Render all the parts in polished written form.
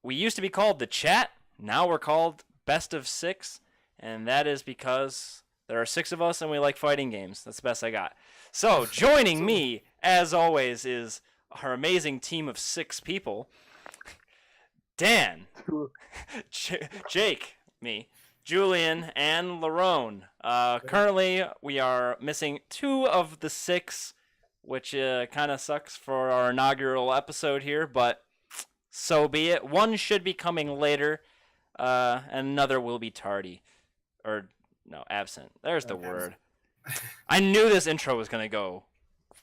We used to be called The Chat. Now we're called Best of Six. And that is because there are 6 of us and we like fighting games. That's the best I got. So, joining me, as always, is our amazing team of 6 people. Dan, Jake, me, Julian, and Larone. Currently, we are missing 2 of the 6, which kind of sucks for our inaugural episode here, but so be it. One should be coming later, and another will be tardy. Or, no, absent. There's the word. I knew this intro was going to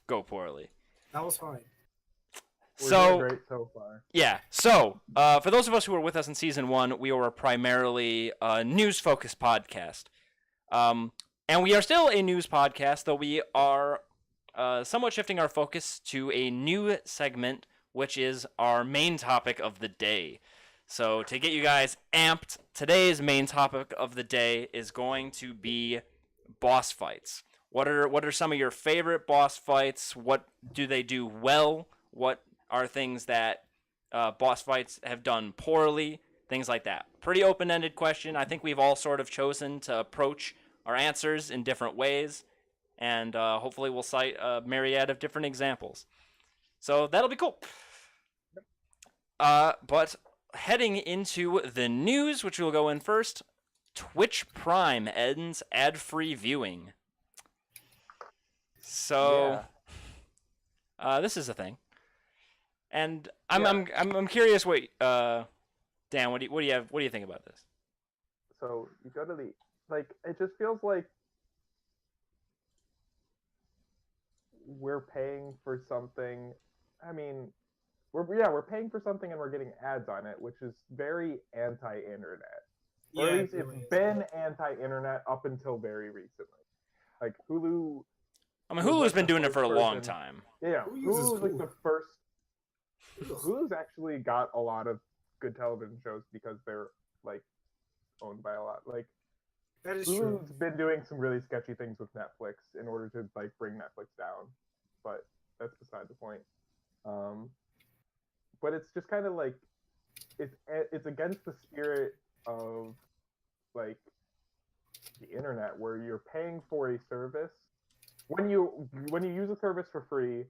go poorly. That was fine. We're doing great so far. Yeah. So, for those of us who were with us in season 1, we were primarily a news-focused podcast. And we are still a news podcast, though we are somewhat shifting our focus to a new segment, which is our main topic of the day. So, to get you guys amped, today's main topic of the day is going to be boss fights. What are some of your favorite boss fights? What do they do well? What are things that boss fights have done poorly? Things like that. Pretty open-ended question. I think we've all sort of chosen to approach our answers in different ways, and hopefully we'll cite a myriad of different examples. So that'll be cool. But heading into the news, which will go in first, Twitch Prime ends ad-free viewing. So, this is a thing, and I'm curious. What, Dan, what do you think about this? So you go to it just feels like we're paying for something. I mean, we're paying for something and we're getting ads on it, which is very anti-internet. Or at least it's been anti-internet up until very recently. Like Hulu. I mean, Hulu's been doing it for a long time. Yeah, Hulu's like the first. Hulu's actually got a lot of good television shows because they're like owned by a lot. Like that is Hulu's been doing some really sketchy things with Netflix in order to like bring Netflix down, but that's beside the point. But it's just kind of like it's against the spirit of like the internet, where you're paying for a service. When you use a service for free,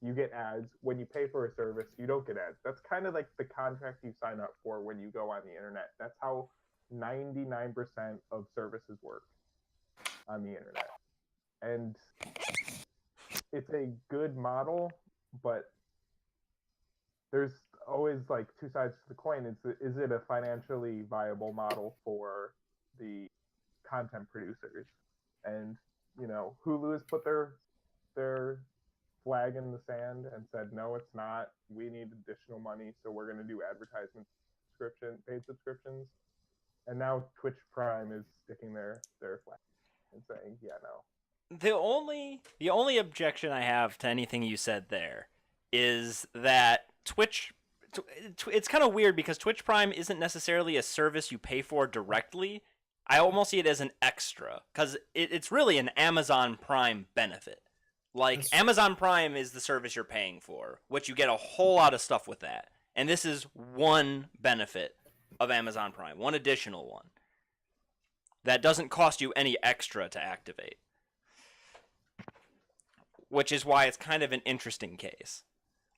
you get ads. When you pay for a service, you don't get ads. That's kind of like the contract you sign up for when you go on the internet. That's how 99% of services work on the internet. And it's a good model, but there's always like 2 sides to the coin. Is it a financially viable model for the content producers? And Hulu has put their flag in the sand and said, no, it's not. We need additional money, so we're going to do paid subscriptions. And now Twitch Prime is sticking their flag and saying, yeah, no. The only objection I have to anything you said there is that Twitch, it's kind of weird because Twitch Prime isn't necessarily a service you pay for directly. I almost see it as an extra, because it's really an Amazon Prime benefit. Like, Amazon Prime is the service you're paying for, which you get a whole lot of stuff with that. And this is one benefit of Amazon Prime, one additional one, that doesn't cost you any extra to activate. Which is why it's kind of an interesting case.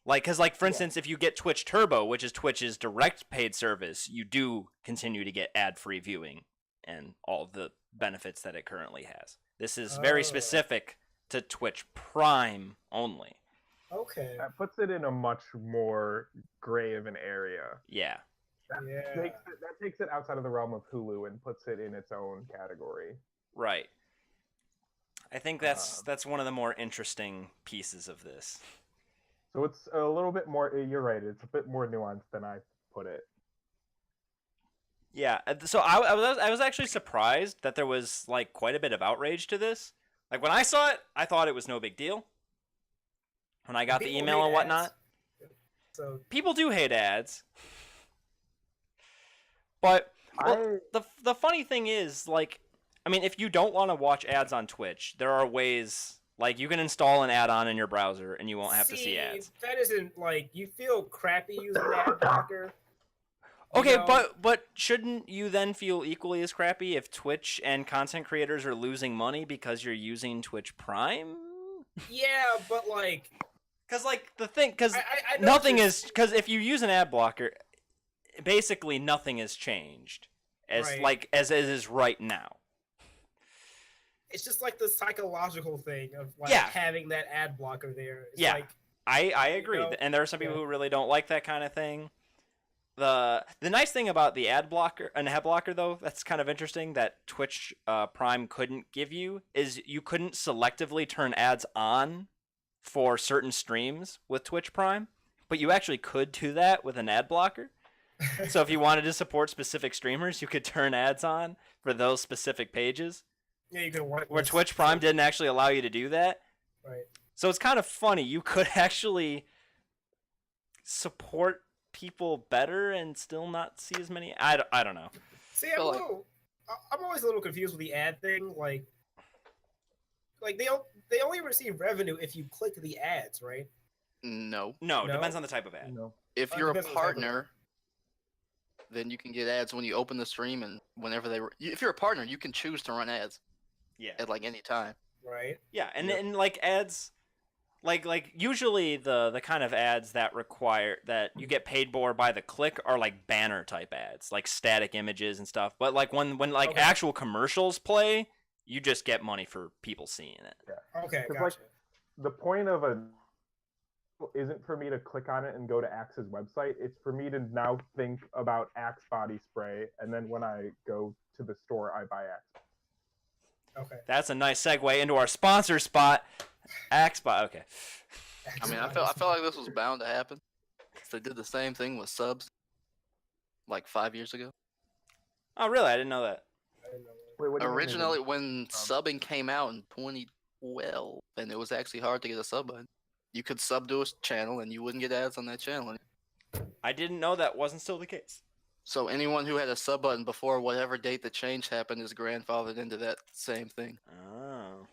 Because for instance, if you get Twitch Turbo, which is Twitch's direct paid service, you do continue to get ad-free viewing and all the benefits that it currently has. This is very specific to Twitch Prime only. Okay. That puts it in a much more gray of an area. Yeah. That takes it outside of the realm of Hulu and puts it in its own category. Right. I think that's one of the more interesting pieces of this. So it's a little bit more, you're right, it's a bit more nuanced than I put it. Yeah, so I was actually surprised that there was like quite a bit of outrage to this. Like when I saw it, I thought it was no big deal. When I got the email and whatnot, so people do hate ads. But the funny thing is, like, I mean, if you don't want to watch ads on Twitch, there are ways Like you can install an add-on in your browser and you won't have to see ads. That isn't like you feel crappy using an ad blocker. You Okay, know? but shouldn't you then feel equally as crappy if Twitch and content creators are losing money because you're using Twitch Prime? Yeah, but like, Because like the thing, because I know nothing you're- is, because if you use an ad blocker, basically nothing has changed as Right. like as it is right now. it's just like the psychological thing of like Yeah. having that ad blocker there. It's Yeah. like, I agree, know, and there are some people yeah. who really don't like that kind of thing. The nice thing about the ad blocker, though, that's kind of interesting that Twitch Prime couldn't give you is you couldn't selectively turn ads on for certain streams with Twitch Prime, but you actually could do that with an ad blocker. So if you wanted to support specific streamers, you could turn ads on for those specific pages. yeah, you can Where Twitch Prime didn't actually allow you to do that. Right. So it's kind of funny. You could actually support people better and still not see as many. I don't know. See, I'm always a little confused with the ad thing. Like they only receive revenue if you click the ads, right? No. No, it No? depends on the type of ad. No. If Oh, you're a depends on the type of partner, then you can get ads when you open the stream and whenever if you're a partner, you can choose to run ads Yeah. at like any time. Right. Yeah, and Yep. and like ads, like usually the kind of ads that require that you get paid more by the click are like banner type ads, like static images and stuff. But like when like Okay. actual commercials play, you just get money for people seeing it. Okay, 'Cause, gotcha. The point of a isn't for me to click on it and go to Axe's website. It's for me to now think about Axe body spray, and then when I go to the store, I buy Axe. Okay. That's a nice segue into our sponsor spot, Axbot. Okay. I mean, I felt like this was bound to happen. 'Cause they did the same thing with subs like 5 years ago. Oh, really? I didn't know that. I didn't know that. Wait, what do you mean they Originally, didn't? when subbing came out in 2012, and it was actually hard to get a sub button, you could sub to a channel and you wouldn't get ads on that channel. I didn't know that wasn't still the case. So anyone who had a sub button before whatever date the change happened is grandfathered into that same thing. Oh.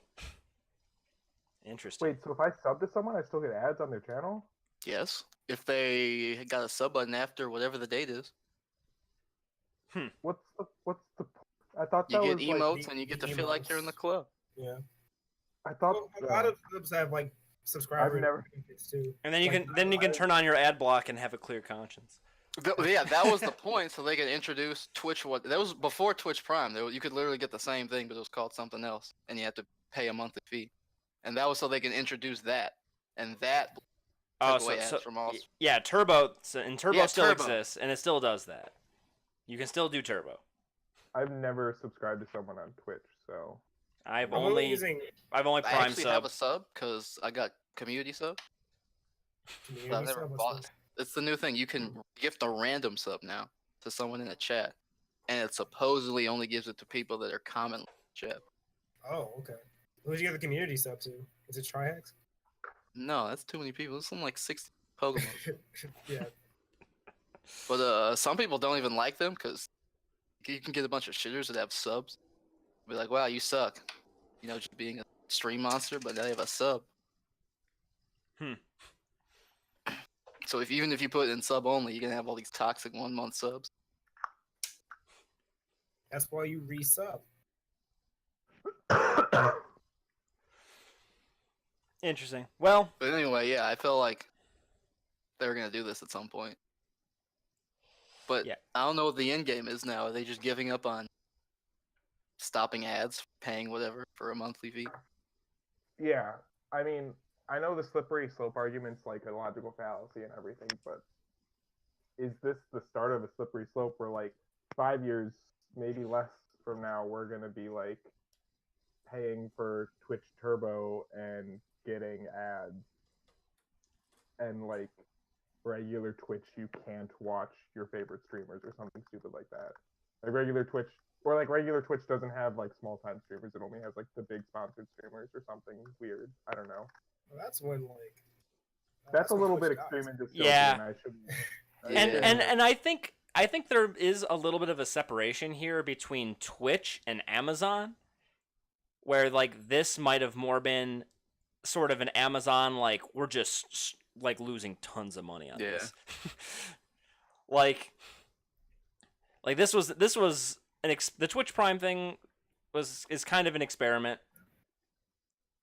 Interesting. Wait, so if I sub to someone, I still get ads on their channel? Yes, if they got a sub button after whatever the date is, What's the? I thought you that get was emotes like. and you get the to feel like you're in the emotes. club. Yeah. I thought. Well, a lot of subs have like subscriber never- benefits too. And then you Like, can turn on your ad block and have a clear conscience. Yeah, that was the point. So they could introduce Twitch. That was before Twitch Prime. You could literally get the same thing, but it was called something else, and you had to pay a monthly fee. And that was so they can introduce that, and that Oh, took away ads from all. yeah, Turbo and Turbo Yeah, still Turbo. exists, and it still does that. You can still do Turbo. I've never subscribed to someone on Twitch, so. I've I'm only using I've only I Prime actually sub. have a sub because I got community sub. community But I've never sub, what's bought this? it. It's the new thing. You can gift a random sub now to someone in a chat, and it supposedly only gives it to people that are commonly in chat. Oh, okay. Who'd you get the community sub to? Is it Triax? No, that's too many people. There's something like 60 Pokemon. Yeah. But some people don't even like them because you can get a bunch of shitters that have subs. Be like, wow, you suck. You know, just being a stream monster, but now you have a sub. Hmm. So even if you put it in sub only, you're gonna have all these toxic 1 month subs. That's why you resub. Interesting. Well, But anyway, yeah, I felt like they were gonna do this at some point. But Yeah. I don't know what the end game is now. Are they just giving up on stopping ads, paying whatever for a monthly fee? Yeah, I mean, I know the slippery slope argument's like a logical fallacy and everything, but is this the start of a slippery slope where like 5 years, maybe less from now, we're gonna be like paying for Twitch Turbo and getting ads, and like regular Twitch you can't watch your favorite streamers or something stupid like that. Like regular Twitch doesn't have like small time streamers. It only has like the big sponsored streamers or something weird. I don't know. Well, that's when like. That's a when little Twitch bit dies. extreme and dystopian. Yeah. I shouldn't. and Yeah. and I think there is a little bit of a separation here between Twitch and Amazon, where like this might have more been sort of an Amazon like we're just like losing tons of money on Yeah. this. like this was the Twitch Prime thing is kind of an experiment,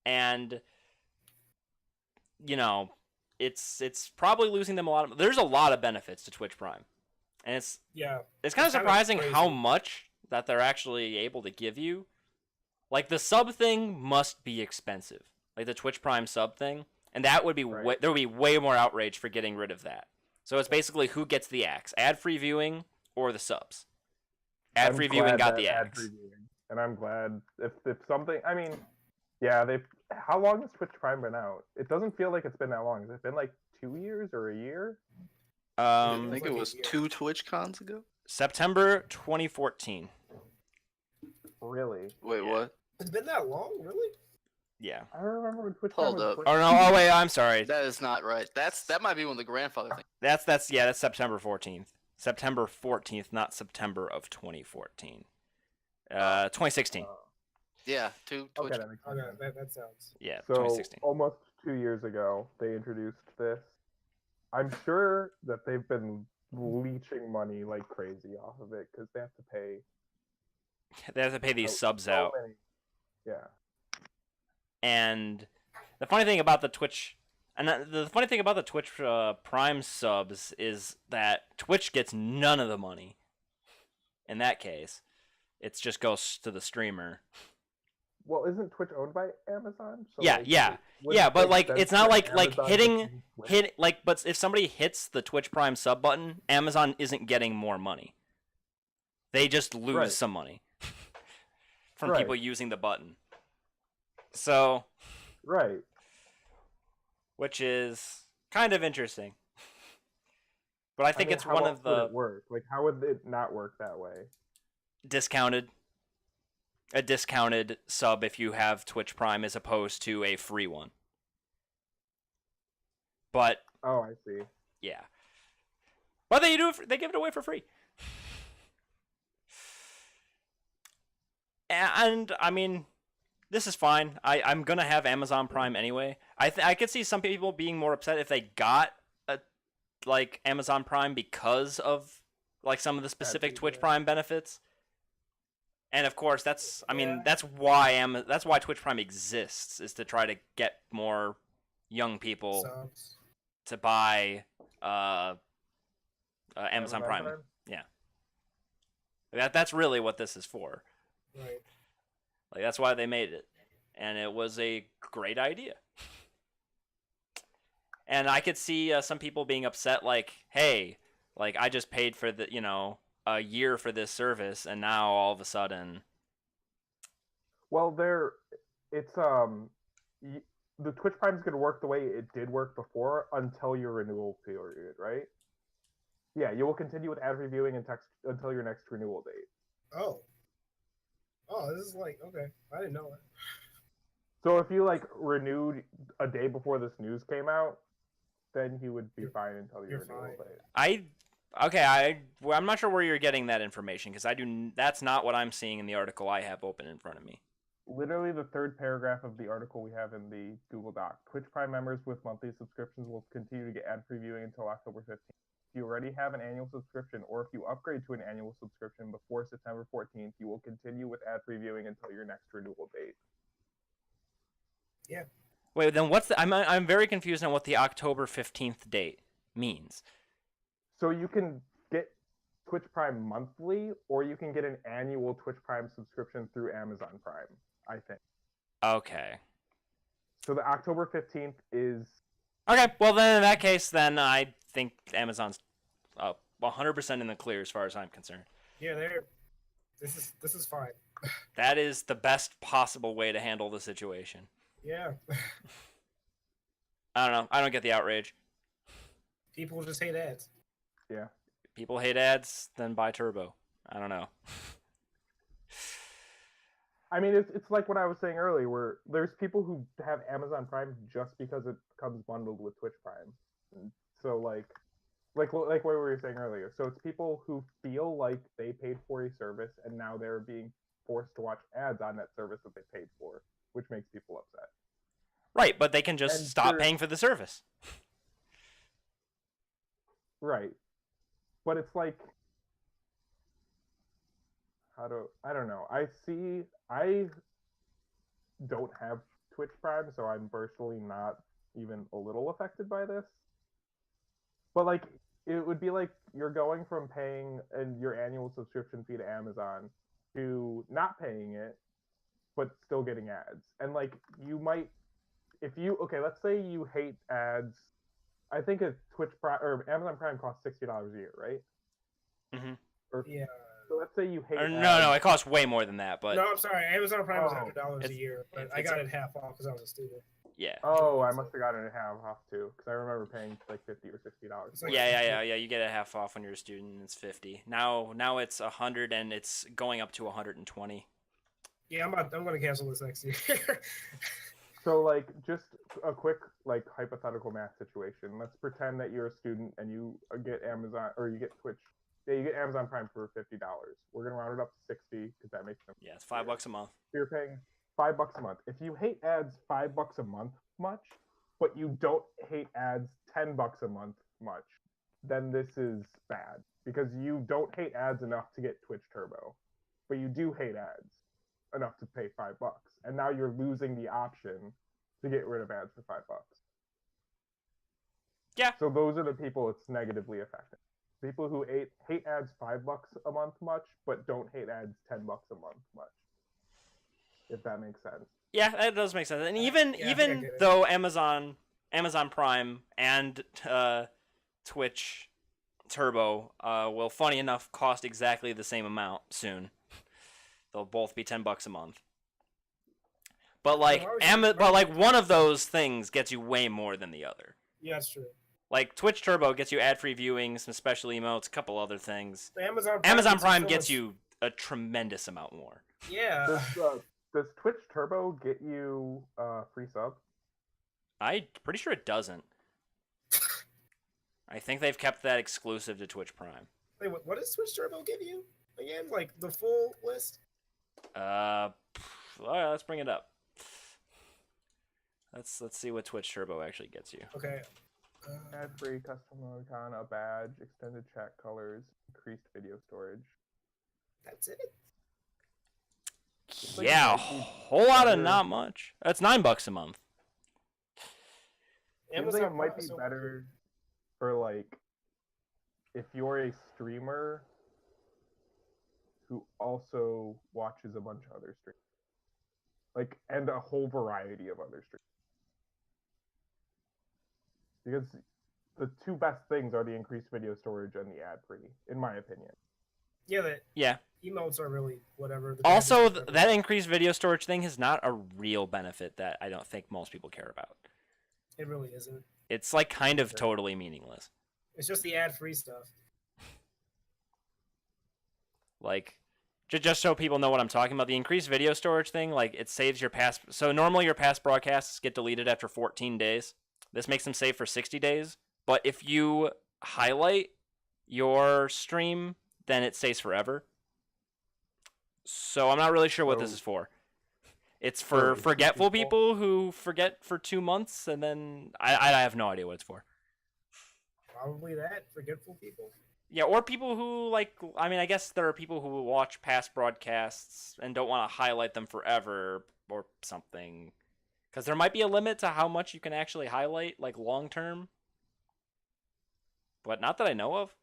and you know it's probably losing them a lot of. There's a lot of benefits to Twitch Prime, and it's kind of It's kinda surprising how crazy. much that they're actually able to give you. Like the sub thing must be expensive, like the Twitch Prime sub thing, and that would be Right. there would be way more outrage for getting rid of that. So it's basically who gets the axe, ad-free viewing or the subs. Ad-free I'm viewing glad got that the axe. ad-free viewing. And I'm glad if something. I mean, yeah, they. How long has Twitch Prime been out? It doesn't feel like it's been that long. Has it been like 2 years or a year? I It think was it like a was year. 2 TwitchCons cons ago. September 2014. Really? Wait, Yeah. what? It's been that long, really? Yeah. I remember when Twitch Hold Prime was up. first. Oh no! Oh wait, I'm sorry. That is not right. That might be when the grandfather thing. That's September 14th. September 14th, not September of 2014. 2016. Yeah, 2 Twitch. Okay, that makes sense. Okay, that sounds. Yeah, So 2016. almost 2 years ago, they introduced this. I'm sure that they've been leeching money like crazy off of it because they have to pay. They have to pay these subs so out. many- Yeah. And the funny thing about the Twitch, Prime subs is that Twitch gets none of the money. In that case, it just goes to the streamer. Well, isn't Twitch owned by Amazon? So, Yeah, like, yeah. it wouldn't Yeah, but make like sense it's not for like Amazon to hitting use Twitch. but if somebody hits the Twitch Prime sub button, Amazon isn't getting more money. They just lose Right. some money from Right. people using the button. So, Right. which is kind of interesting. But I think mean, it's how one else of would the it work? Like, how would it not work that way? a discounted sub if you have Twitch Prime as opposed to a free one. But Oh, I see. yeah. But they they give it away for free. And I mean, this is fine. I'm gonna have Amazon Prime anyway. I could see some people being more upset if they got like Amazon Prime because of like some of the specific Ad-free Twitch viewing. Prime benefits. And of course, that's Yeah. that's why Twitch Prime exists, is to try to get more young people Subs. to buy Amazon Prime. That's really what this is for. Right. Like that's why they made it, and it was a great idea. And I could see some people being upset, like, "Hey, like I just paid for a year for this service, and now all of a sudden." Well, it's the Twitch Prime's gonna work the way it did work before until your renewal period, right? Yeah, you will continue with ad reviewing and text until your next renewal date. Oh. Oh, this is like okay. I didn't know that. So if you like renewed a day before this news came out, then you would be You're- fine until your you're renewal fine. date. I'm not sure where you're getting that information, because that's not what I'm seeing in the article I have open in front of me. Literally the third paragraph of the article we have in the Google Doc. Twitch Prime members with monthly subscriptions will continue to get ad-free viewing until October 15th. If you already have an annual subscription, or if you upgrade to an annual subscription before September 14th, you will continue with ad-free viewing until your next renewal date. Wait, then I'm very confused on what the October 15th date means. So you can get Twitch Prime monthly, or you can get an annual Twitch Prime subscription through Amazon Prime, I think. Okay. So the October 15th is... Okay, well then in that case, then I think Amazon's 100% in the clear as far as I'm concerned. Yeah, this is fine. That is the best possible way to handle the situation. Yeah. I don't know. I don't get the outrage. People just hate ads. Yeah. People hate ads, then buy Turbo. I don't know. I mean, it's like what I was saying earlier, where there's people who have Amazon Prime just because it comes bundled with Twitch Prime. And so like what we were saying earlier. So it's people who feel like they paid for a service and now they're being forced to watch ads on that service that they paid for, which makes people upset. Right, but they can just And stop for- paying for the service. Right. But it's like, I don't know. I don't have Twitch Prime, so I'm personally not even a little affected by this. But like, it would be like you're going from paying your annual subscription fee to Amazon to not paying it, but still getting ads. And like, you might, okay, let's say you hate ads. I think a Twitch Prime or Amazon Prime costs $60 a year, right? Mm-hmm. Yeah. So let's say you hate ads. No, it costs way more than that. But No, I'm sorry. Amazon Prime was Oh, $100 a year, but I it's- got it half off because I was a student. yeah. Oh, I must have gotten it half off too, because I remember paying like $50 or $60. It's like- Yeah. You get it half off when you're a student. It's 50. Now it's 100 and it's going up to 120. Yeah, I'm going to cancel this next year. So like, just a quick like hypothetical math situation. Let's pretend that you're a student and you get Amazon or you get Twitch. Yeah, you get Amazon Prime for $50. We're gonna round it up to 60 because that makes sense. Yeah, it's $5 a month. So you're paying $5 a month. If you hate ads $5 a month much, but you don't hate ads $10 a month much, then this is bad because you don't hate ads enough to get Twitch Turbo, but you do hate ads enough to pay $5, and now you're losing the option to get rid of ads for $5. Yeah. So those are the people it's negatively affecting. People who hate ads $5 a month much, but don't hate ads $10 a month much. If that makes sense. Yeah, that does make sense. And even Yeah, I think I even get it. though Amazon Prime and Twitch Turbo will, funny enough, cost exactly the same amount soon. They'll both be $10 a month. But like one of those things gets you way more than the other. Yeah, that's true. Like Twitch Turbo gets you ad-free viewing, some special emotes, a couple other things. Amazon Prime so gets much- you a tremendous amount more. Yeah. Does Twitch Turbo get you free sub? I'm pretty sure it doesn't. I think they've kept that exclusive to Twitch Prime. Wait, what does Twitch Turbo give you again? Like the full list? All right, let's bring it up. Let's see what Twitch Turbo actually gets you. Okay. Ad-free, custom emoticon, a badge, extended chat colors, increased video storage. That's it. like Yeah, a might be whole lot of better. not much. That's $9 a month. Seems like it might Prime be is so better for like if you're a streamer who also watches a bunch of other streams, like, and a whole variety of other streams. Because the two best things are the increased video storage and the ad-free, in my opinion. Yeah, the Yeah. emotes are really whatever. The Also, badges are that increased video storage thing is not a real benefit that I don't think most people care about. It really isn't. It's like kind of totally meaningless. It's just the ad-free stuff. Like, just so people know what I'm talking about, the increased video storage thing, like, it saves your past. So normally your past broadcasts get deleted after 14 days. This makes them save for 60 days. But if you highlight your stream, then it stays forever. So I'm not really sure what this So- is for. It's So for it's forgetful people- people who forget for 2 months, and then I have no idea what it's for. Probably that. Forgetful people. Yeah, or people who, like, I mean, I guess there are people who will watch past broadcasts and don't want to highlight them forever or something. Because there might be a limit to how much you can actually highlight, like, long term. But not that I know of.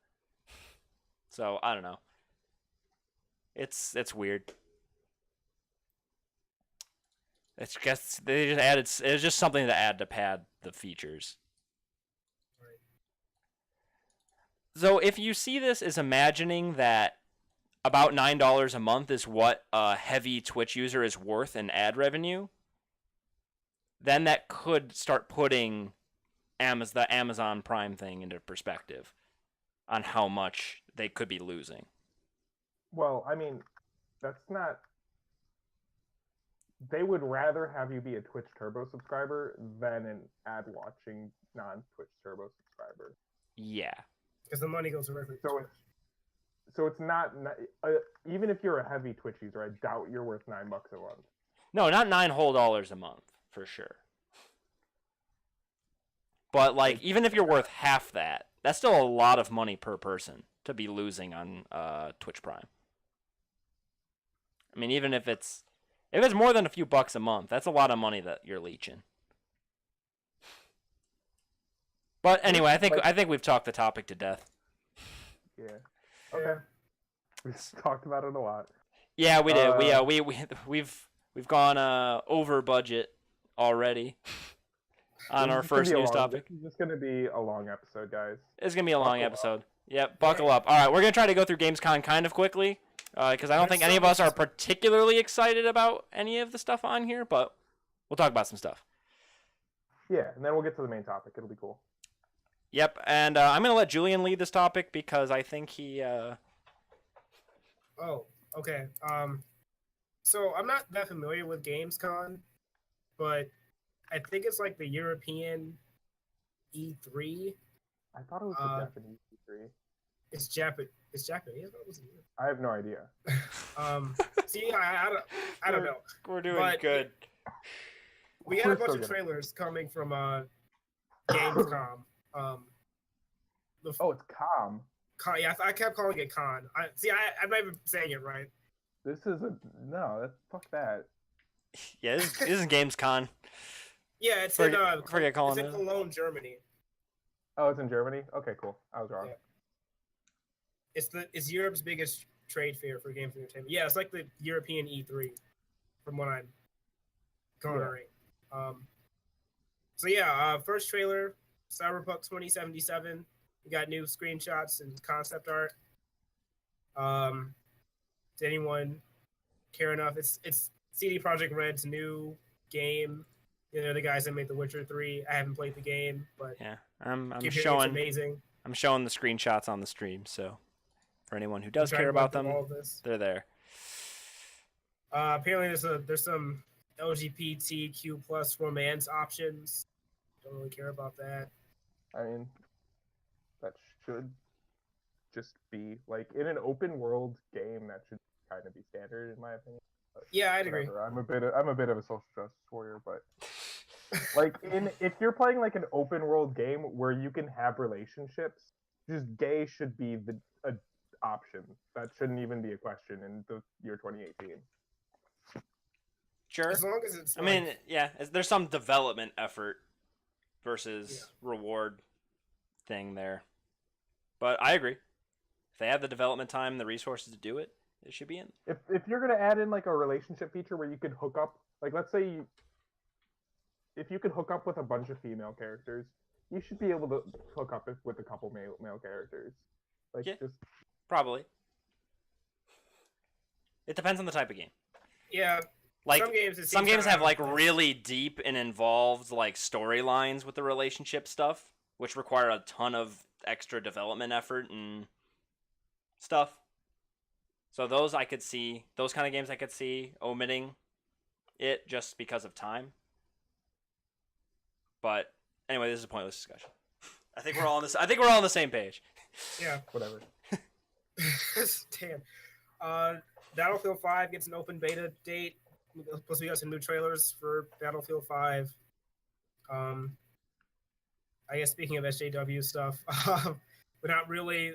So, I don't know. It's weird. It's just, they just added, it's just something to add to pad the features. Right. So if you see this as imagining that about $9 a month is what a heavy Twitch user is worth in ad revenue, then that could start putting the Amazon Prime thing into perspective on how much they could be losing. Well, I mean, that's not. They would rather have you be a Twitch Turbo subscriber than an ad-watching non-Twitch Turbo subscriber. Yeah. Because the money goes directly to So Twitch. So it's not even if you're a heavy Twitch user, I doubt you're worth $9 a month. No, not $9 whole a month, for sure. But like, even if you're worth half that, that's still a lot of money per person to be losing on Twitch Prime. I mean, even if it's more than a few bucks a month, that's a lot of money that you're leeching. But anyway, I think we've talked the topic to death. Yeah. Okay. We've talked about it a lot. Yeah, we did. We've gone over budget already on our first news topic. This is just gonna be a long episode, guys. It's gonna be a long episode. Yep, buckle up. All right, we're gonna try to go through Gamescom kind of quickly, because I don't think any of us are particularly excited about any of the stuff on here, but we'll talk about some stuff. Yeah, and then we'll get to the main topic. It'll be cool. Yep, and I'm gonna let Julian lead this topic because I think he. Oh, okay. So I'm not that familiar with Gamescom, but I think it's like the European E3. I thought it was the Japanese E3. It's Japanese. What was it? I have no idea. See, I don't know. We're doing But good. We had a bunch of trailers coming from Gamescom. It's Calm. Yeah, I kept calling it Con. I'm not even saying it right. This is fuck that. Yeah, this isn't Gamescom. Yeah, it's forget in calling it. Cologne, Germany. Oh, it's in Germany? Okay, cool. I was wrong. Yeah. It's Europe's biggest trade fair for games and entertainment. Yeah, it's like the European E3, from what I'm garnering. Yeah. First trailer, Cyberpunk 2077. We got new screenshots and concept art. Did anyone care enough? It's CD Projekt Red's new game. You know, the guys that made The Witcher 3. I haven't played the game, but yeah, I'm it's showing amazing. I'm showing the screenshots on the stream, so for anyone who does care about them, they're there. Apparently, there's some LGBTQ plus romance options. Don't really care about that. I mean, that should just be like in an open world game. That should kind of be standard, in my opinion. But yeah, I'd agree. I'm a bit of a social justice warrior, but like if you're playing like an open world game where you can have relationships, just gay should be the option. That shouldn't even be a question in the year 2018. Sure. As long as it's. I mean, yeah, there's some development effort versus reward thing there, but I agree. If they have the development time, and the resources to do it, it should be in. If you're gonna add in like a relationship feature where you could hook up, like let's say if you could hook up with a bunch of female characters, you should be able to hook up with a couple male characters. Like just probably. It depends on the type of game. Yeah. Like some games have like really deep and involved like storylines with the relationship stuff, which require a ton of extra development effort and stuff. So those kind of games I could see omitting it just because of time. But anyway, this is a pointless discussion. I think we're all on the same page. Yeah. Whatever. Damn. Battlefield 5 gets an open beta date. Plus, we got some new trailers for Battlefield 5. I guess speaking of SJW stuff, but not really.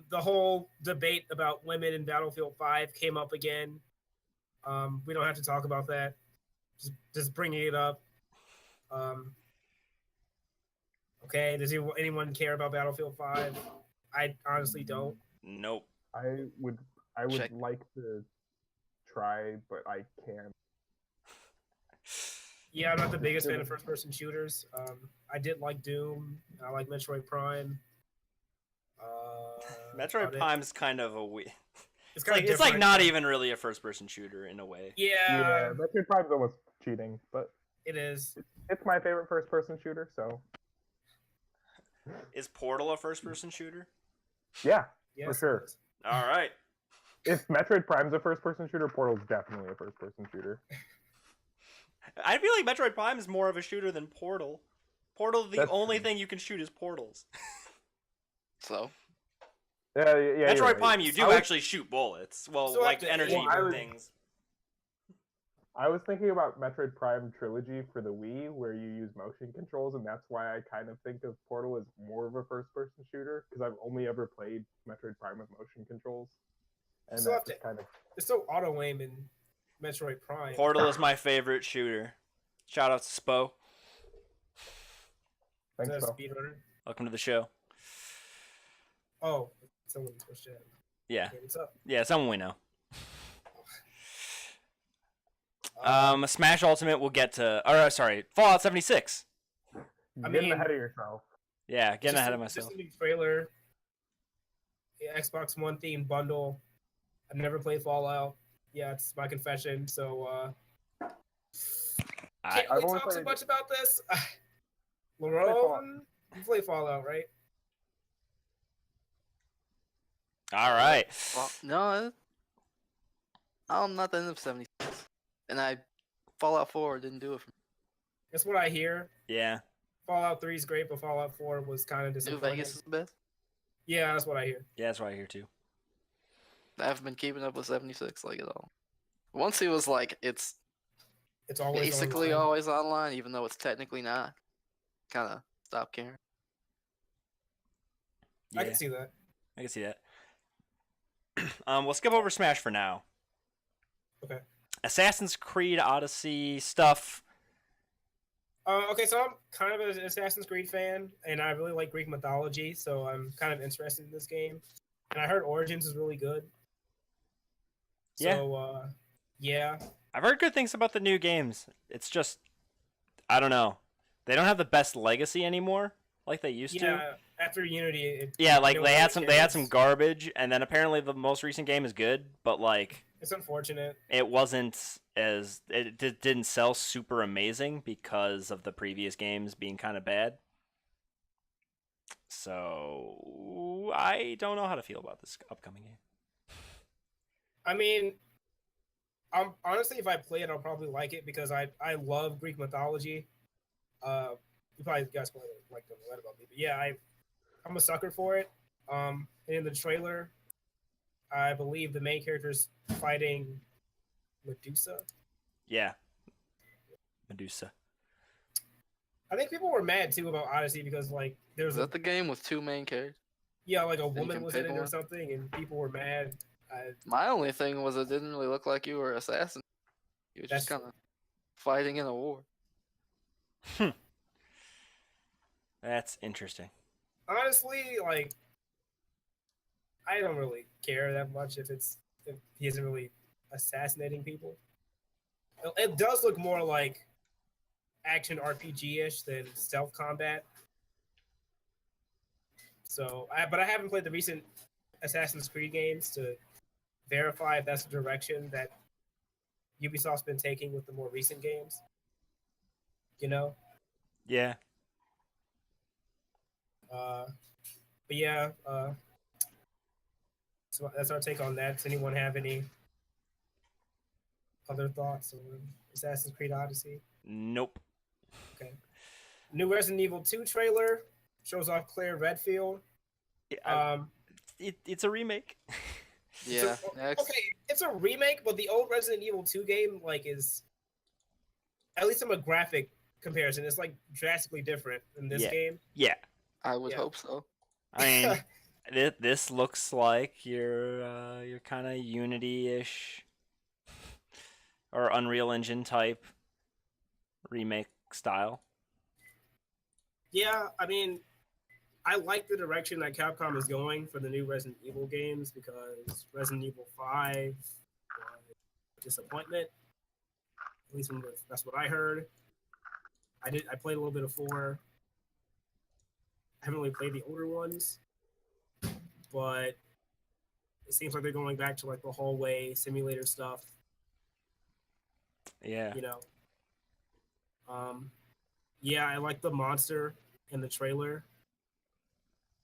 The whole debate about women in Battlefield 5 came up again. We don't have to talk about that. Just bringing it up. Okay, does anyone care about Battlefield 5? I honestly don't. Nope. I would like to try, but I can't. Yeah, I'm not the biggest fan of first-person shooters. I did like Doom. I like Metroid Prime. Metroid Prime's kind of a weird. It's like not even really a first-person shooter in a way. Yeah. Metroid Prime's almost cheating, but it is. It's my favorite first-person shooter, so. Is Portal a first-person shooter? Yeah, yes, for sure. All right. If Metroid Prime's a first-person shooter, Portal's definitely a first-person shooter. I feel like Metroid Prime is more of a shooter than Portal. Portal, the only thing you can shoot is portals. So? Yeah. Metroid Prime, you do actually shoot bullets. Well, so like energy things. I was thinking about Metroid Prime Trilogy for the Wii, where you use motion controls, and that's why I kind of think of Portal as more of a first-person shooter, because I've only ever played Metroid Prime with motion controls, and So that just kind of. There's still auto aim in Metroid Prime. Portal is my favorite shooter. Shout out to Spo. Thanks, Is that a Phil. speedrunner? Welcome to the show. Oh, someone's supposed to. Yeah. Okay, what's up? Yeah, someone we know. Uh, Smash Ultimate we'll get to. Or sorry, Fallout 76. Getting ahead of yourself. Yeah, getting ahead of Just myself. a new trailer. Yeah, Xbox One themed bundle. I've never played Fallout. Yeah, it's my confession. So can't I've really only talk too played- much about this. Fallout. Lerone, you play Fallout, right? All right. Well, no, I'm not the end of 76, and Fallout 4 didn't do it for me. That's what I hear. Yeah. Fallout 3 is great, but Fallout 4 was kind of New disappointing. Vegas is the best. Yeah, that's what I hear. Yeah, that's right here too. I haven't been keeping up with 76 like at all. Once he was like, it's It's always basically online. always online, even though it's technically not. Kind of stopped caring. Yeah, I can see that. I can see that. We'll skip over Smash for now. Okay. Assassin's Creed Odyssey stuff. Okay, so I'm kind of an Assassin's Creed fan, and I really like Greek mythology, so I'm kind of interested in this game. And I heard Origins is really good. Yeah. So, yeah. I've heard good things about the new games. It's just, I don't know. They don't have the best legacy anymore, like they used to. Yeah, after Unity, Yeah, like no they one had some cares. garbage, and then apparently the most recent game is good, but like It's unfortunate. it wasn't didn't sell super amazing because of the previous games being kind of bad. So I don't know how to feel about this upcoming game. I mean, honestly, if I play it, I'll probably like it because I love Greek mythology. You probably guys probably like them right about me, but yeah, I'm a sucker for it. In the trailer, I believe the main character's fighting Medusa. Yeah, Medusa. I think people were mad too about Odyssey because like there's Is that the game with two main characters? like a you woman can was in pick it or one? something, and people were mad. My only thing was it didn't really look like you were an assassin. You were just That's- kind of fighting in a war. That's interesting. Honestly, like I don't really care that much if he isn't really assassinating people. It does look more like action RPG-ish than stealth combat. So, but I haven't played the recent Assassin's Creed games to verify if that's the direction that Ubisoft's been taking with the more recent games. You know, Yeah. but yeah. So that's our take on that. Does anyone have any other thoughts on Assassin's Creed Odyssey? Nope. New Resident Evil 2 trailer shows off Claire Redfield. It's a remake. Yeah. Next. Okay, it's a remake, but the old Resident Evil 2 game like is at least from a graphic comparison, it's like drastically different than this Yeah. game. Yeah. I would Yeah. hope so. I mean, this looks like your kind of Unity-ish or Unreal Engine type remake style. Yeah, I mean, I like the direction that Capcom is going for the new Resident Evil games because Resident Evil 5 was a disappointment. At least that's what I heard. I played a little bit of 4. I haven't really played the older ones, but it seems like they're going back to like the hallway simulator stuff. Yeah. You know. Yeah, I like the monster in the trailer.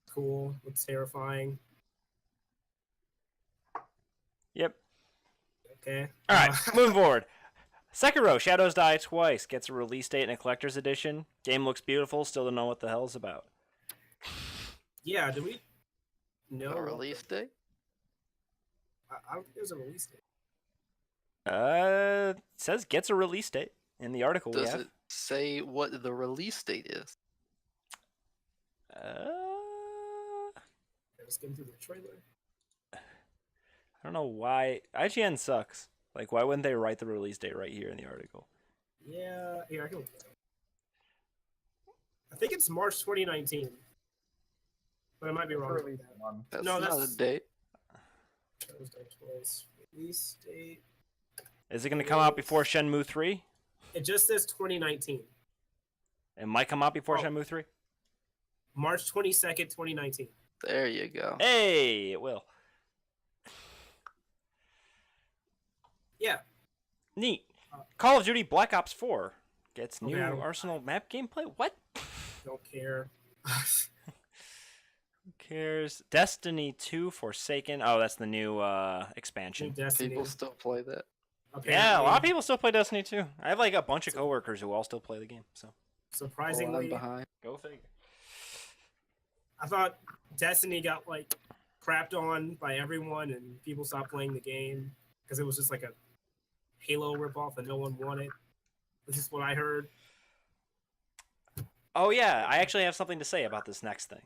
Cool. Looks terrifying. Yep. Okay. All right, moving forward. Sekiro: Shadows Die Twice gets a release date in a collector's edition. Game looks beautiful. Still don't know what the hell it's about. Yeah, do we know A what release date? I don't think there's a release date. It says gets a release date in the article we Does have. it say what the release date is? Let's get into the trailer. I don't know why IGN sucks. Like, why wouldn't they write the release date right here in the article? Yeah, here I can. I think it's March 2019, but I might be wrong. Or at least one. That's No, not that's- a date. Release date. Is it going to come out before Shenmue 3? It just says 2019. It might come out before Oh. Shenmue 3. March 22nd, 2019. There you go. Hey, it will. Yeah. Neat. Call of Duty Black Ops 4 gets Okay, new I don't- Arsenal map gameplay. What? Don't care. Who cares? Destiny 2 Forsaken. Oh, that's the new expansion. Destiny. People still play that. Yeah, a lot of people still play Destiny 2. I have like a bunch of coworkers who all still play the game. So Oh, I'm Surprisingly, behind. go figure. I thought Destiny got like crapped on by everyone, and people stopped playing the game because it was just like a Halo ripoff, and no one wanted. This is what I heard. Oh yeah, I actually have something to say about this next thing.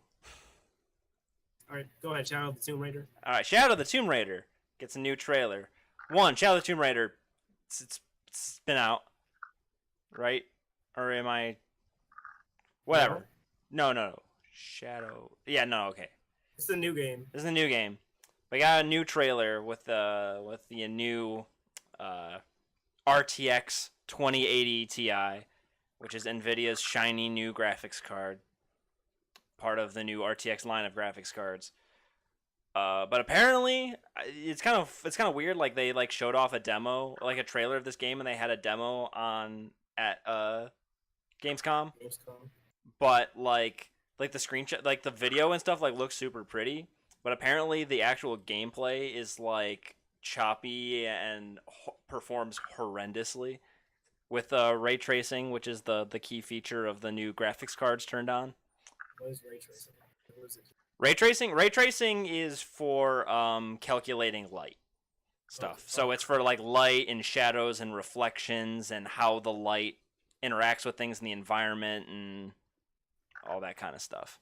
All right, go ahead. Shadow of the Tomb Raider. All right, Shadow of the Tomb Raider gets a new trailer. Shadow of the Tomb Raider, it's been out, right? Or am I? Whatever. No. Shadow. Yeah, no. Okay. It's the new game. This is a new game. We got a new trailer with the new RTX 2080 Ti, which is Nvidia's shiny new graphics card, part of the new RTX line of graphics cards. But apparently, it's kind of weird. Like they like showed off a demo, like a trailer of this game, and they had a demo at Gamescom. Gamescom. But like the screenshot, like the video and stuff, like looks super pretty. But apparently, the actual gameplay is like choppy and performs horrendously with ray tracing, which is the key feature of the new graphics cards turned on. What is ray tracing? What is it? Ray tracing is for calculating light stuff. So it's for like light and shadows and reflections and how the light interacts with things in the environment and all that kind of stuff.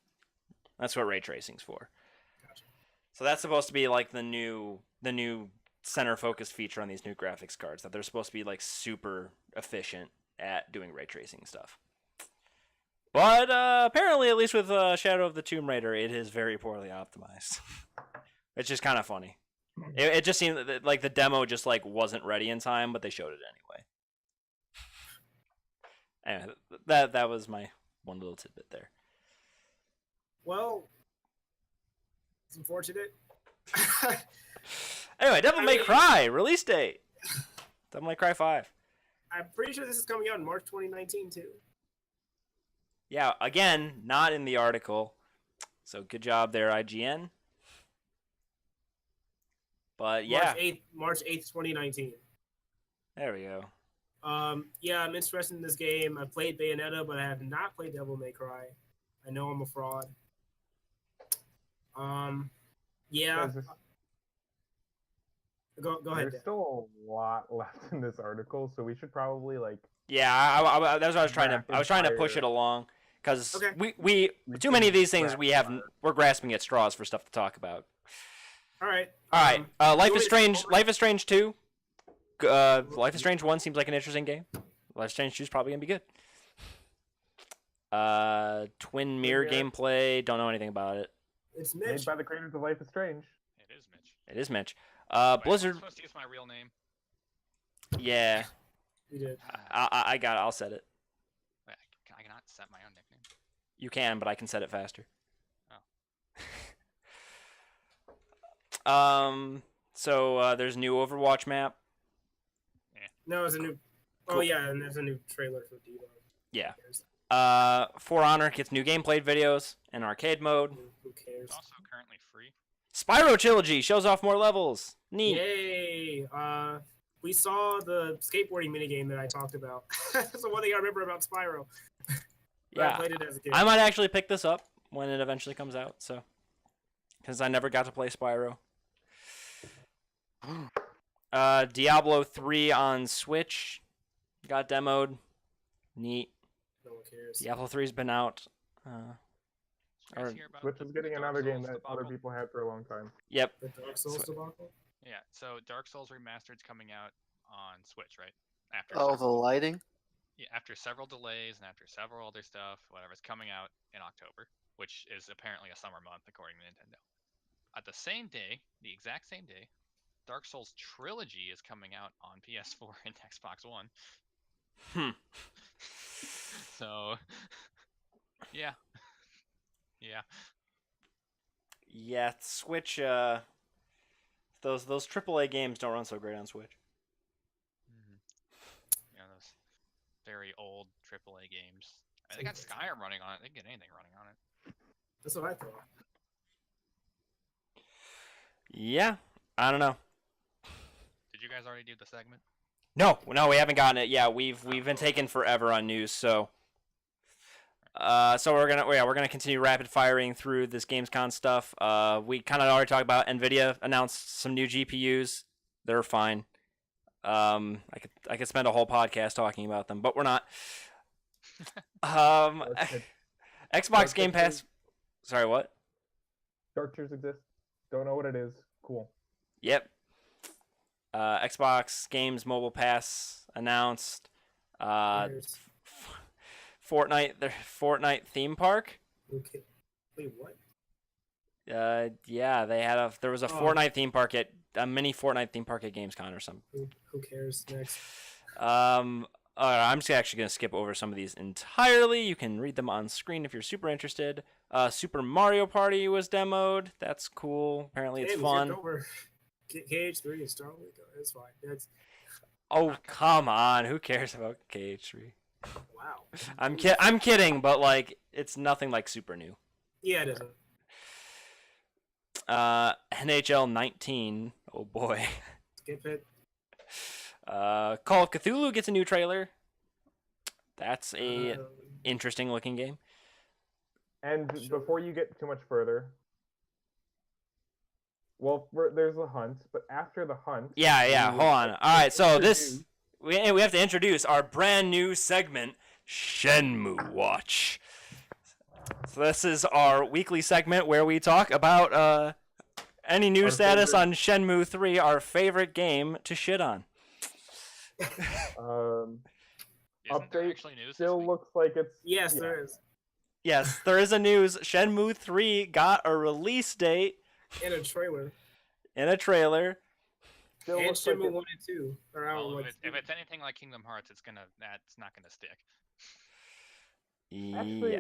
That's what ray tracing's for. Gotcha. So that's supposed to be like the new center focus feature on these new graphics cards, that they're supposed to be like super efficient at doing ray tracing stuff. But apparently, at least with Shadow of the Tomb Raider, it is very poorly optimized. It's just kind of funny. It just seemed that, like the demo just like wasn't ready in time, but they showed it anyway. Anyway, that was my one little tidbit there. Well, it's unfortunate. Anyway, Devil May mean- Cry release date. Devil May Cry 5. I'm pretty sure this is coming out in March 2019 too. Yeah, again, not in the article. So good job there, IGN. But yeah, March 8th, 2019. there we go. Yeah, I'm interested in this game. I played Bayonetta, but I have not played Devil May Cry. I know I'm a fraud. Yeah. Guys, Go ahead. There's Dan. still a lot left in this article, so we should probably like. Yeah, I that's what I was trying to. I was trying to push Rapid it along because Okay. we too many of these things Rapid we have. fire. We're grasping at straws for stuff to talk about. All right. All right, Life is you Strange. want me Life is Strange 2. Life is Strange 1 seems like an interesting game. Life is Strange 2 is probably gonna be good. Twin mirror Mirror. gameplay. Don't know anything about it. It's Made Mitch. by the creators of Life is Strange. It is Mitch. It is Mitch. Wait, am I Blizzard. supposed to use my real name? Yeah, We did. I got it. I'll set it. Wait, I cannot set my own nickname. You can, but I can set it faster. Oh. So there's a new Overwatch map. No, it's a new. Oh Cool. yeah, and there's a new trailer for Devo. Yeah. Who cares? For Honor gets new gameplay videos and arcade mode. Who cares? It's also currently free. Spyro Trilogy shows off more levels. Neat. Yay! We saw the skateboarding minigame that I talked about. That's the one thing I remember about Spyro. But I Yeah. played it as a kid. I might actually pick this up when it eventually comes out. So, because I never got to play Spyro. Diablo 3 on Switch got demoed. Neat. No one cares. Diablo 3's been out. Did you Or- guys hear about Switch the is getting Dark another game Souls that other debacle? people had for a long time. Yep. The Dark Souls debacle? Yeah, so Dark Souls Remastered's coming out on Switch, right? After Oh, the several, lighting. yeah, after several delays and after several other stuff, whatever, it's coming out in October, which is apparently a summer month according to Nintendo. At the same day, the exact same day, Dark Souls Trilogy is coming out on PS4 and Xbox One. So, yeah. Yeah. Yeah, Switch. Those AAA games don't run so great on Switch. Yeah, those very old AAA games. They got Skyrim running on it. They can get anything running on it. That's what I thought. Yeah, I don't know. Did you guys already do the segment? No, we haven't gotten it. Yeah, we've been taking forever on news, so we're gonna continue rapid firing through this Gamescom stuff. We kind of already talked about NVIDIA announced some new GPUs. They're fine. I could spend a whole podcast talking about them, but we're not. Xbox Game Pass. Sorry, what? Chargers exist. Don't know what it is. Cool. Yep. Xbox Games Mobile Pass announced. Cares? Fortnite theme park. Okay. Wait, what? Yeah, there was a Fortnite theme park at a mini Fortnite theme park at Gamescom or something. Who cares? Next. I'm just actually gonna skip over some of these entirely. You can read them on screen if you're super interested. Super Mario Party was demoed. That's cool. Apparently it's Hey, we fun. skipped over KH3 and Star Wars. It's fine. Next. Oh come on, who cares about KH3? Wow. I'm kidding, but like it's nothing like super new. Yeah, it isn't. NHL 19. Oh boy. Skip it. Call of Cthulhu gets a new trailer. That's a Um, interesting looking game. And Sure. before you get too much further, well, there's the hunt, but after the hunt, Yeah. we Hold on. All right. So this introduce- we have to introduce our brand new segment, Shenmue Watch. So this is our weekly segment where we talk about any news Our status favorite- on Shenmue 3, our favorite game to shit on. um, Isn't there update actually news this still week? looks like it's yes, yeah. there is. Yes, there is a news. Shenmue 3 got a release date In a trailer. in a trailer. Still And looks like Shenmue it's 1 and 2 are out. Well, like, if it's anything like Kingdom Hearts, that's not gonna stick. actually. Yeah.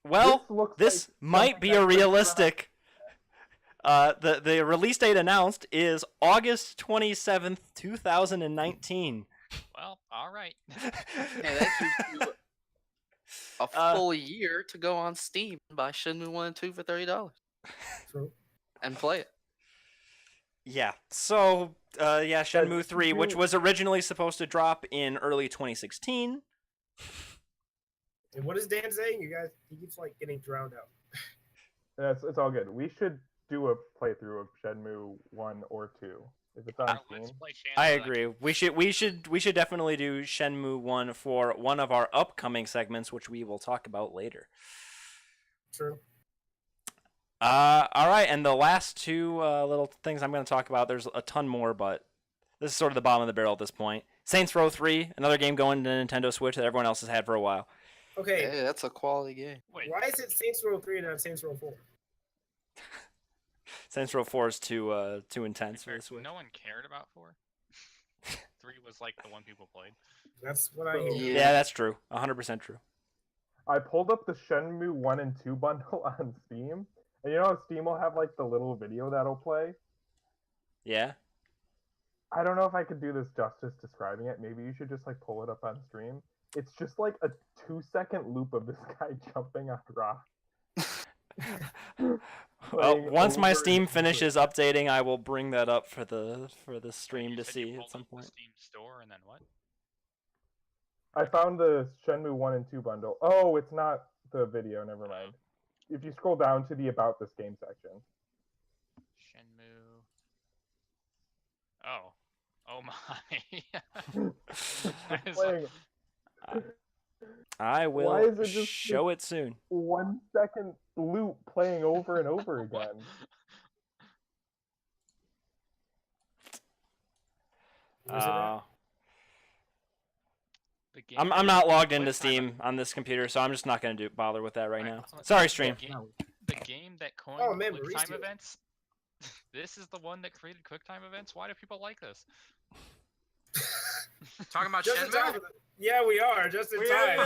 Well, this looks this like might something be that a could realistic. The release date announced is August 27th, 2019. Well, all right. Hey, that gives you a full year to go on Steam and buy Shenmue 1 and 2 for $30 True. and play it. Yeah. So, Shenmue 3, which you- was originally supposed to drop in early 2016. And what is Dan saying? You guys, he keeps like getting drowned out. It's all good. We should do a playthrough of Shenmue 1 or 2 if it's on Let's Steam. play Shannon I Black. agree. We should definitely do Shenmue 1 for one of our upcoming segments, which we will talk about later. True. All right, and the last two little things I'm going to talk about. There's a ton more, but this is sort of the bottom of the barrel at this point. Saints Row 3, another game going to Nintendo Switch that everyone else has had for a while. Okay. Hey, that's a quality game. Wait, Why is it Saints Row 3 and not Saints Row 4? Saints Row 4 is too intense for fair, the Switch. no one cared about 4. 3 was like the one people played. That's what I hear. Yeah. Yeah, that's true. 100% true. I pulled up the Shenmue 1 and 2 bundle on Steam, and you know how Steam will have like the little video that'll play? Yeah. I don't know if I could do this justice describing it. Maybe you should just like pull it up on stream. It's just like a 2-second loop of this guy jumping on rock. Well, Playing once my over Steam and over. finishes updating, I will bring that up for the stream You to said you see pulled at some up the point. Steam store and then what? I found the Shenmue 1 and 2 bundle. Oh, it's not the video, never mind. If you scroll down to the About This Game section. Shenmue. Oh my. That is Playing. I Why will is it just show it soon. 1 second loop playing over and over again. Where's it at? The game I'm that not includes logged into quick time Steam on this computer, so I'm just not gonna bother with that right Alright, now. so Sorry, the stream. game- The game that coined Oh, man, quick time Mauricio. events. This is the one that created quick time events. Why do people like this? Talking about Just in time Shenmue? for the... Yeah, we are. Just in time.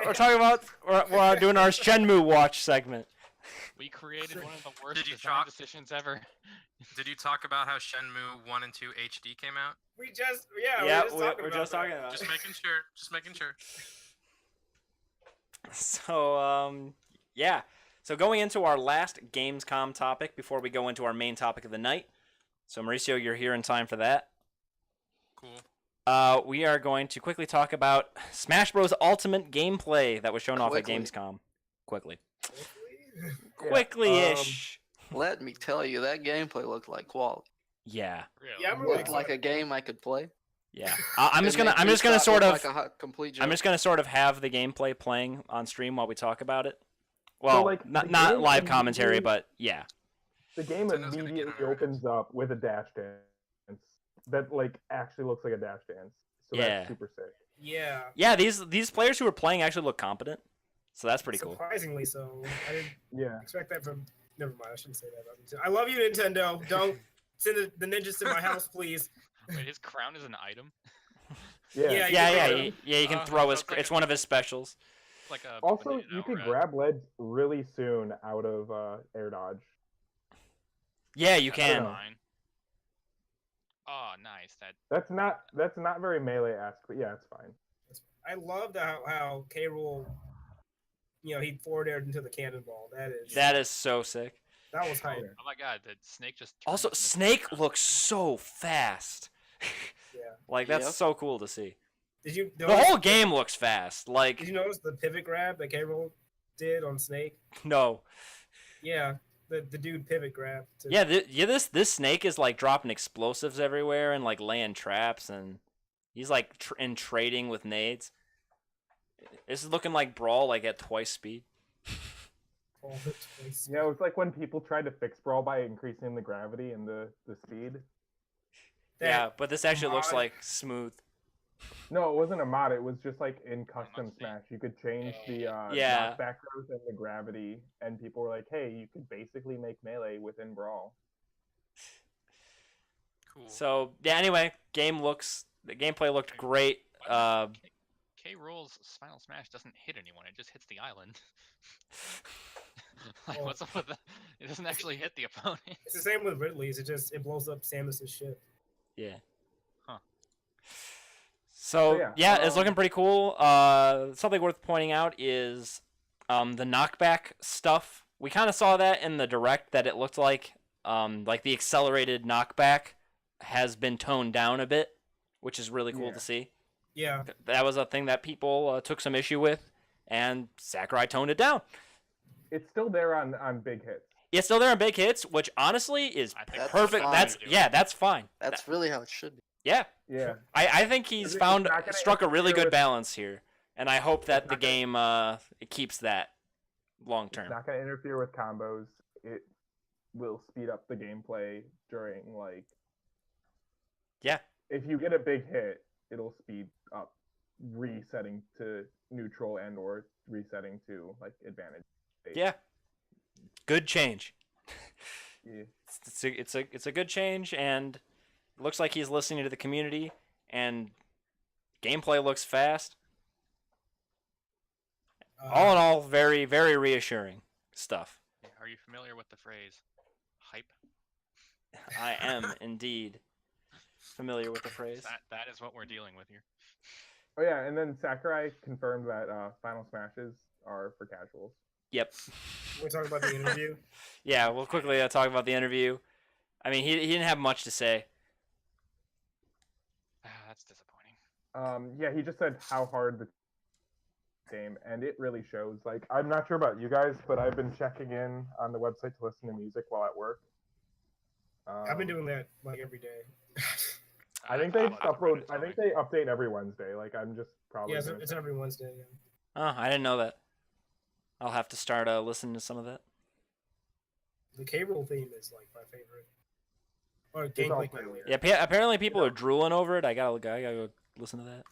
We're talking about we're doing our Shenmue watch segment. We created one of the worst Did you design talk- decisions ever. Did you talk about how Shenmue 1 and 2 HD came out? We just, yeah, Yeah, we're just talking about that. about Just making sure. Just making sure. So yeah. So going into our last Gamescom topic before we go into our main topic of the night. So Mauricio, you're here in time for that. Cool. We are going to quickly talk about Smash Bros. Ultimate gameplay that was shown off at Quickly. Gamescom. Quickly. Yeah, Quickly-ish. Let me tell you, that gameplay looked like quality. Yeah. Really? Yeah, I'm really Looked like a game I could play. Yeah. I'm just It gonna made I'm just gonna Freestyle sort look of like a hot, complete I'm joke. just gonna sort of have the gameplay playing on stream while we talk about it. Well, like, not the not game live commentary, immediately- but yeah. The game Nintendo's gonna get immediately on our opens up with a dash dance that like actually looks like a dash dance. So Yeah. that's super sick. Yeah. Yeah, these players who are playing actually look competent. So that's pretty cool. Surprisingly so. I didn't Yeah. expect that from... Never mind, I shouldn't say that about Nintendo. I love you, Nintendo. Don't send the ninjas to my house, please. Wait, his crown is an item. Yeah. Yeah, You can Oh, throw his so it's like it's a- one of his specials. It's like a Also, banana you or could a- grab leads really soon out of air dodge. Yeah, you That's can. know. fine. Oh, nice. That's not very melee-esque, but yeah, it's fine. I love how K. Rool, he forward aired into the cannonball. That is so sick. That was hype. Oh my god, the snake just. turned Also, into the Snake crown. looks so fast. Yeah. Like that's Yep. so cool to see. Did you The notice, whole game looks fast. Did Like you notice the pivot grab that K. Rool did on Snake? no. Yeah, the dude pivot grab. Yeah, this Snake is like dropping explosives everywhere and like laying traps, and he's like trading with nades. This is looking like Brawl like at twice speed. Yeah, it was like when people tried to fix Brawl by increasing the gravity and the speed. Yeah, but this actually looks mod- like smooth. No, it wasn't a mod. It was just like in custom Mod speed. Smash. You could change the Yeah. knockback growth and the gravity, and people were like, "Hey, you could basically make melee within Brawl." Cool. So yeah. Anyway, the gameplay looked great. K. Rool's Final Smash doesn't hit anyone; it just hits the island. Like, Oh. what's up with that? It doesn't actually hit the opponent. It's the same with Ridley's. It blows up Samus's ship. Yeah. Huh. So So, yeah, yeah, it's looking pretty cool. Something worth pointing out is the knockback stuff. We kind of saw that in the direct that it looked like the accelerated knockback has been toned down a bit, which is really cool Yeah. to see. Yeah. That was a thing that people took some issue with, and Sakurai toned it down. It's still there on big hits. It's still there in big hits, which honestly is I think That's perfect. fine. That's fine. That's really how it should be. Yeah. Yeah. I think he's It's found not gonna struck a really interfere good with- balance here, and I hope that It's the not gonna- game it keeps that long It's term. not going to interfere with combos. It will speed up the gameplay during like. Yeah. If you get a big hit, it'll speed up resetting to neutral and or resetting to like advantage. state. Yeah, good change. Yeah. It's a good change, and it looks like he's listening to the community, and gameplay looks fast. All in all, very very reassuring stuff. Are you familiar with the phrase "hype"? I am indeed familiar with the phrase. That is what we're dealing with here. Oh yeah, and then Sakurai confirmed that Final Smashes are for casuals. Yep. we talk about the interview. Yeah, we'll quickly talk about the interview. I mean, he didn't have much to say. That's disappointing. Yeah, he just said how hard the game, and it really shows. Like, I'm not sure about you guys, but I've been checking in on the website to listen to music while at work. I've been doing that like every day. I think they I'll let Reddit I tell think me. they update every Wednesday. Like I'm just probably. Yeah, gonna it's check. every Wednesday. Yeah. Oh, I didn't know that. I'll have to start listening to some of that. The K-Rool theme is like my favorite. Or all gameplay pretty K-Rool. weird. Yeah, apparently people are drooling over it. I gotta go listen to that.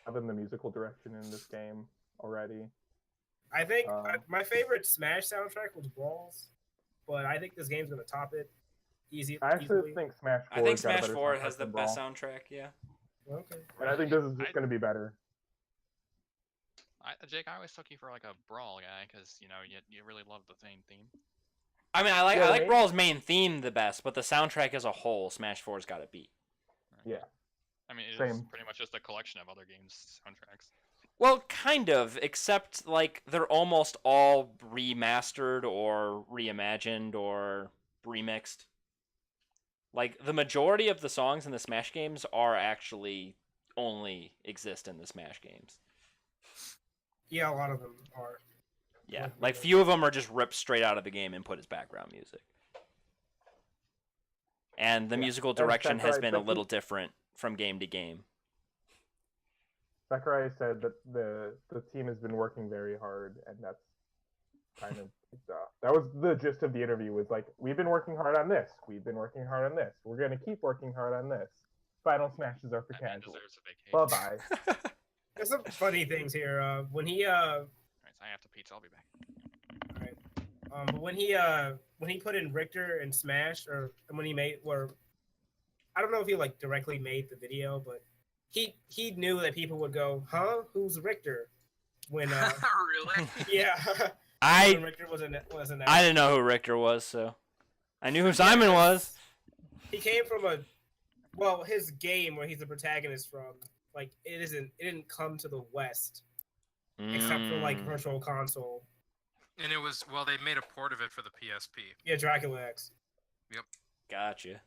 Having the musical direction in this game already. I think Um, my favorite Smash soundtrack was Balls, but I think this game's gonna top it easily. I actually think Smash 4 I think has got a Smash better 4 soundtrack has the than best Brawl. soundtrack. Yeah. Okay. And I think this is just going to be better. Jake, I always took you for like a Brawl guy because you really love the same theme. I mean, I like Yeah, right? Brawl's main theme the best, but the soundtrack as a whole, Smash 4's got to beat. Yeah. I mean, it's Same. pretty much just a collection of other games' soundtracks. Well, kind of, except like they're almost all remastered or reimagined or remixed. Like the majority of the songs in the Smash games are actually only exist in the Smash games. Yeah, a lot of them are. Yeah, like few of them are just ripped straight out of the game and put as background music. And the musical and direction has Sakurai been a said little different from game to game. Sakurai said that the team has been working very hard, and that's kind of that was the gist of the interview. Was like, we've been working hard on this. We've been working hard on this. We're gonna keep working hard on this. Final smashes are for That man casual. deserves a Bye vacation. bye. There's some funny things here. When he Alright, so I have to pizza. I'll be back. but when he put in Richter and Smash, or when he made, or I don't know if he like directly made the video, but he knew that people would go, "Huh? Who's Richter?" When Really? yeah, when I Richter was announced. didn't know who Richter was, so I knew who Simon was. He came from his game where he's the protagonist from. Like it didn't come to the West except for like Mm. Virtual Console. And it was they made a port of it for the PSP. Yeah, Dracula X. Gotcha.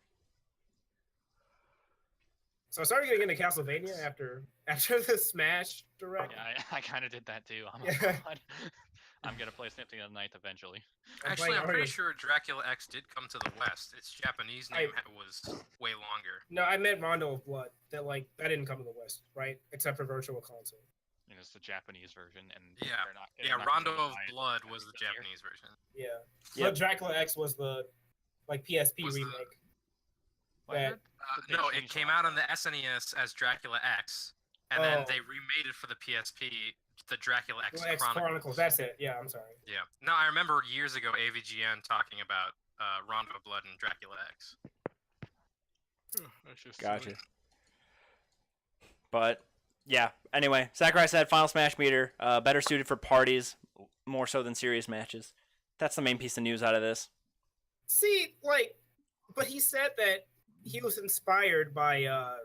So I started getting into Castlevania after the Smash Direct. Yeah, I kind of did that too. Oh my Yeah. god. I'm gonna play Symphony of the Night eventually. Actually, I'm pretty already. sure Dracula X did come to the West. Its Japanese name was way longer. No, I meant Rondo of Blood. That didn't come to the West, right? Except for Virtual Console. And it's the Japanese version, and Yeah. they're not, Yeah, they're not Rondo gonna of buy it Blood because was the it's here. Japanese version. Yeah. Yep. But Dracula X was the PSP Was the- remake. Well, I that- heard that they No, it changed came a lot out on of the SNES as Dracula X, and then Oh. they remade it for the PSP, the Dracula X Well, X Chronicles. Chronicles. That's it. Yeah, I'm sorry. Yeah. No, I remember years ago AVGN talking about Rondo of Blood and Dracula X. That's just Gotcha. silly. But yeah. Anyway, Sakurai said Final Smash meter better suited for parties more so than serious matches. That's the main piece of news out of this. See, but he said that he was inspired by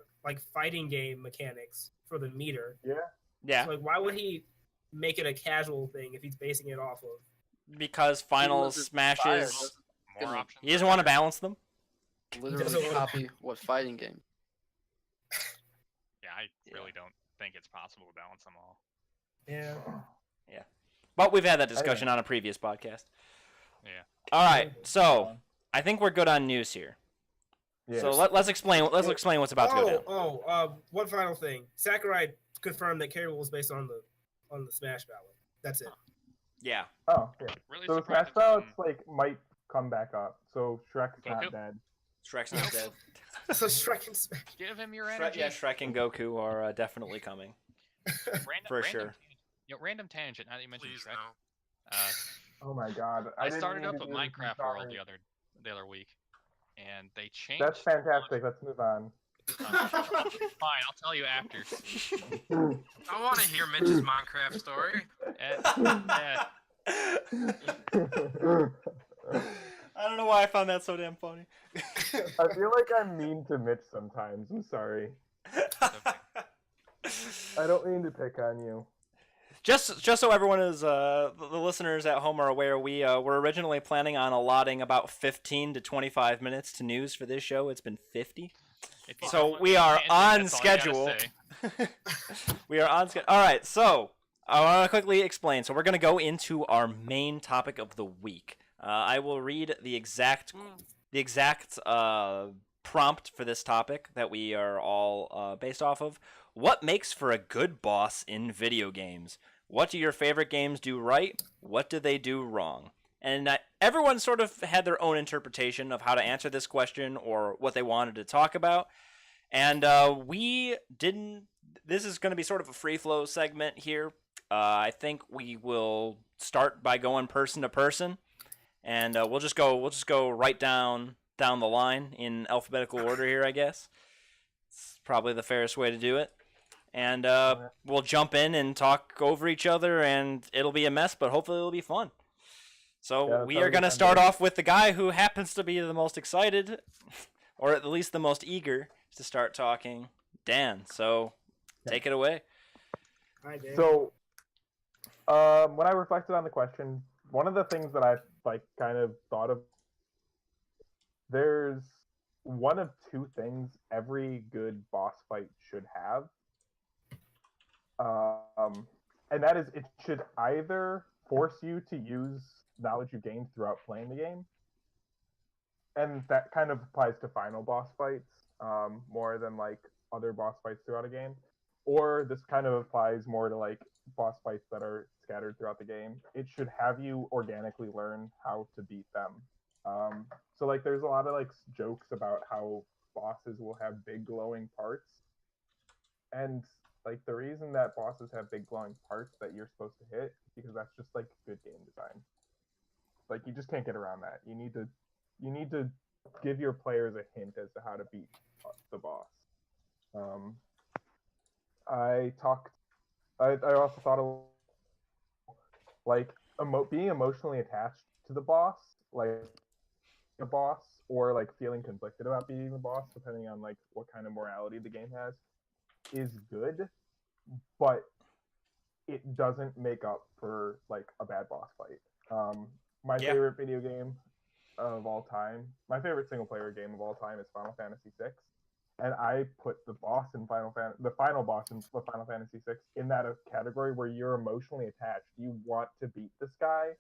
fighting game mechanics for the meter. Yeah, So, why would he make it a casual thing if he's basing it off of? because Final was inspired, Smashes, More Gonna- options. he doesn't want to balance them. Literally Doesn't- copy what fighting game. Yeah, I really don't think it's possible to balance them all. Yeah. But we've had that discussion on a previous podcast. Yeah. All right, so I think we're good on news here. Yeah. So let's explain. Let's explain what's about to go down. One final thing. Sakurai confirmed that K-Rool was based on the Smash ballot. That's it. Yeah. Oh, yeah. Really So the surprised Smash it ballots might come back up. So Shrek's Goku? not dead. Shrek's not dead. So Shrek and Smash. Give him your Shrek, energy. yeah, Shrek and Goku are definitely coming. for sure. Random tangent. Now that you mentioned Please Shrek, no. Oh my god. I didn't started mean up to a do this, I'm Minecraft world sorry. the other week, and they changed. That's fantastic. Let's move on. Fine, I'll tell you after. I want to hear Mitch's Minecraft story. Yeah, I don't know why I found that so damn funny. I feel like I'm mean to Mitch sometimes. I'm sorry. I don't mean to pick on you. Just so everyone is, the listeners at home are aware, we were originally planning on allotting about 15 to 25 minutes to news for this show. It's been 50. If you So don't want we me to are tangent, on that's all I gotta schedule. say. We are on schedule. All right, so I want to quickly explain. So we're going to go into our main topic of the week. I will read the exact prompt for this topic that we are all based off of. What makes for a good boss in video games? What do your favorite games do right? What do they do wrong? And everyone sort of had their own interpretation of how to answer this question or what they wanted to talk about. And we didn't. This is going to be sort of a free flow segment here. I think we will start by going person to person, and we'll just go right down the line in alphabetical order here. I guess it's probably the fairest way to do it. And we'll jump in and talk over each other, and it'll be a mess, but hopefully it'll be fun. So Yeah, we are going to start off with the guy who happens to be the most excited, or at least the most eager to start talking, Dan. So take it away. Hi, Dan. So, when I reflected on the question, one of the things that I kind of thought of, there's one of two things every good boss fight should have, and that is it should either force you to use knowledge you gained throughout playing the game, and that kind of applies to final boss fights more than like other boss fights throughout a game, or this kind of applies more to like boss fights that are scattered throughout the game. It should have you organically learn how to beat them. So like there's a lot of like jokes about how bosses will have big glowing parts, and like the reason that bosses have big glowing parts that you're supposed to hit is because that's just like good game design. Like you just can't get around that. You need to give your players a hint as to how to beat the boss. I also thought of like being emotionally attached to the boss, like the boss, or like feeling conflicted about beating the boss, depending on like what kind of morality the game has, is good, but it doesn't make up for like a bad boss fight. My favorite video game of all time, my favorite single player game of all time is Final Fantasy VI. And I put the final boss in Final Fantasy VI in that category where you're emotionally attached. You want to beat this guy,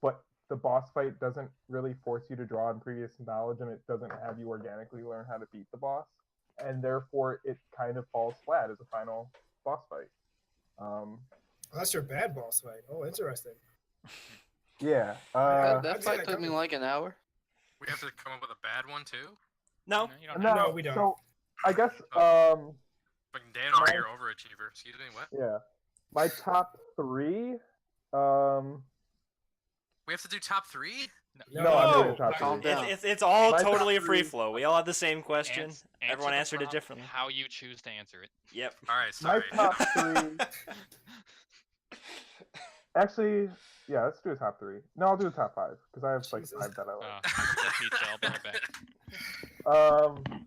but the boss fight doesn't really force you to draw on previous knowledge, and it doesn't have you organically learn how to beat the boss, and therefore it kind of falls flat as a final boss fight. That's your bad boss fight. Oh, interesting. Yeah. That fight took me like an hour. We have to come up with a bad one too. No, You don't have No, No, we don't. So I guess Fucking Dan over here, overachiever. Excuse me, what? yeah. My top three. We have to do top three? No, I'm doing top Calm three. down. it's all My top totally a free three- flow. We all had the same question. Everyone the answered it prompt differently. How you choose to answer it. Yep. All right, My sorry. top three. Actually, yeah, let's do a top three. No, I'll do a top five because I have like Jesus. five that I like. I'm gonna get pizza. I'll be right back.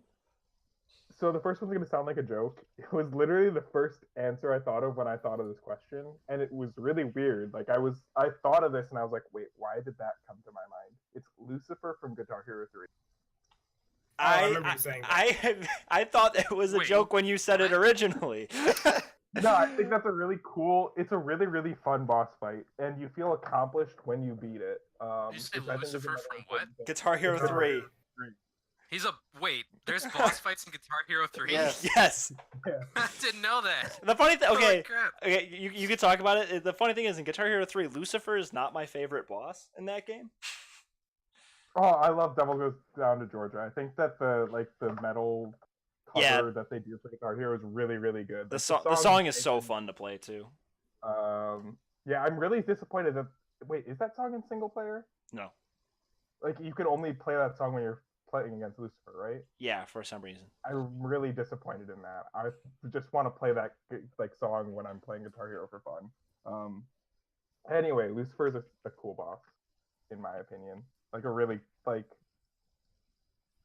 So the first one's gonna sound like a joke. It was literally the first answer I thought of when I thought of this question, and it was really weird. Like I thought of this and I was like, wait, why did that come to my mind? It's Lucifer from Guitar Hero 3. I remember you saying that. I thought it was a Wait, joke when you said it originally. No, I think that's it's a really, really fun boss fight, and you feel accomplished when you beat it. Did you say which I think is Lucifer another from important what? thing. Guitar Hero 3. There's boss fights in Guitar Hero 3? Yes. Yes. I didn't know that. The funny thing, Holy okay, crap. okay, you can talk about it. The funny thing is, in Guitar Hero 3, Lucifer is not my favorite boss in that game. Oh, I love Devil Goes Down to Georgia. I think that the metal cover that they do for Guitar Hero is really, really good. The Like, song is so fun to play too. Yeah, I'm really disappointed that. Wait, is that song in single player? No. Like you can only play that song when you're playing against Lucifer, right? Yeah, for some reason. I'm really disappointed in that. I just want to play that like song when I'm playing Guitar Hero for fun. Anyway, Lucifer is a cool boss, in my opinion. Like a really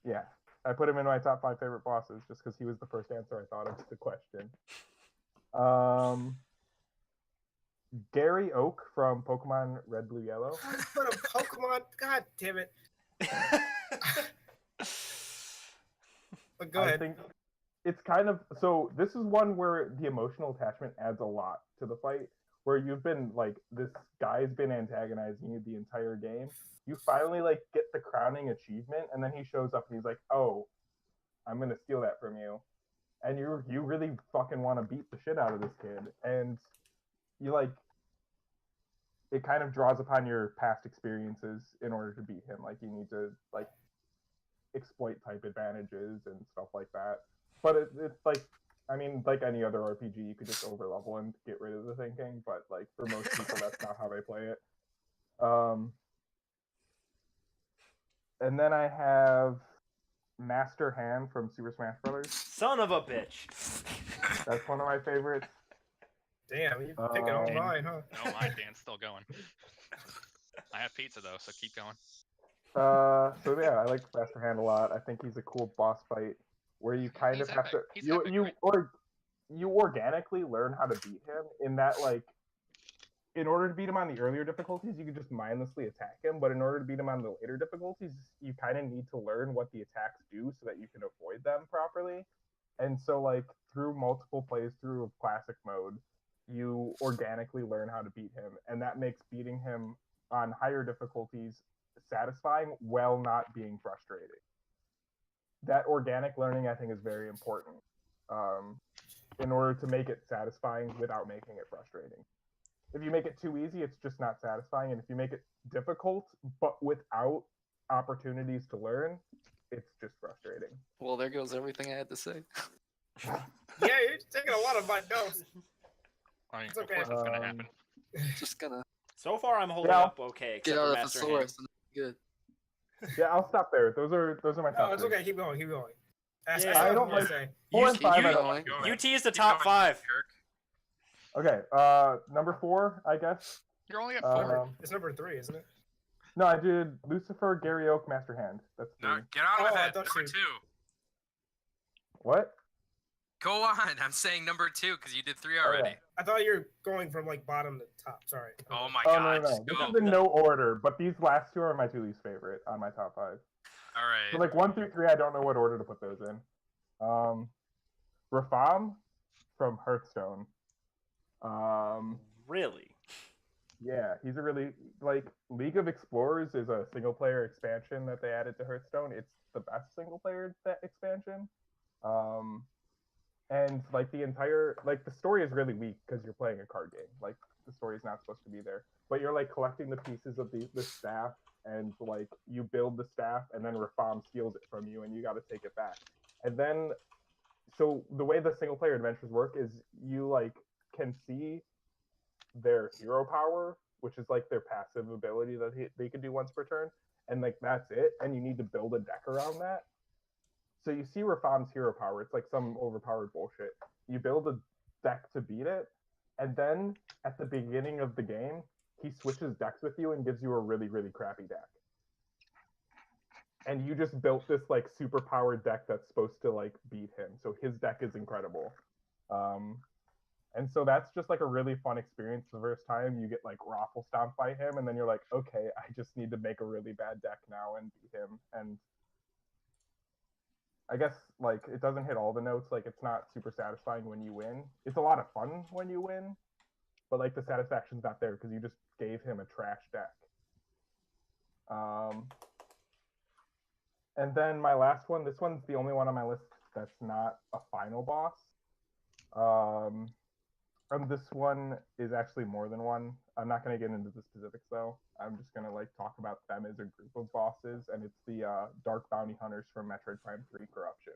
yeah. I put him in my top 5 favorite bosses just because he was the first answer I thought of to the question. Gary Oak from Pokemon Red, Blue, Yellow. What a Pokemon! God damn it! But go I ahead. think it's kind of so. This is one where the emotional attachment adds a lot to the fight. Where you've been like this guy's been antagonizing you the entire game. You finally like get the crowning achievement, and then he shows up and he's like, "Oh, I'm gonna steal that from you, and you really fucking want to beat the shit out of this kid, and you like it kind of draws upon your past experiences in order to beat him. Like you need to like exploit type advantages and stuff like that. But it's like, I mean, like any other RPG, you could just overlevel and get rid of the thinking. But like for most people, that's not how they play it. And then I have Master Hand from Super Smash Brothers. Son of a bitch. That's one of my favorites. Damn, you picking all mine, huh? No, mine, Dan's still going. I have pizza though, so keep going. So yeah, I like Master Hand a lot. I think he's a cool boss fight where you kind He's of have epic. to He's epic, right? you organically learn how to beat him in that like in order to beat him on the earlier difficulties, you can just mindlessly attack him, but in order to beat him on the later difficulties, you kind of need to learn what the attacks do so that you can avoid them properly. And so like through multiple plays through of classic mode, you organically learn how to beat him, and that makes beating him on higher difficulties satisfying while not being frustrating. That organic learning, I think, is very important in order to make it satisfying without making it frustrating. If you make it too easy, it's just not satisfying, and if you make it difficult but without opportunities to learn, it's just frustrating. Well, there goes everything I had to say. Yeah, you're taking a lot of my notes. I mean, It's of okay. course it's gonna happen. Just gonna So far, I'm holding Yeah. up okay, except get for out of Master Hand. thesaurus and good. Yeah, I'll stop there. Those are my top No, it's three. okay. Keep going. Keep going. Ask, Yeah. ask I what don't you wanna like- say. 4 and Keep 5, I going. don't. Go ahead. UT is the Keep top going, 5. jerk. Okay, number 4, I guess. You're only at 4. It's number 3, isn't it? No, I did Lucifer, Gary Oak, Master Hand. That's No, three. get on with Oh, I it. thought Number you- 2. What? Go on. I'm saying number 2 because you did 3 already. yeah. I thought you were going from like bottom to top. Sorry. Oh my Oh god. no. Just This go. is in no order, but these last two are my two least favorite on my top 5. All right. So like 1 through 3, I don't know what order to put those in. Rafam from Hearthstone. Really? Yeah, he's a really like League of Explorers is a single player expansion that they added to Hearthstone. It's the best single player expansion. And like the entire like the story is really weak because you're playing a card game. Like the story is not supposed to be there, but you're like collecting the pieces of the staff, and like you build the staff, and then Rafam steals it from you, and you got to take it back. And then, so the way the single player adventures work is you like can see their hero power, which is like their passive ability that they can do once per turn, and like that's it. And you need to build a deck around that. So you see Rafam's hero power, it's like some overpowered bullshit. You build a deck to beat it, and then at the beginning of the game, he switches decks with you and gives you a really, really crappy deck. And you just built this like super powered deck that's supposed to like beat him. So his deck is incredible. And so that's just like a really fun experience the first time you get like Raffle Stomp by him, and then you're like, okay, I just need to make a really bad deck now and beat him. And I guess like it doesn't hit all the notes. Like it's not super satisfying when you win. It's a lot of fun when you win, but like the satisfaction's not there because you just gave him a trash deck. And then my last one. This one's the only one on my list that's not a final boss. And this one is actually more than one. I'm not going to get into the specifics though. I'm just going to like talk about them as a group of bosses, and it's the Dark Bounty Hunters from Metroid Prime 3 Corruption.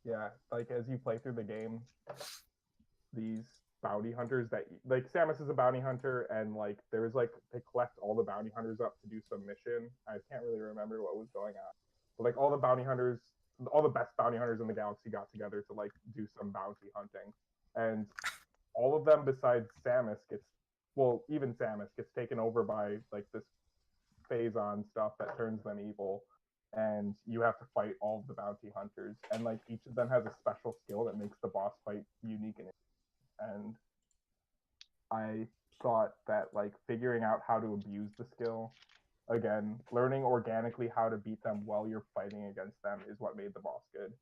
Yeah, like as you play through the game, these bounty hunters that like Samus is a bounty hunter, and like there's like they collect all the bounty hunters up to do some mission. I can't really remember what was going on, but like all the bounty hunters, all the best bounty hunters in the galaxy got together to like do some bounty hunting, and all of them besides Samus even Samus gets taken over by like this phase-on stuff that turns them evil, and you have to fight all of the bounty hunters, and like each of them has a special skill that makes the boss fight unique. And I thought that like figuring out how to abuse the skill, again, learning organically how to beat them while you're fighting against them is what made the boss good.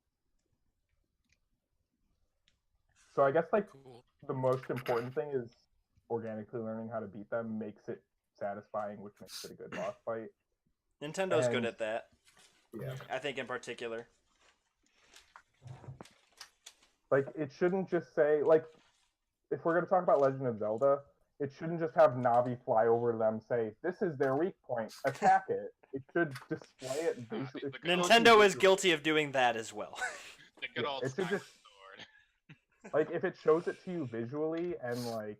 So I guess like Cool. the most important thing is organically learning how to beat them makes it satisfying, which makes it a good boss fight. Nintendo's good And- at that. Yeah. I think in particular. Like, it shouldn't just say, like, if we're going to talk about Legend of Zelda, it shouldn't just have Navi fly over to them, say, this is their weak point, attack it. It should display it visually. the good Nintendo is guilty of doing that as well. The good old it should Skyward just, Sword. like, if it shows it to you visually and, like,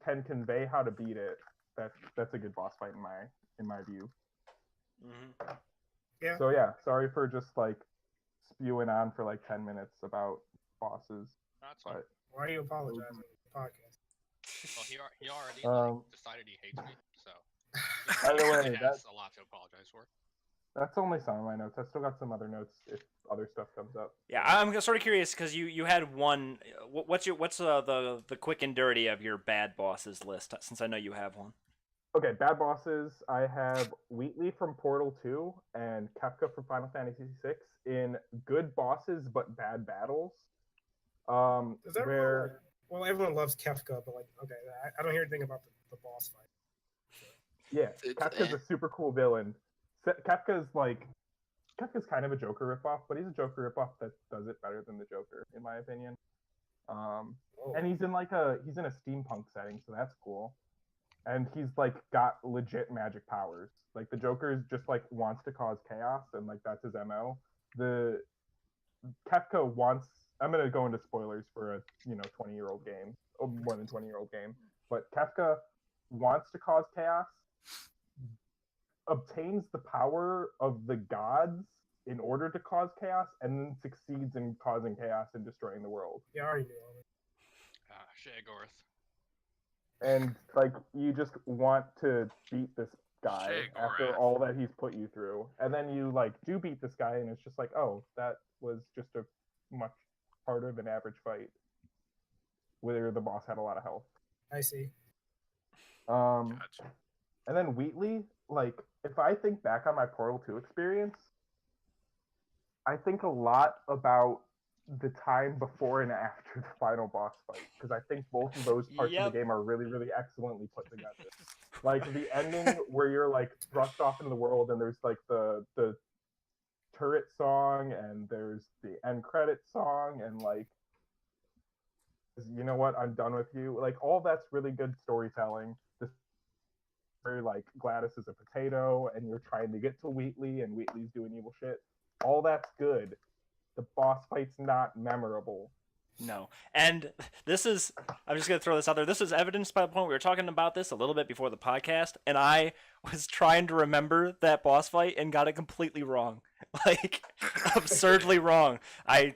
can convey how to beat it, that's a good boss fight in my view. Mm-hmm. Yeah. So yeah, sorry for just like spewing on for like 10 minutes about bosses. That's fine. But Why are you apologizing on the podcast? Well, he already decided he hates me, so By the he way, has a lot to apologize for. that's only some of my notes. I still got some other notes if other stuff comes up. Yeah, I'm sort of curious because you had one. What's the quick and dirty of your bad bosses list? Since I know you have one. Okay, bad bosses. I have Wheatley from Portal 2 and Kefka from Final Fantasy VI in good bosses but bad battles. Does everyone Where well, everyone loves Kefka, but like, okay, I don't hear anything about the boss fight. yeah, It's Kefka's a super cool villain. Kefka's kind of a Joker ripoff, but he's a Joker ripoff that does it better than the Joker, in my opinion. And he's in a steampunk setting, so that's cool. And he's like got legit magic powers. Like the Joker is just like wants to cause chaos, and like that's his MO. The Kefka wants. I'm gonna go into spoilers for a 20-year-old game, or more than 20-year-old game. But Kefka wants to cause chaos, obtains the power of the gods in order to cause chaos, and then succeeds in causing chaos and destroying the world. Yeah, I already knew all that. Shagorth. And like you just want to beat this guy after Shegorath. all that he's put you through, and then you like do beat this guy, and it's just like, oh, that was just a much harder than average fight, where the boss had a lot of health. I see. Gotcha. And then Wheatley, like if I think back on my Portal 2 experience, I think a lot about the time before and after the final boss fight, because I think both of those parts of the game are really, really excellently put together. Like the ending where you're like thrust off into the world, and there's like the turret song, and there's the end credit song, and like, you know what, I'm done with you. Like all that's really good storytelling. This where like Gladys is a potato, and you're trying to get to Wheatley, and Wheatley's doing evil shit. All that's good. The boss fight's not memorable. No. And this is, I'm just going to throw this out there. This is evidenced by the point we were talking about this a little bit before the podcast, and I was trying to remember that boss fight and got it completely wrong. Like, absurdly wrong. I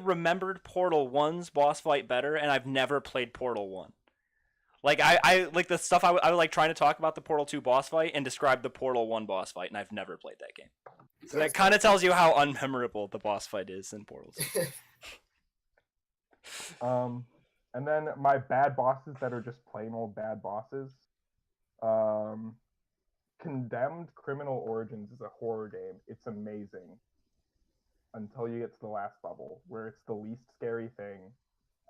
remembered Portal 1's boss fight better, and I've never played Portal 1. Like, I like the stuff I was like trying to talk about the Portal 2 boss fight and describe the Portal 1 boss fight, and I've never played that game. So that kind of tells you how unmemorable the boss fight is in Portal 2. And then my bad bosses that are just plain old bad bosses. Condemned Criminal Origins is a horror game. It's amazing until you get to the last level, where it's the least scary thing,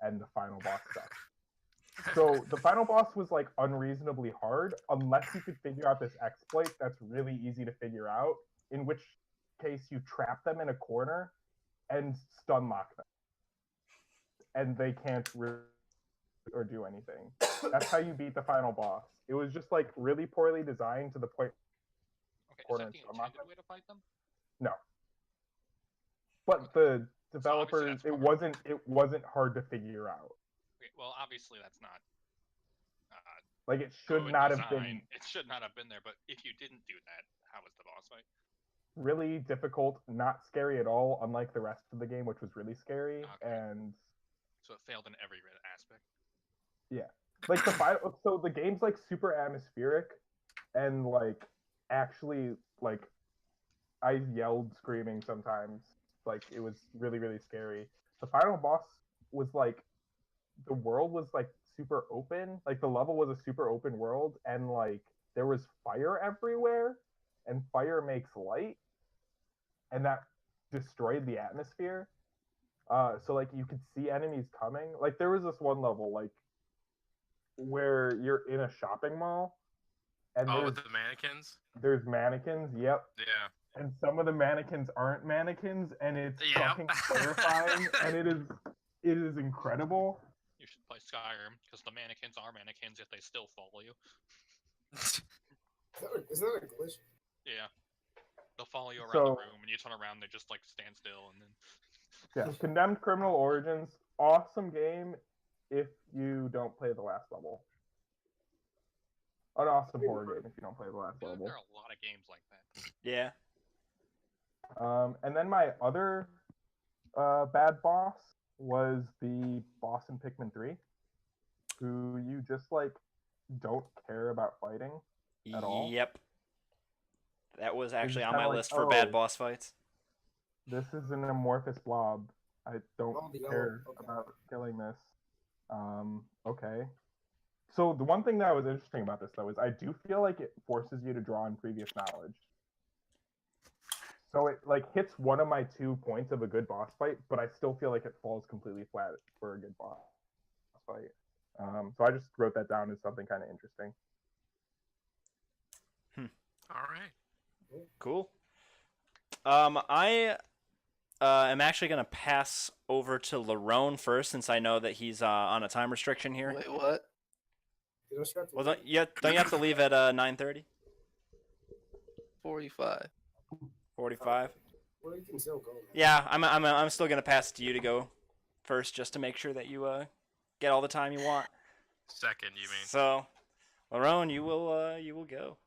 and the final boss sucks. So the final boss was like unreasonably hard, unless you could figure out this exploit that's really easy to figure out, in which case you trap them in a corner and stun lock them, and they can't or do anything. That's how you beat the final boss. It was just like really poorly designed to the point. Okay, is Corner that the and stun lock intended way to fight them? No, but the So developers, obviously it that's wasn't hard to figure out. Okay, well, obviously that's not. Like it should good not have design. been It should not have been there. But if you didn't do that, how was the boss fight? really difficult, not scary at all, unlike the rest of the game, which was really scary. Okay. And So it failed in every aspect. like the final, so the game's like super atmospheric, and like actually like I yelled screaming sometimes. Like it was really, really scary. The final boss was like the world was like super open. Like the level was a super open world, and like there was fire everywhere, and fire makes light, and that destroyed the atmosphere. So like you could see enemies coming. Like there was this one level like where you're in a shopping mall, and Oh, with the mannequins. there's mannequins. Yep. Yeah. And some of the mannequins aren't mannequins, and it's Yeah. fucking terrifying, and it is incredible. You should play Skyrim because the mannequins are mannequins if they still follow you. Is that a glitch? Yeah. They'll follow you around So- the room and you turn around, they just like stand still and then. Yeah, Condemned Criminal Origins, awesome game if you don't play the last level. An awesome horror game if you don't play the last There level. are a lot of games like that. Yeah. And then my other bad boss was the boss in Pikmin 3, who you just like don't care about fighting at all. Yep. That was actually just on my kinda like, list for bad oh. boss fights. This is an amorphous blob. I don't Oh, the yellow, care okay. about killing this. Okay. So the one thing that was interesting about this though is I do feel like it forces you to draw on previous knowledge. So it like hits one of my 2 points of a good boss fight, but I still feel like it falls completely flat for a good boss fight. So I just wrote that down as something kind of interesting. All right. Cool. I am actually gonna pass over to Larone first, since I know that he's on a time restriction here. Wait, what? Well, don't you have to leave at 9:30? 45. 45. Well, you can still go. Man. Yeah, I'm still gonna pass it to you to go first, just to make sure that you get all the time you want. Second, you mean? So, Larone, you will go.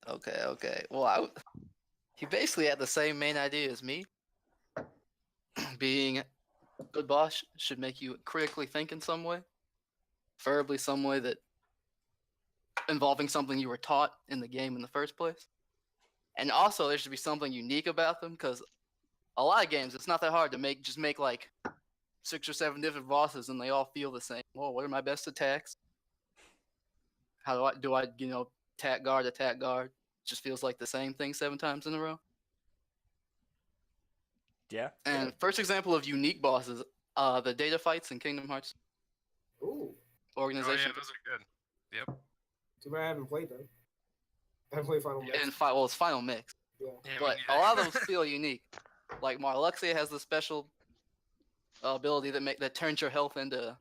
Okay. Well, he basically had the same main idea as me. Being a good boss should make you critically think in some way, preferably some way that involving something you were taught in the game in the first place. And also, there should be something unique about them, because a lot of games, it's not that hard to make like 6 or 7 different bosses, and they all feel the same. Well, what are my best attacks? How do I attack guard? It just feels like the same thing 7 times in a row. Yeah. And first example of unique bosses, the data fights in Kingdom Hearts Ooh. Oh organization. yeah, those are good. Yep. Too bad I haven't played them. I haven't played Final Mix. And it's Final Mix. Yeah. Yeah, me But a neither. lot of them feel unique. Like Marluxia has the special ability that turns your health into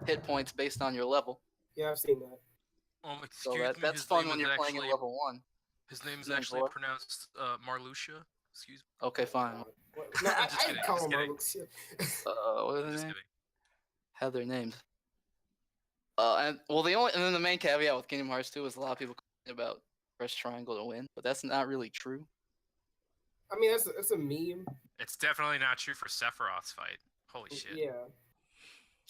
hit points based on your level. Yeah, I've seen that. So Excuse me, that's his fun name when is you're playing actually, in level 1. His name is Name actually what? pronounced Marluxia. Excuse me. Okay, fine. What? No, I Just kidding, call just them kidding. Marlux. What are their Just names? kidding. Have their names. And then the main caveat with Kingdom Hearts 2 is a lot of people complain about press triangle to win, but that's not really true. I mean, that's a meme. It's definitely not true for Sephiroth's fight. Holy shit. Yeah.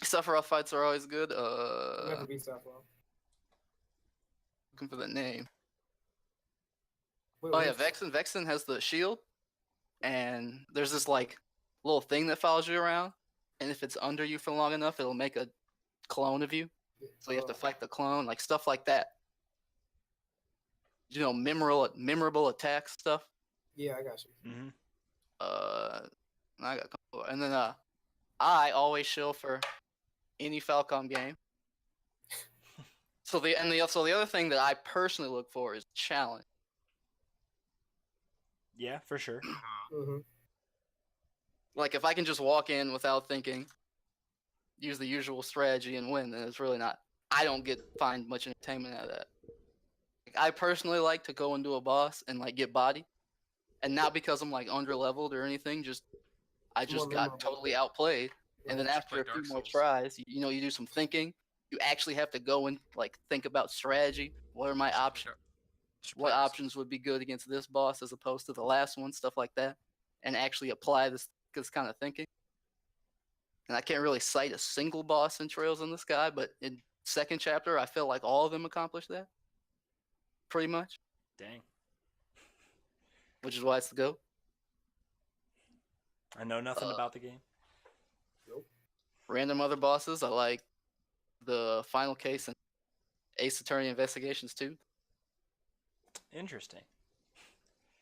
Sephiroth fights are always good. You have to beat Sephiroth. Looking for the name. Wait, Oh wait, yeah, Vexen has the shield, and there's this like little thing that follows you around, and if it's under you for long enough, it'll make a clone of you. So you have to fight the clone, like stuff like that. Memorable attack stuff. Yeah, I got you. Mm-hmm. I got, and then I always shill for any Falcom game. So the other thing that I personally look for is challenge. Yeah, for sure. Mm-hmm. Like if I can just walk in without thinking, use the usual strategy and win, then it's really not. I don't find much entertainment out of that. Like, I personally like to go into a boss and like get body, and not because I'm like under leveled or anything. I just got memorable. totally outplayed, and then Just after play a few Dark more Souls. tries, you do some thinking. You actually have to go and like think about strategy. What are my options? What options would be good against this boss as opposed to the last one? Stuff like that, and actually apply this kind of thinking. And I can't really cite a single boss in Trails in the Sky, but in second chapter, I feel like all of them accomplished that. Pretty much, Dang. which is why it's the GOAT. I know nothing about the game. Random other bosses, I like the final case and Ace Attorney Investigations 2. Interesting.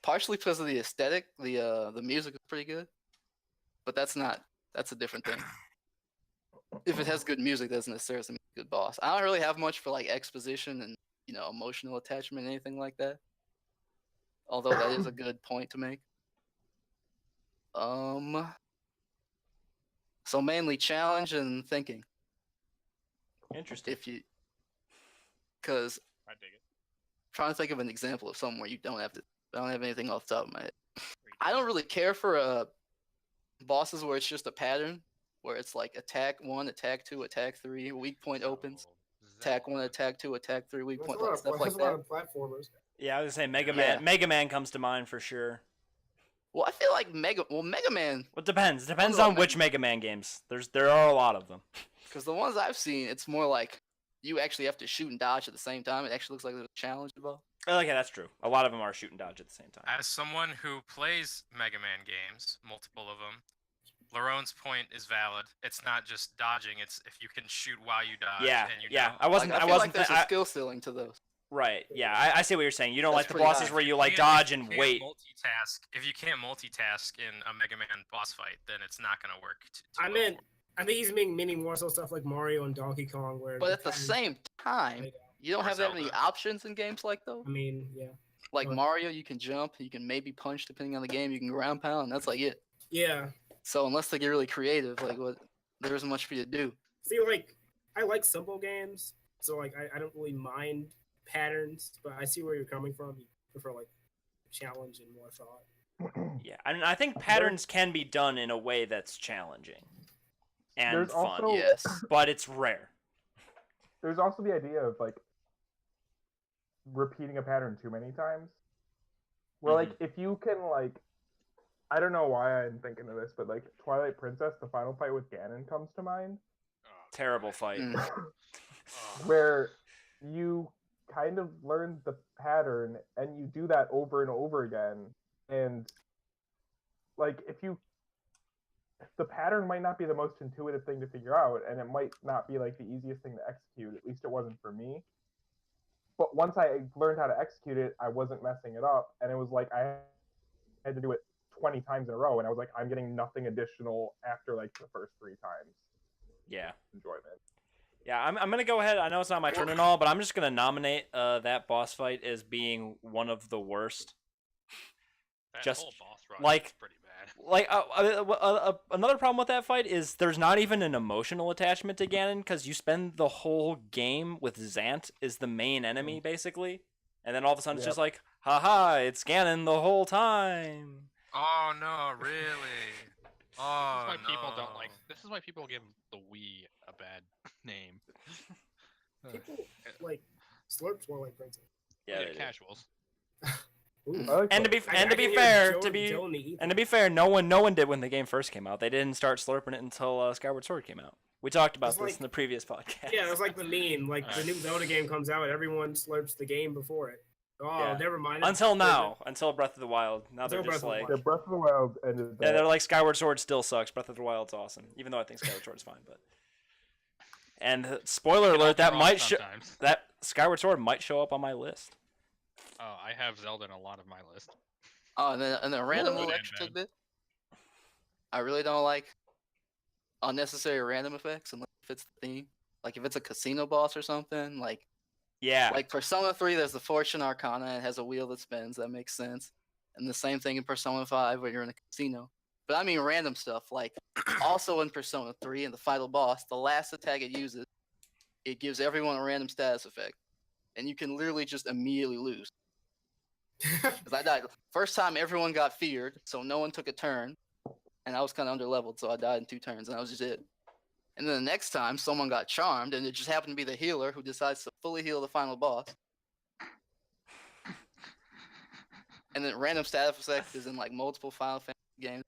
Partially because of the aesthetic, the music is pretty good, but that's a different thing. If it has good music, doesn't necessarily mean a good boss. I don't really have much for like exposition and emotional attachment, anything like that. Although that is a good point to make. So mainly challenge and thinking. Interesting. Because I dig it. trying to think of an example of something where you don't have to. I don't have anything off the top of my head. I don't really care for bosses where it's just a pattern, where it's like attack 1, attack 2, attack 3, weak point opens, attack 1, attack 2, attack 3, weak There's point, a lot like of, stuff like there's a lot that. of platformers. Yeah, I was gonna say Mega Yeah. Man. Mega Man comes to mind for sure. Well, I feel like Mega Man, Well, it depends. Depends about on which Mega Man games. There are a lot of them. because the ones I've seen, it's more like you actually have to shoot and dodge at the same time. It actually looks like there's a challenge involved. Oh, okay, that's true. A lot of them are shoot and dodge at the same time. As someone who plays Mega Man games, multiple of them, Larone's point is valid. It's not just dodging; it's if you can shoot while you dodge. Yeah, and you yeah. know. I wasn't. I I feel wasn't. like there's a skill ceiling to those. Right. Yeah, I see what you're saying. You don't That's like the pretty bosses high. where you If like can't- dodge if you and can't wait. Multitask. If you can't multitask in a Mega Man boss fight, then it's not gonna work. I think he's meaning more so stuff like Mario and Donkey Kong, where. But at the same time, you don't Or have that many Zelda. options in games like those. I mean, yeah, Like Right. Mario, you can jump, you can maybe punch depending on the game, you can ground pound, and that's like it. yeah. So unless they get really creative, like there isn't much for you to do. See, like, I like simple games, so like I don't really mind patterns, but I see where you're coming from. You prefer like challenge and more thought. Yeah, and I think patterns can be done in a way that's challenging and There's fun, also- Yes. but it's rare. There's also the idea of like repeating a pattern too many times. Where like if you can like, I don't know why I'm thinking of this, but like Twilight Princess, the final fight with Ganon comes to mind, Terrible fight. Mm. where you kind of learn the pattern and you do that over and over again, and like the pattern might not be the most intuitive thing to figure out, and it might not be like the easiest thing to execute. At least it wasn't for me. But once I learned how to execute it, I wasn't messing it up, and it was like I had to do it 20 times in a row, and I was like, I'm getting nothing additional after like the first 3 times. Yeah. Enjoyment. Yeah, I'm gonna go ahead. I know it's not my turn and all, but I'm just gonna nominate that boss fight as being one of the worst. That Just, whole boss rush like- is pretty bad. Like another problem with that fight is there's not even an emotional attachment to Ganon because you spend the whole game with Zant as the main enemy basically, and then all of a sudden it's Yep. just like, haha, it's Ganon the whole time. Oh no, really? Oh This is why people no. don't like. This is why people give the Wii a bad name. People like slurps more like Princess. Yeah, Yeah, they do. casuals. Ooh. I like And to that. be I and to can be hear fair, Joe- to be Joe in the ether. and to be fair, no one did when the game first came out. They didn't start slurping it until Skyward Sword came out. We talked about It's this like- in the previous podcast. Yeah, it was like the meme. Like the new Zelda game comes out, everyone slurps the game before it. Oh, Yeah. never mind. Until now, until Breath of the Wild. Now they're Until just Breath of the like, Wild. Yeah, Breath of the Wild ended yeah, that. they're like Skyward Sword still sucks. Breath of the Wild's awesome, even though I think Skyward Sword's fine. But spoiler Get off alert, the that rock might show sometimes. that Skyward Sword might show up on my list. Oh, I have Zelda in a lot of my list. Oh, and then a random Good little and extra bad. tidbit. I really don't like unnecessary random effects unless if it's the theme. Like if it's a casino boss or something, like Yeah, Persona 3, there's the Fortune Arcana, it has a wheel that spins, that makes sense. And the same thing in Persona 5 where you're in a casino. But I mean random stuff, like also in Persona 3 in the final boss, the last attack it uses, it gives everyone a random status effect. And you can literally just immediately lose. Because I died. First time everyone got feared, so no one took a turn. And I was kind of underleveled, so I died in 2 turns, and that was just it. And then the next time, someone got charmed, and it just happened to be the healer who decides to fully heal the final boss. And then random status effect is in like multiple Final Fantasy games.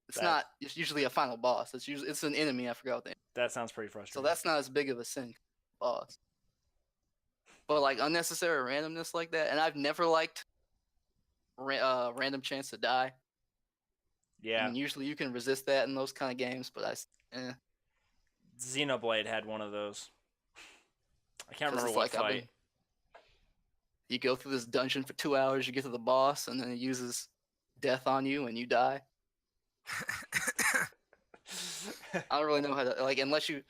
It's That- not. It's usually a final boss. It's an enemy. I forgot what they. that sounds pretty So frustrating. that's not as big of a sin, boss. But like unnecessary randomness like that, and I've never liked random chance to die. I yeah. mean, usually you can resist that in those kind of games, but Xenoblade had one of those. I can't 'Cause remember it's what like, I've fight. you go through this dungeon for 2 hours, you get to the boss, and then it uses death on you, and you die. I don't really know how to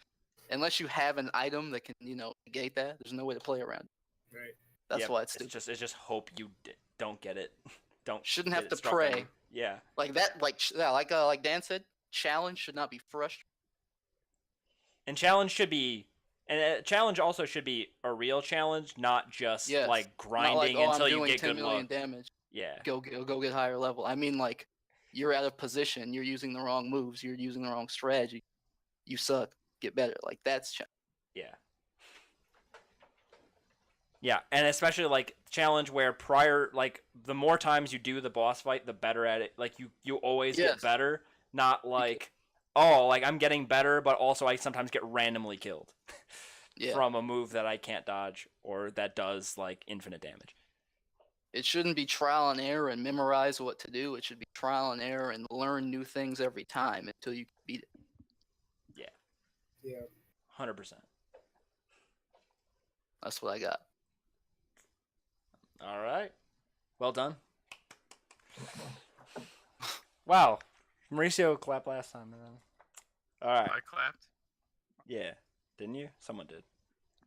unless you have an item that can negate that. There's no way to play around. Right. That's Yep, why it's stupid. It's just hope you don't get it. Don't Shouldn't get have it to struck on pray. you. Yeah. Like that, like Dan said, challenge should not be frustrating. And challenge also should be a real challenge, not just Yes. like Not grinding like, oh, until I'm you doing get 10 good million luck. damage. Yeah. Go get higher level. I mean, like, you're out of position. You're using the wrong moves. You're using the wrong strategy. You suck. Get better. Like that's Yeah. Yeah, and especially like challenge where prior like the more times you do the boss fight, the better at it. Like you always Yes. get better, not like oh, like I'm getting better, but also I sometimes get randomly killed yeah. from a move that I can't dodge or that does like infinite damage. It shouldn't be trial and error and memorize what to do. It should be trial and error and learn new things every time until you beat it. Yeah. 100%. That's what I got. All right. Well done. Wow. Mauricio clapped last time. All right. I clapped. Yeah. Didn't you? Someone did.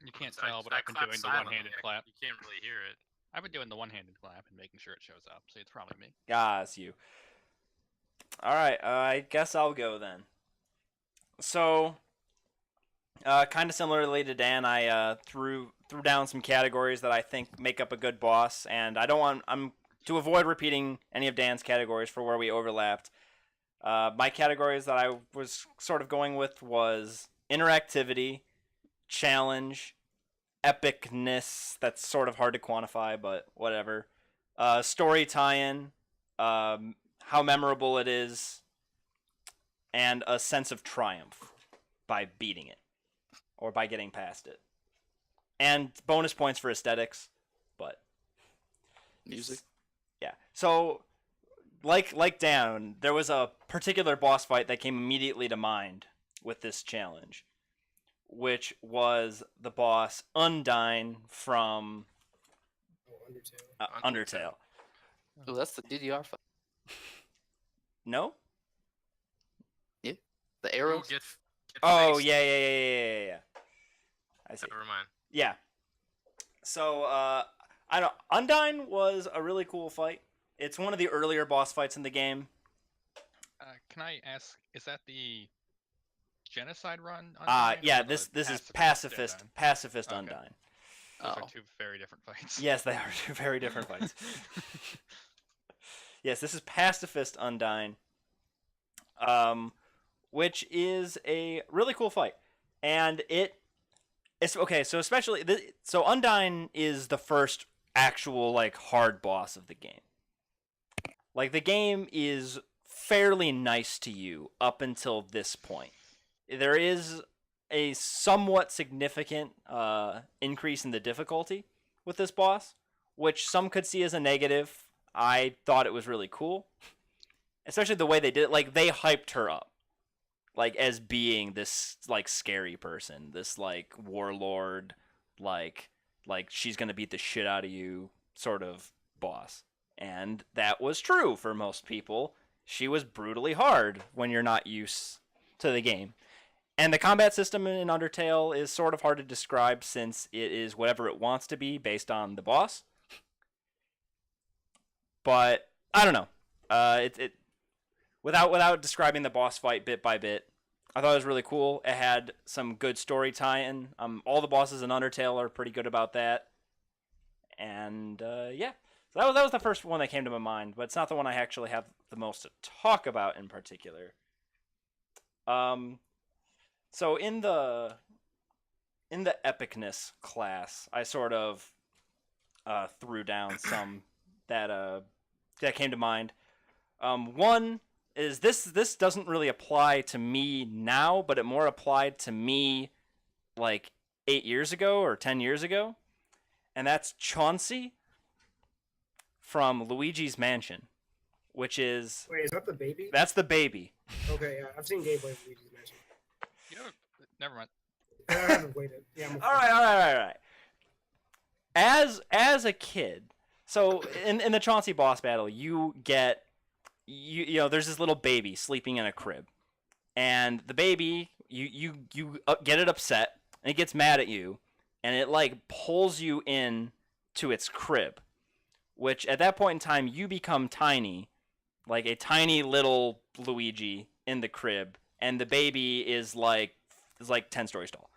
You can't I- tell, but I I've been clapped doing the silently. one-handed clap. You can't really hear it. I've been doing the one-handed clap and making sure it shows up, so it's probably me. Ah, it's you. All right. I guess I'll go then. So, kind of similarly to Dan, I threw down some categories that I think make up a good boss, and I'm to avoid repeating any of Dan's categories for where we overlapped. My categories that I was sort of going with was interactivity, challenge, epicness. That's sort of hard to quantify, but whatever. Story tie-in, how memorable it is, and a sense of triumph by beating it or by getting past it. And bonus points for aesthetics, but Music. yeah. So like Dan, there was a particular boss fight that came immediately to mind with this challenge, which was the boss Undyne from Oh, Undertale. Undertale. Oh, that's the DDR fight. No? The Oh, arrows. get Oh, faced. yeah. I see. Never mind. Yeah. So, I don't. Undyne was a really cool fight. It's one of the earlier boss fights in the game. Can I ask, is that the genocide run? Yeah. Undyne, or This the is pacifist pacifist Okay. Undyne. Those Oh. are two very different fights. Yes, they are two very different fights. Yes, this is pacifist Undyne. Which is a really cool fight, and it's okay. So especially so Undyne is the first actual like hard boss of the game. Like the game is fairly nice to you up until this point. There is a somewhat significant increase in the difficulty with this boss, which some could see as a negative. I thought it was really cool, especially the way they did it. Like they hyped her up, like as being this like scary person, this like warlord, like she's gonna beat the shit out of you sort of boss. And that was true for most people. She was brutally hard when you're not used to the game. And the combat system in Undertale is sort of hard to describe since it is whatever it wants to be based on the boss. But I don't know. Without describing the boss fight bit by bit, I thought it was really cool. It had some good story tie-in. All the bosses in Undertale are pretty good about that. And yeah, so that was the first one that came to my mind, but it's not the one I actually have the most to talk about in particular. So in the epicness class, I sort of threw down some that came to mind. One is this doesn't really apply to me now, but it more applied to me like 8 years ago or 10 years ago, and that's Chauncey from Luigi's Mansion, which is Wait, is that the baby? that's the baby. Okay, yeah, I've seen gameplay of Luigi's Mansion. You know, never mind. I haven't played it. Yeah, All right. As a kid, so in the Chauncey boss battle, you get you know there's this little baby sleeping in a crib, and the baby you get it upset and it gets mad at you, and it like pulls you in to its crib, which at that point in time you become tiny, like a tiny little Luigi in the crib, and the baby is like 10 stories tall.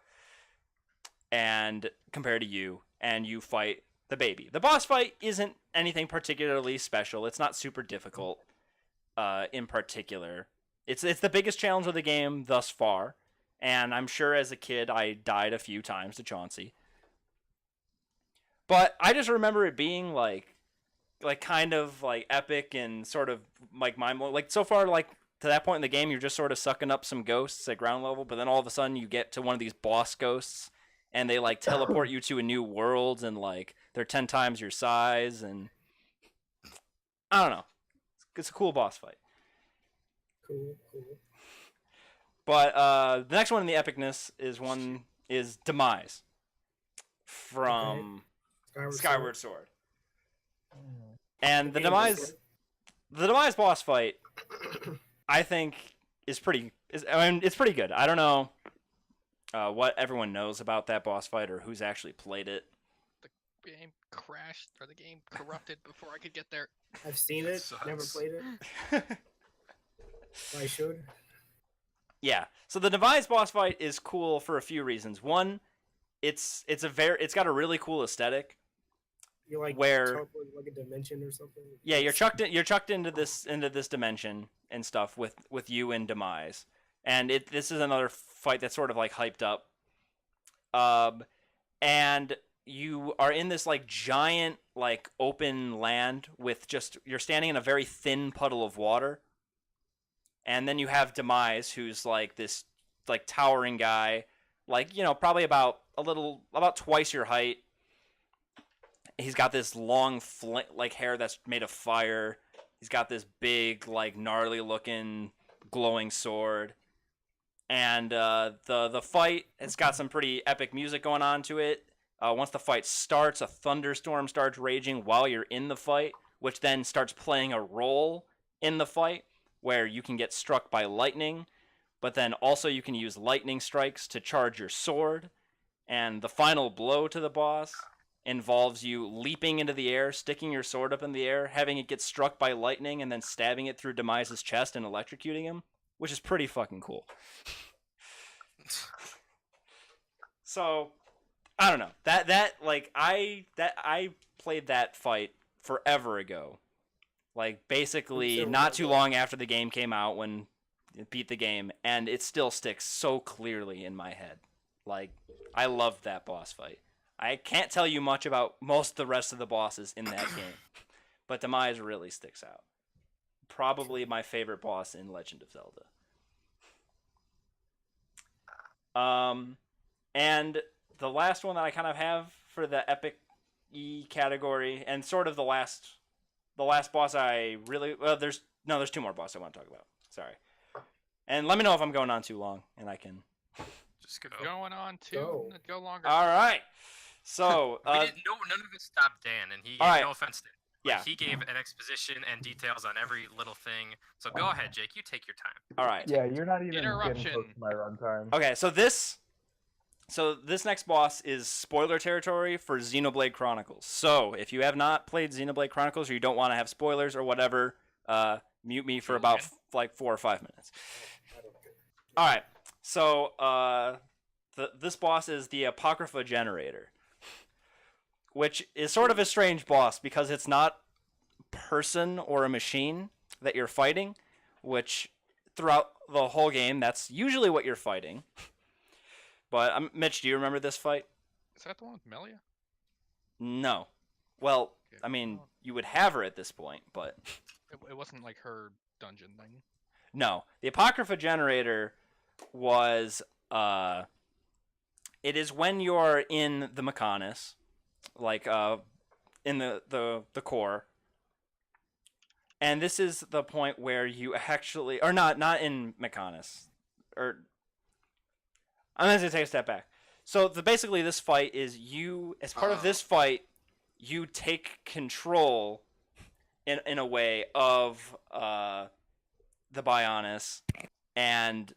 And compared to you, and you fight the baby. The boss fight isn't anything particularly special. It's not super difficult in particular. It's the biggest challenge of the game thus far, and I'm sure as a kid I died a few times to Chauncey. But I just remember it being like kind of like epic and sort of like mind-blowing. Like so far, like to that point in the game, you're just sort of sucking up some ghosts at ground level, but then all of a sudden you get to one of these boss ghosts, and they like teleport you to a new world, and like they're 10 times your size, and I don't know. It's a cool boss fight. Cool. But the next one in the epicness is Demise from Skyward Sword. And the Demise boss fight, I think, it's pretty good. I don't know what everyone knows about that boss fight or who's actually played it. The game crashed or the game corrupted before I could get there. I've seen it, Sucks. never played it. I should. Yeah. So the Demise boss fight is cool for a few reasons. One, it's got a really cool aesthetic. You're like Where- like a dimension or something. Yeah, you're chucked into this dimension and stuff with you and Demise. And this is another fight that's sort of like hyped up. And you are in this like giant like open land with you're standing in a very thin puddle of water. And then you have Demise, who's like this like towering guy, like, you know, probably about twice your height. He's got this long like hair that's made of fire. He's got this big like gnarly looking glowing sword. And the fight has got some pretty epic music going on to it. Once the fight starts, a thunderstorm starts raging while you're in the fight, which then starts playing a role in the fight where you can get struck by lightning, but then also you can use lightning strikes to charge your sword. And the final blow to the boss involves you leaping into the air, sticking your sword up in the air, having it get struck by lightning, and then stabbing it through Demise's chest and electrocuting him, which is pretty fucking cool. So, I don't know. I played that fight forever ago. Like, basically, not too long after the game came out when it beat the game, and it still sticks so clearly in my head. Like, I loved that boss fight. I can't tell you much about most of the rest of the bosses in that game, but Demise really sticks out. Probably my favorite boss in Legend of Zelda. And the last one that I kind of have for the epic E category, and sort of the last boss there's two more bosses I want to talk about. Sorry. And let me know if I'm going on too long, and I can Just go. Going on Go. go longer. All right. So, None of it stopped Dan, and he all right. no offense to him. Yeah. He gave an exposition and details on every little thing. So go ahead, Jake. You take your time. all right. Yeah, you're not even getting Interruption. close to my runtime. Okay, so this next boss is spoiler territory for Xenoblade Chronicles. So, if you have not played Xenoblade Chronicles or you don't want to have spoilers or whatever, mute me for about like 4 or 5 minutes. All right. So, this boss is the Apocrypha Generator, which is sort of a strange boss because it's not a person or a machine that you're fighting, which throughout the whole game, that's usually what you're fighting. But Mitch, do you remember this fight? Is that the one with Melia? No. Well, Okay. I mean, you would have her at this point, but It wasn't like her dungeon thing. no. The Apocrypha Generator was it is when you're in the Mechonis, like in the core. And this is the point where you actually, or not in Mechonis, or I'm going to take a step back. So basically this fight is you, as part of this fight, you take control in a way of the Bionis, and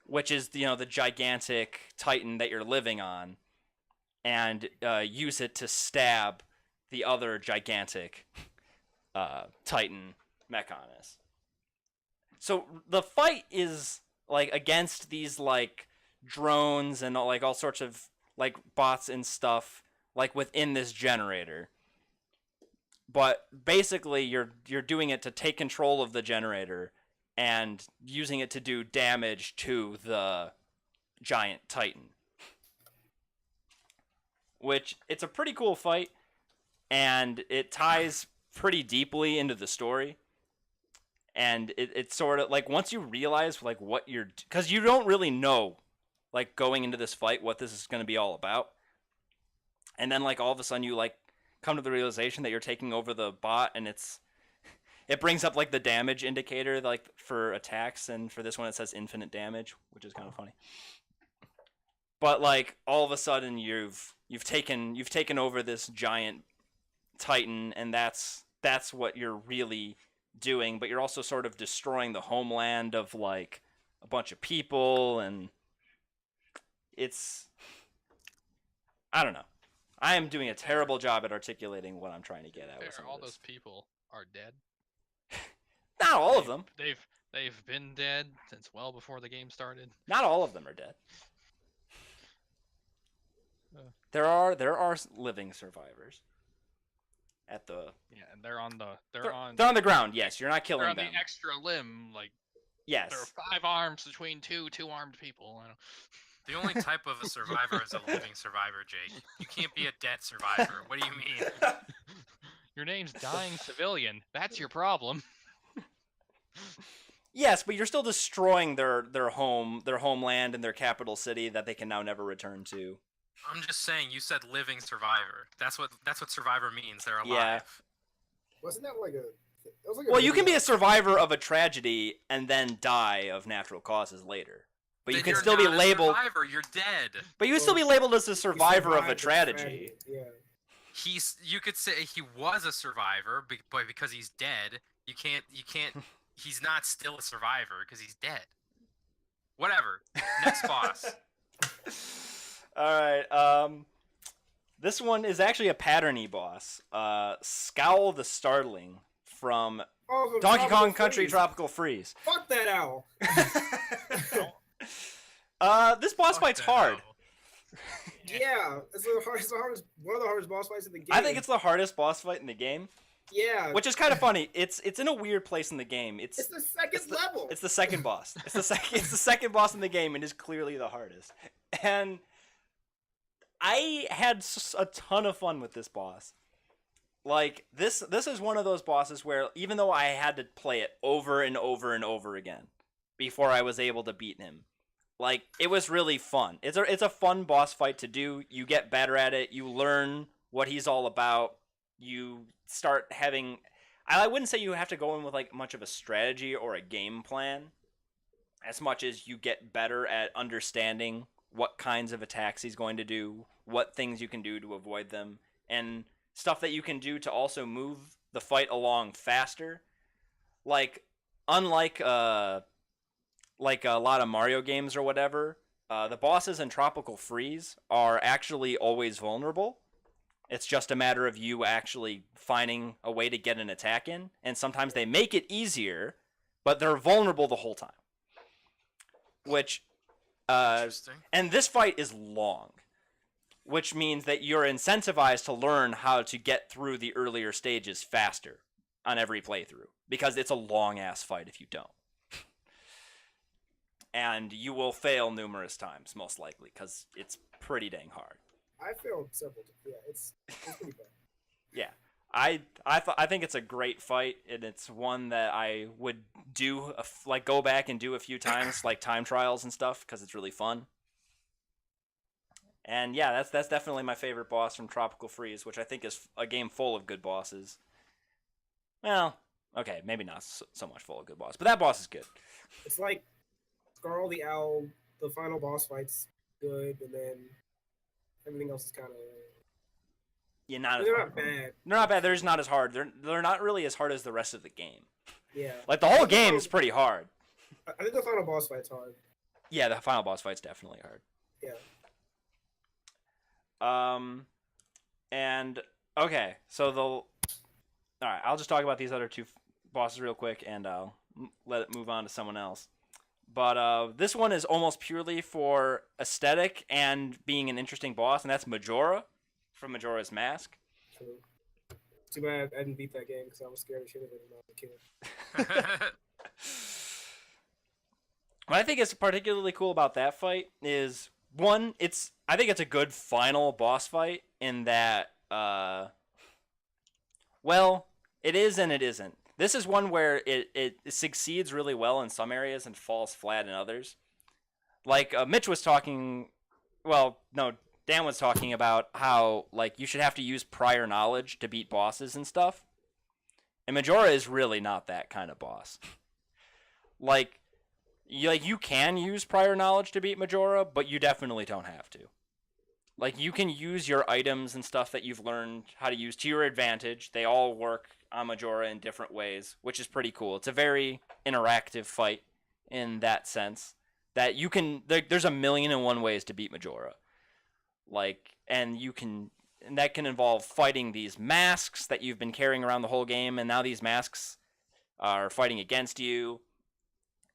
which is, you know, the gigantic titan that you're living on, and use it to stab the other gigantic Titan Mechonus. So the fight is like against these like drones and like all sorts of like bots and stuff like within this generator. But basically you're doing it to take control of the generator and using it to do damage to the giant Titan. Which it's a pretty cool fight, and it ties pretty deeply into the story. And it's sort of like once you realize like what you're, because you don't really know like going into this fight what this is going to be all about, and then like all of a sudden you like come to the realization that you're taking over the bot, and it brings up like the damage indicator like for attacks, and for this one it says infinite damage, which is kind of funny. But like all of a sudden you've taken over this giant Titan, and that's what you're really doing. But you're also sort of destroying the homeland of like a bunch of people, and it's, I don't know. I am doing a terrible job at articulating what I'm trying to get at. With some All of this. those people are dead. Not all of them. They've been dead since well before the game started. Not all of them are dead. There are living survivors. At the and they're on the ground. Yes, you're not killing they're on them. the extra limb. Like Yes. there are 5 arms between two armed people. I don't... The only type of a survivor is a living survivor, Jake. You can't be a dead survivor. What do you mean? Your name's dying civilian. That's your problem. Yes, but you're still destroying their homeland and their capital city that they can now never return to. I'm just saying. You said living survivor. That's what survivor means. They're alive. Yeah. Wasn't that like a? That was like a Well, you can be video. a survivor of a tragedy and then die of natural causes later. But you Then can you're still be not a labeled. survivor. You're dead. But you would still be labeled as a survivor of a tragedy. Yeah. You could say he was a survivor, but because he's dead, you can't. He's not still a survivor because he's dead. Whatever. Next boss. All right. This one is actually a patterny boss. Scowl the Startling from Oh, Donkey Tropical Kong Country Freeze. Tropical Freeze. Fuck that owl. This boss Fuck fight's that hard. owl. Yeah, it's the hardest, one of the hardest boss fights in the game. I think it's the hardest boss fight in the game, yeah. which is kind of funny. It's in a weird place in the game. It's the second level. It's the second boss. It's the second boss in the game, and is clearly the hardest. And I had a ton of fun with this boss. Like this is one of those bosses where even though I had to play it over and over and over again before I was able to beat him, like it was really fun. It's a fun boss fight to do. You get better at it. You learn what he's all about. You start having, I wouldn't say you have to go in with like much of a strategy or a game plan, as much as you get better at understanding what kinds of attacks he's going to do, what things you can do to avoid them, and stuff that you can do to also move the fight along faster. Like, unlike like a lot of Mario games or whatever, the bosses in Tropical Freeze are actually always vulnerable. It's just a matter of you actually finding a way to get an attack in, and sometimes they make it easier, but they're vulnerable the whole time. Which, Interesting. and this fight is long, which means that you're incentivized to learn how to get through the earlier stages faster on every playthrough, because it's a long-ass fight if you don't. And you will fail numerous times, most likely, because it's pretty dang hard. I failed several times. Yeah, it's pretty bad. Yeah, I think it's a great fight, and it's one that I would do like go back and do a few times, like time trials and stuff, because it's really fun. And yeah, that's definitely my favorite boss from Tropical Freeze, which I think is a game full of good bosses. Well, okay, maybe not so much full of good bosses, but that boss is good. It's like Scarl the Owl. The final boss fight's good, and then everything else is kind of. Yeah, not as They're hard. not bad. They're not bad. They're just not as hard. They're not really as hard as the rest of the game. Yeah. Like the whole game is pretty hard. I think the final boss fight's hard. Yeah, the final boss fight's definitely hard. Yeah. And Okay, so all right, I'll just talk about these other two bosses real quick, and I'll let it move on to someone else. But this one is almost purely for aesthetic and being an interesting boss, and that's Majora from Majora's Mask. True. Too bad I didn't beat that game because I was scared of shit of it when I was a kid. What I think is particularly cool about that fight is one, I think it's a good final boss fight in that well, it is and it isn't. This is one where it succeeds really well in some areas and falls flat in others. Like Mitch was talking, well, no, Dan was talking about how like you should have to use prior knowledge to beat bosses and stuff. And Majora is really not that kind of boss. like you can use prior knowledge to beat Majora, but you definitely don't have to. Like, you can use your items and stuff that you've learned how to use to your advantage. They all work on Majora in different ways, which is pretty cool. It's a very interactive fight in that sense. That you can, there's 1,000,001 ways to beat Majora. Like, and that can involve fighting these masks that you've been carrying around the whole game, and now these masks are fighting against you.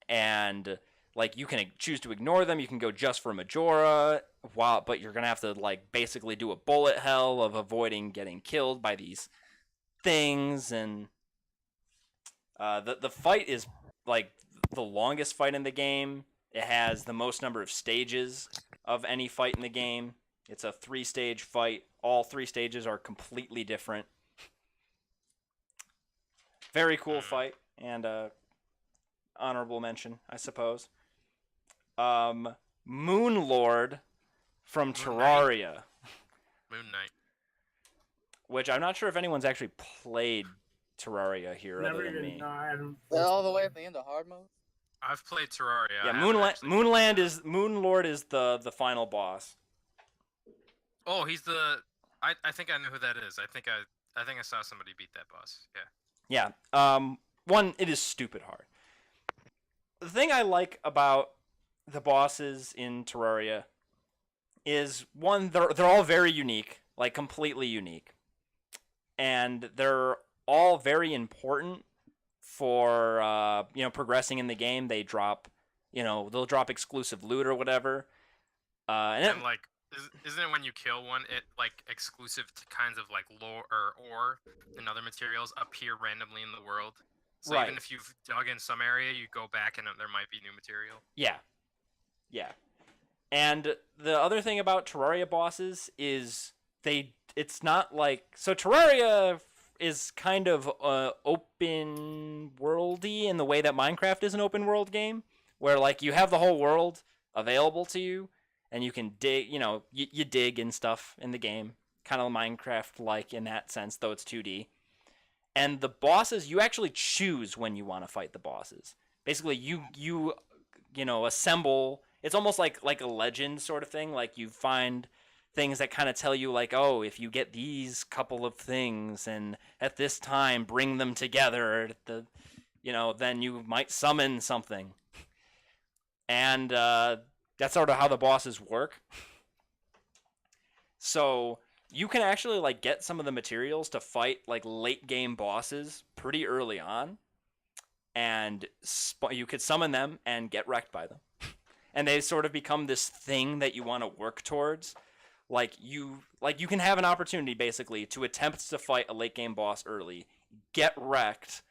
And like, you can choose to ignore them. You can go just for Majora, but you're gonna have to like basically do a bullet hell of avoiding getting killed by these things. And the fight is like the longest fight in the game. It has the most number of stages of any fight in the game. It's a 3-stage fight. All 3 stages are completely different. Very cool fight, and honorable mention, I suppose. Moon Lord from Terraria. Moon Knight. Which I'm not sure if anyone's actually played Terraria here Never other than even. me. No, I haven't. All the way at the end of hard mode. I've played Terraria. Yeah, I haven't actually Moon played Lord is the final boss. Oh, he's the. I think I know who that is. I think I saw somebody beat that boss. Yeah. Yeah. One, it is stupid hard. The thing I like about the bosses in Terraria is one, they're all very unique, like completely unique, and they're all very important for progressing in the game. They drop, they'll drop exclusive loot or whatever. And like, isn't it when you kill one, it like exclusive to kinds of like lore or ore and other materials appear randomly in the world? So Right. even if you've dug in some area, you go back and there might be new material. Yeah. Yeah. And the other thing about Terraria bosses is it's not like, so Terraria is kind of open worldy in the way that Minecraft is an open world game, where like you have the whole world available to you and you can dig, you dig and stuff in the game, kind of Minecraft like in that sense, though it's 2D. And the bosses, you actually choose when you want to fight the bosses. Basically, you assemble. It's almost like a legend sort of thing. Like, you find things that kind of tell you, like, oh, if you get these couple of things and at this time bring them together, then you might summon something. And that's sort of how the bosses work. So you can actually like get some of the materials to fight like late game bosses pretty early on, and you could summon them and get wrecked by them. And they sort of become this thing that you want to work towards. Like you can have an opportunity basically to attempt to fight a late game boss early, get wrecked,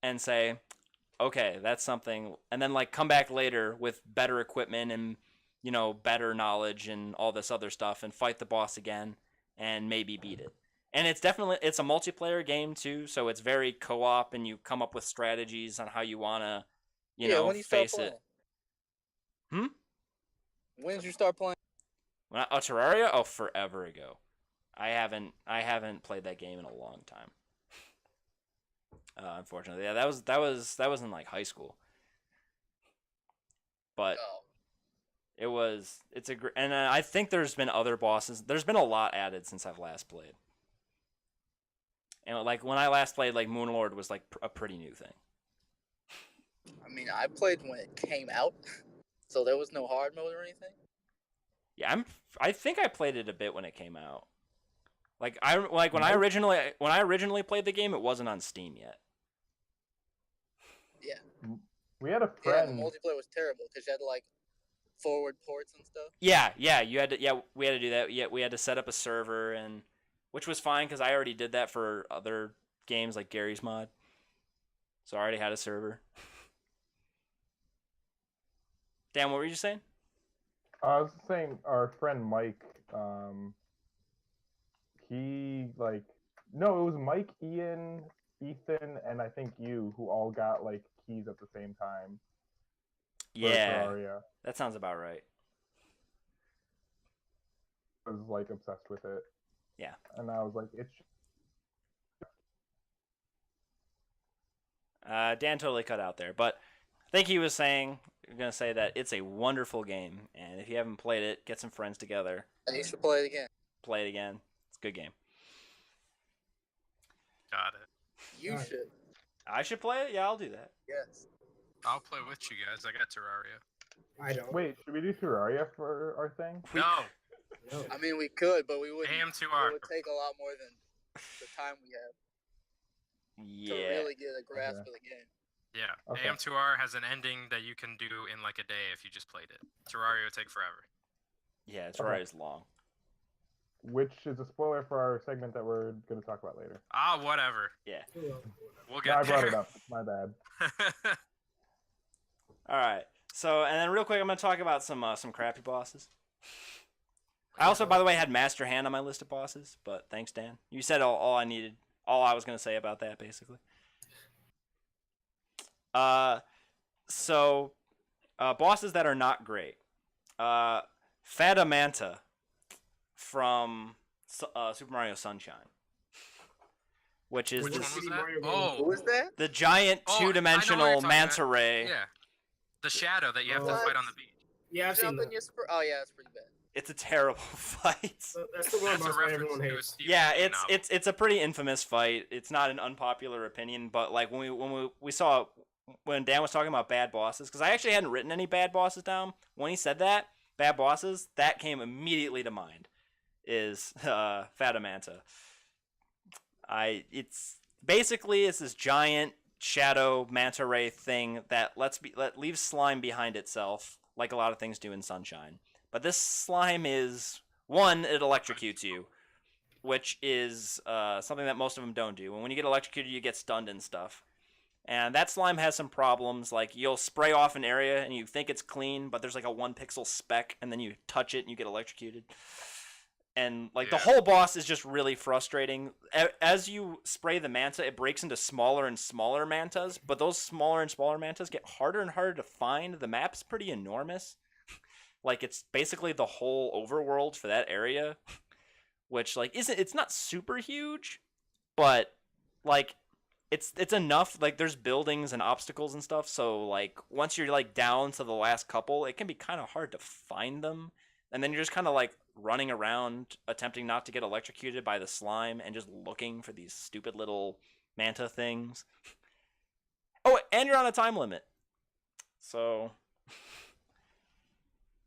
and say, okay, that's something, and then like come back later with better equipment and better knowledge and all this other stuff and fight the boss again and maybe beat it. And it's a multiplayer game too, so it's very co-op, and you come up with strategies on how you want to when you start face playing? it. When did you start playing? Terraria? Oh, forever ago. I haven't played that game in a long time. Unfortunately, yeah, that was in like high school. But Oh. and I think there's been other bosses. There's been a lot added since I've last played. And like when I last played, like Moon Lord was like a pretty new thing. I mean, I played when it came out, so there was no hard mode or anything. Yeah, I think I played it a bit when it came out. Like when I originally played the game, it wasn't on Steam yet. We had a Yeah, the friend. multiplayer was terrible because you had to like forward ports and stuff. Yeah, we had to do that. Yeah, we had to set up a server, and which was fine because I already did that for other games like Gary's Mod. So I already had a server. Dan, what were you saying? I was saying our friend Mike. No, it was Mike, Ian, Ethan, and I think you who all got like keys at the same time. For Yeah, Terraria. that sounds about right. I was like obsessed with it. Yeah. And I was like, it's Dan totally cut out there, but I think he was saying, gonna say that it's a wonderful game, and if you haven't played it, get some friends together, You should play it again. play it again. It's a good game. Got it. You Alright. should. I should play it. Yeah, I'll do that. Yes. I'll play with you guys. I got Terraria. I don't. Wait, should we do Terraria for our thing? We- No, No. I mean, we could, but we wouldn't. AM2R. It would take a lot more than the time we have to Yeah. really get a grasp Okay. of the game. Yeah, Okay. AM2R has an ending that you can do in like a day if you just played it. Terraria would take forever. Yeah, it's Okay. right. It's long. Which is a spoiler for our segment that we're going to talk about later. Ah, whatever. Well, We'll No, get I brought there. it up. My bad. All right. So, and then real quick, I'm gonna talk about some crappy bosses. I also, by the way, had Master Hand on my list of bosses, but thanks, Dan. You said all I needed, all I was gonna say about that, basically. So, bosses that are not great. Fata Manta from Super Mario Sunshine, which is Which the, one was Super that? Mario game. Oh, Who is that? the giant Oh, I know what you're two-dimensional talking manta about. ray. yeah. The shadow that you have to What? fight on the beach. Yeah, I've seen Jump in that. your Oh yeah, it's pretty bad. It's a terrible fight. So that's the one That's a boss that reference everyone to a hates. Stephen Yeah, King it's novel. it's a pretty infamous fight. It's not an unpopular opinion, but like when we saw when Dan was talking about bad bosses, because I actually hadn't written any bad bosses down. When he said that bad bosses, that came immediately to mind. Is Fata Manta. It's basically it's this giant shadow manta ray thing that leaves slime behind itself, like a lot of things do in Sunshine. But this slime is one, it electrocutes you, which is something that most of them don't do. And when you get electrocuted, you get stunned and stuff. And that slime has some problems, like you'll spray off an area and you think it's clean, but there's like a 1 pixel speck, and then you touch it and you get electrocuted. And like the Yeah. whole boss is just really frustrating. As you spray the manta, it breaks into smaller and smaller mantas, but those smaller and smaller mantas get harder and harder to find. The map's pretty enormous. Like it's basically the whole overworld for that area, which like it's not super huge, but like it's enough. Like there's buildings and obstacles and stuff, so like once you're like down to the last couple, it can be kind of hard to find them. And then you're just kind of like running around attempting not to get electrocuted by the slime and just looking for these stupid little manta things. Oh, and you're on a time limit. So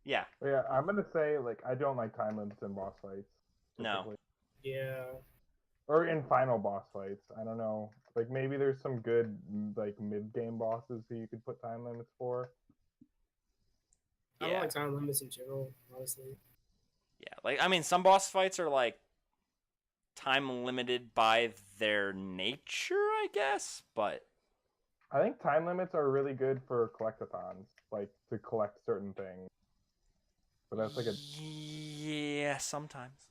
yeah. Yeah, I'm going to say, like, I don't like time limits in boss fights. No. typically. Yeah. Or in final boss fights. I don't know. Like, maybe there's some good, like, mid-game bosses that you could put time limits for. I don't Yeah. like time limits in general, honestly. Yeah, like I mean, some boss fights are like time limited by their nature, I guess. But I think time limits are really good for collectathons, like, to collect certain things. But that's like a... yeah, sometimes.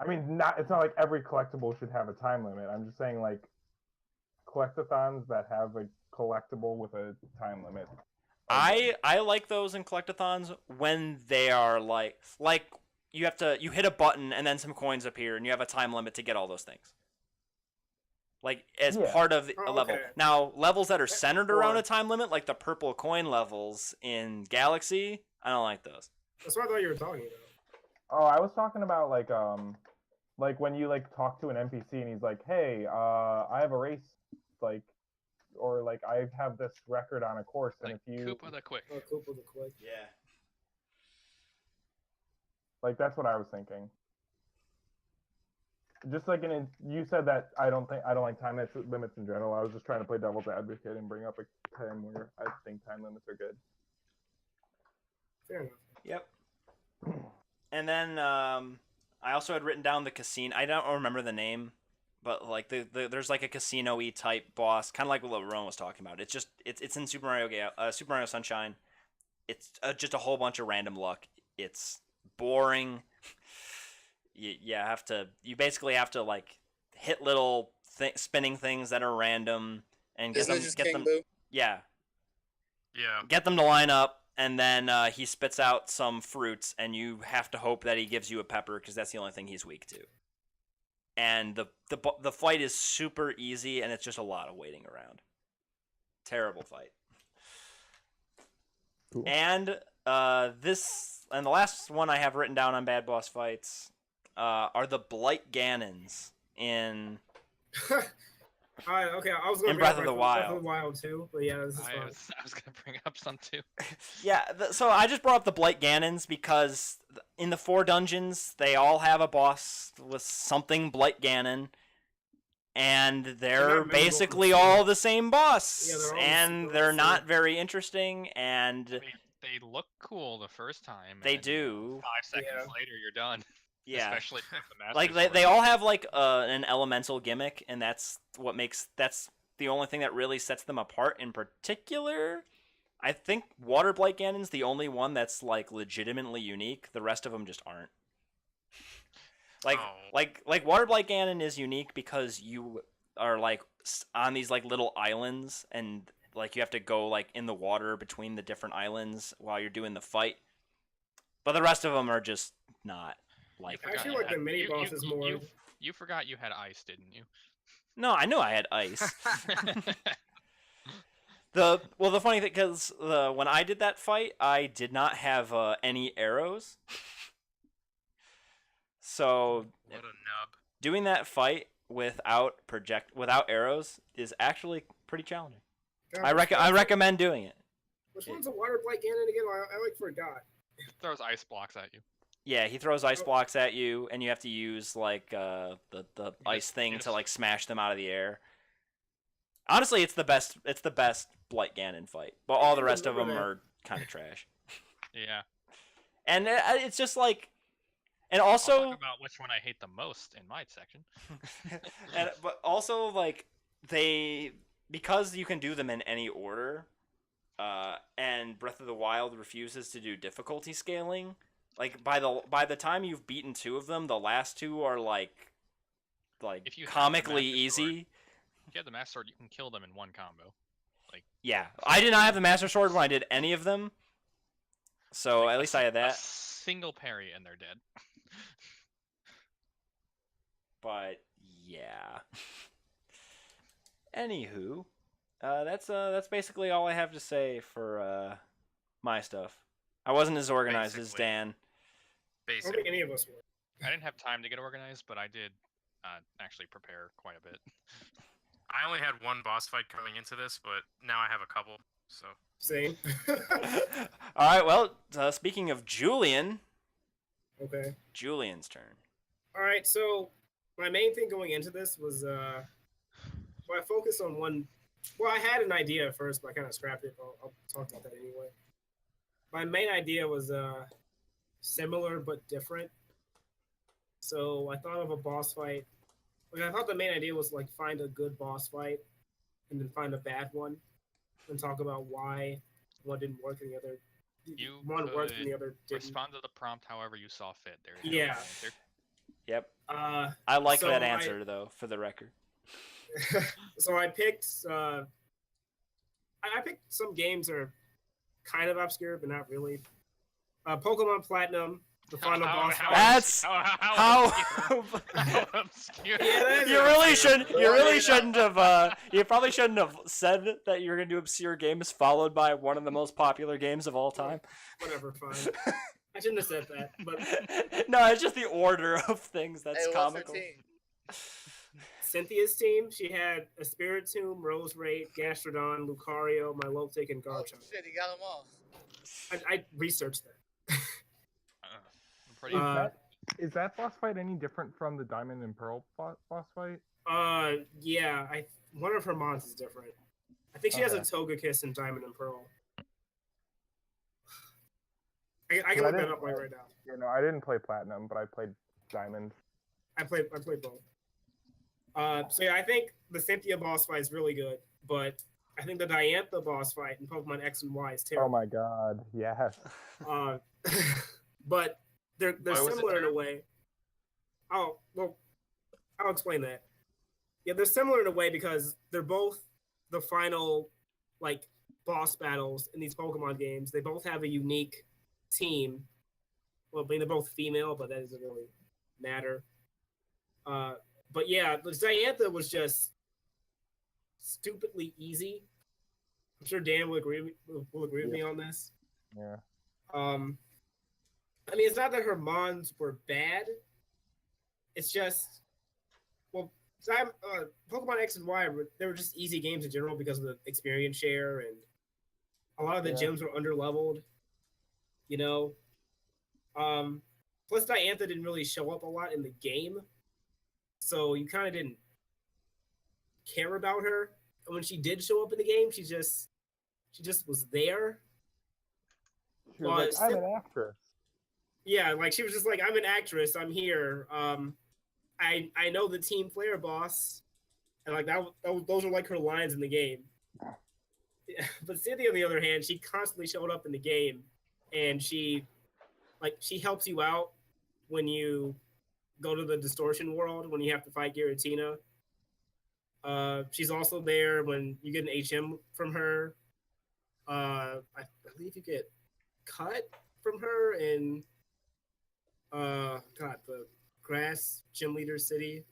I mean, it's not like every collectible should have a time limit. I'm just saying, like, collectathons that have a collectible with a time limit. I like those in collectathons when they are like you hit a button and then some coins appear and you have a time limit to get all those things. Like as Yeah. part of a Oh, level. okay. Now levels that are centered around Or- a time limit, like the purple coin levels in Galaxy, I don't like those. That's what I thought you were talking about. Oh, I was talking about, like when you, like, talk to an NPC and he's like, hey, I have a race, like, or, like, I have this record on a course, and Like if you... Koopa the Quick. Oh, Koopa the Quick. Yeah. Like that's what I was thinking. Just like you said that I don't like time limits in general. I was just trying to play devil's advocate and bring up a time where I think time limits are good. Fair enough. Yep. And then I also had written down the casino. I don't remember the name, but like there's like a casino-y type boss, kind of like what Ron was talking about. It's in Super Mario Sunshine. It's just a whole bunch of random luck. It's boring. You basically have to like hit little spinning things that are random and Isn't it just King Boo? Yeah, Yeah. get them to line up, and then he spits out some fruits, and you have to hope that he gives you a pepper because that's the only thing he's weak to. And the fight is super easy, and it's just a lot of waiting around. Terrible fight. Cool. And the last one I have written down on bad boss fights are the Blight Ganons in Okay, I was going in to Breath of the Wild. Breath of the Wild too, but yeah, this is fine. I was gonna bring up some too. Yeah, so I just brought up the Blight Ganons because in the 4 dungeons, they all have a boss with something Blight Ganon, and they're not basically memorable. all the same boss, Yeah, they're all and the they're same. not very interesting, and They look cool the first time. they and do. 5 seconds Yeah. later, you're done. Yeah. Especially with the Master Like Sword. they all have like an elemental gimmick, and that's the only thing that really sets them apart. In particular, I think Water Blight Ganon's the only one that's like legitimately unique. The rest of them just aren't. Like Water Blight Ganon is unique because you are like on these like little islands, and like you have to go like in the water between the different islands while you're doing the fight. But the rest of them are just not. Like, I feel like the mini boss is more. You forgot you had ice, didn't you? no, I knew I had ice. The funny thing, because when I did that fight, I did not have any arrows. So What a nub. doing that fight without arrows is actually pretty challenging. God, I recommend doing it. Which one's a Water Blight Ganon again? I like forgot. Throws ice blocks at you. Yeah, he throws ice blocks at you, and you have to use like the ice thing to like smash them out of the air. Honestly, it's the best. It's the best Blight Ganon fight, but all the rest of them are kind of trash. Yeah. And it's just like, and I'll also, talk about which one I hate the most in my section. but also like because you can do them in any order, and Breath of the Wild refuses to do difficulty scaling. Like by the time you've beaten 2 of them, the last 2 are like If you have the comically Master easy. Sword, if you have the Master Sword, you can kill them in one combo. Yeah, I did not have the Master Sword when I did any of them, so at least I had A that. single parry and they're dead. But yeah. Anywho, that's basically all I have to say for my stuff. I wasn't as organized as Basically. Dan. I don't think Basically. any of us were. I didn't have time to get organized, but I did actually prepare quite a bit. I only had one boss fight coming into this, but now I have a couple. So Same. All right. Well, speaking of Julian, Okay. Julian's turn. All right. So my main thing going into this was, well, I focused on one. Well, I had an idea at first, but I kind of scrapped it. I'll talk about that anyway. My main idea was similar but different. So I thought of a boss fight. Like, I thought the main idea was like find a good boss fight, and then find a bad one, and talk about why one didn't work and the other. You One worked and the could other didn't. Respond to the prompt however you saw fit. There is Yeah. no answer. Yep. Uh, I like So that I- answer though, for the record. so I picked. I picked some games that are kind of obscure, but not really. Pokemon Platinum, the final boss fight. That's how obscure. Yeah, that is you really obscure. should. You really shouldn't have. You probably shouldn't have said that you're gonna do obscure games followed by one of the most popular games of all time. Whatever, fine. I shouldn't have said that, but No, it's just the order of things that's Hey, what's their comical. team? Cynthia's team, she had a Spiritomb, Roserade, Gastrodon, Lucario, Milotic, and Oh Garchomp. shit, he got them all. I researched that. Pretty. Is that boss fight any different from the Diamond and Pearl boss fight? Yeah, one of her mons is different. I think she has a Okay. Toga Kiss in Diamond and Pearl. I can I look that didn't- up right now. You know, I didn't play Platinum, but I played Diamond. I played both. So yeah, I think the Cynthia boss fight is really good, but I think the Diantha boss fight in Pokemon X and Y is Oh terrible. my god, yes. But they're Why was it similar in a terrible? way. Oh well, I'll explain that. Yeah, they're similar in a way because they're both the final like boss battles in these Pokemon games. They both have a unique team. Well, I mean, they're both female, but that doesn't really matter. But yeah, the Diantha was just stupidly easy. I'm sure Dan will agree with me on this. Yeah. I mean, it's not that her mons were bad. It's just, well, Pokemon X and Y, they were just easy games in general because of the experience share, and a lot of the Yeah. gyms were underleveled. You know, plus Diantha didn't really show up a lot in the game, so you kind of didn't care about her. And when she did show up in the game, she just was there. She was like, I'm an actress. Yeah, like she was just like, I'm an actress, I'm here. I know the Team Flare boss, and like those are like her lines in the game. But Cynthia, on the other hand, she constantly showed up in the game, and she helps you out when you go to the distortion world when you have to fight Giratina. She's also there when you get an HM from her. I believe you get cut from her in the Grass Gym Leader City.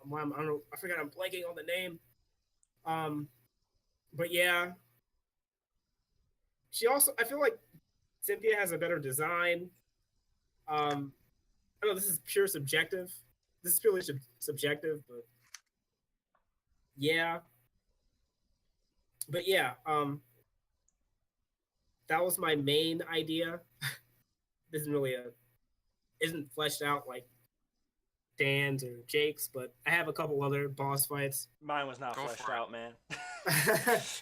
I don't know. I forgot. I'm blanking on the name. But yeah, she also. I feel like Cynthia has a better design. I know this is pure subjective. This is purely subjective, but yeah. But yeah, that was my main idea. This isn't fleshed out like Dan's or Jake's, but I have a couple other boss fights. Mine was not Go fleshed for it. out, man.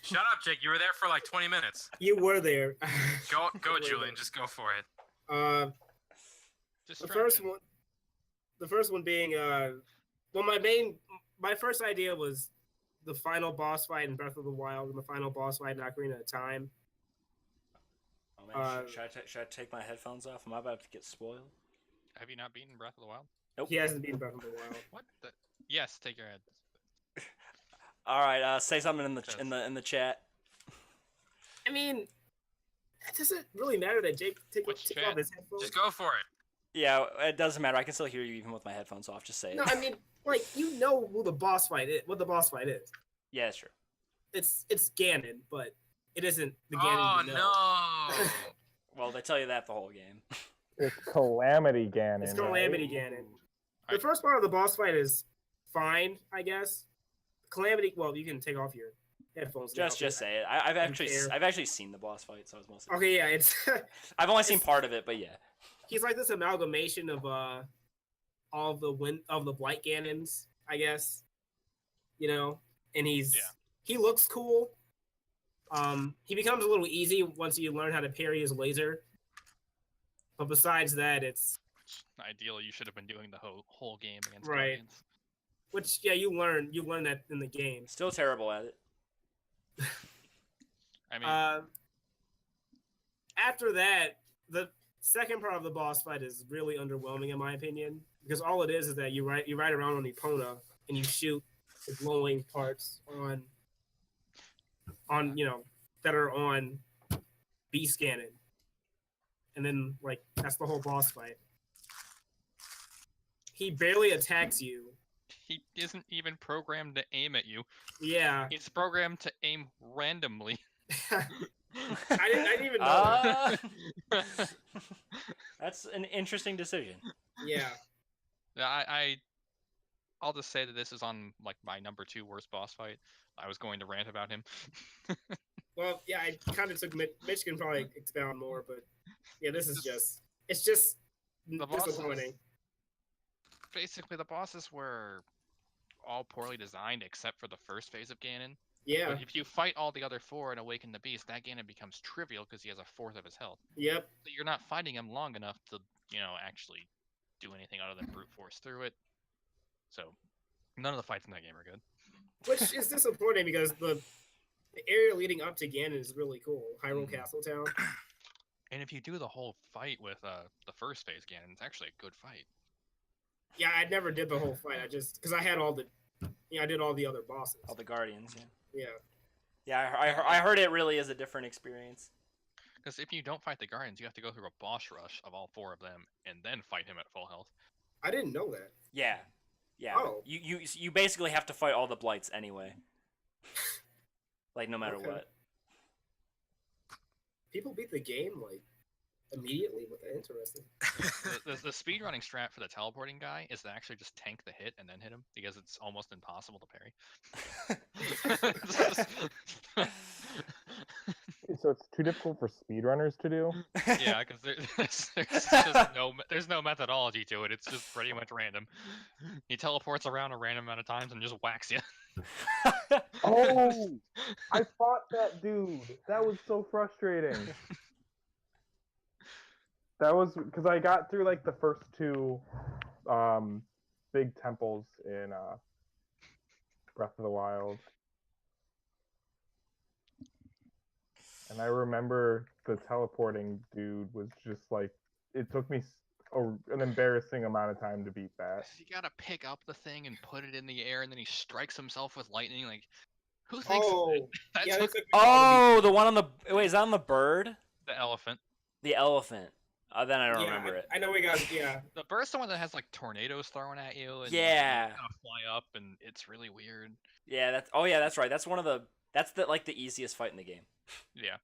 Shut up, Jake. You were there for like 20 minutes. You were there. Go, You were Julian. there. Just go for it. Just The stretching. first one being my first idea was the final boss fight in Breath of the Wild and the final boss fight in Ocarina of Time. Oh man, should I take my headphones off? Am I about to get spoiled? Have you not beaten Breath of the Wild? He hasn't beaten Breath of the Wild. What? Yes, take your head. All right, say something in the chat. I mean, it doesn't really matter that Jake take Which off chat? his headphones. Just go for it. Yeah, it doesn't matter. I can still hear you even with my headphones off. Just say it. No, I mean, like you know who the boss fight is. What the boss fight is? Yeah, it's true. It's Ganon, but it isn't the Ganon. Oh you know. no! Well, they tell you that the whole game. It's Calamity Ganon. It's Calamity right? Ganon. The first part of the boss fight is fine, I guess. Calamity. Well, you can take off your headphones. now. Just say it. I've fair. actually seen the boss fight, so I was mostly. Okay, yeah, it's I've only seen part of it, but yeah. he's like this amalgamation of all of the Blight Ganons, I guess. You know, and he looks cool. He becomes a little easy once you learn how to parry his laser. But besides that, it's Ideally, you should have been doing the whole game against Right. Guardians. which you learn that in the game. Still terrible at it. I mean, After that, the second part of the boss fight is really underwhelming in my opinion because all it is that you ride around on Epona and you shoot the glowing parts on that are on Beast Ganon, and then like that's the whole boss fight. He barely attacks you. he isn't even programmed to aim at you. Yeah, He's programmed to aim randomly. I didn't even know. That. That's an interesting decision. Yeah, I'll just say that this is on like my number 2 worst boss fight. I was going to rant about him. well, yeah, I kind of took Mitch can probably expound more, but yeah, this is it's just The bosses, disappointing. basically, the bosses were all poorly designed except for the first phase of Ganon. Yeah. But if you fight all the other 4 and awaken the beast, that Ganon becomes trivial because he has a fourth of his health. Yep. So you're not fighting him long enough to, actually do anything other than brute force through it. So none of the fights in that game are good. Which is disappointing because the area leading up to Ganon is really cool. Hyrule Castle Town. And if you do the whole fight with the first phase Ganon, it's actually a good fight. Yeah, I never did the whole fight. I just because I had I did all the other bosses. All the Guardians, yeah. Yeah. Yeah, I heard it really is a different experience. Because if you don't fight the Guardians, you have to go through a boss rush of all 4 of them and then fight him at full health. I didn't know that. Yeah. Yeah. Oh. You basically have to fight all the blights anyway. Like no matter what. People beat the game like immediately. What interesting. The speedrunning strat for the teleporting guy is to actually just tank the hit and then hit him because it's almost impossible to parry. So it's too difficult for speedrunners to do. Yeah, because there's no methodology to it. It's just pretty much random. He teleports around a random amount of times and just whacks you. Oh, I fought that dude. That was so frustrating. That was because I got through like the first 2 big temples in Breath of the Wild. And I remember the teleporting dude was just like, it took me an embarrassing amount of time to beat that. You gotta pick up the thing and put it in the air, and then he strikes himself with lightning. Like, who thinks that yeah, took The one on the wait, is that on the bird? the elephant? The elephant. Then I don't remember it. I know we got yeah. The bird's the one that has like tornadoes thrown at you, and Yeah. you kind of fly up, and it's really weird. Yeah, that's right. That's the easiest fight in the game. Yeah.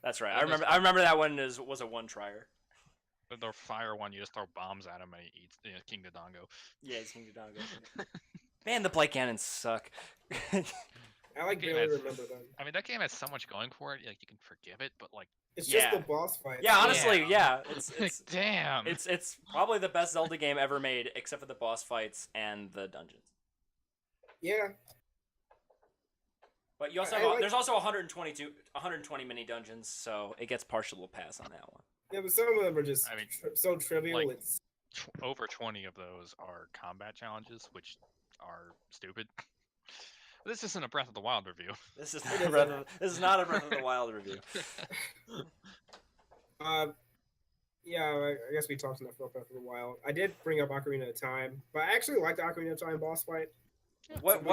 That's right. Yeah, I remember that one was a one trier. The fire one, you just throw bombs at him and he eats King Dodongo. Yeah, it's King Dodongo. Man, the Blight Ganons suck. I like Okay, barely that's- remember them. I mean, that game has so much going for it. Like, you can forgive it, but like, It's Yeah. just the boss fight. Yeah, honestly, yeah. It's damn. it's probably the best Zelda game ever made, except for the boss fights and the dungeons. Yeah. But you also I have like- there's also 120 mini dungeons, so it gets partial pass on that one. Yeah, but some of them are just I mean, so trivial. like- It's Over 20 of those are combat challenges, which are stupid. This isn't a Breath of the Wild review. This is not a Breath of the Wild review. yeah, I guess we talked enough about Breath of the Wild. I did bring up Ocarina of Time, but I actually liked the Ocarina of Time boss fight. What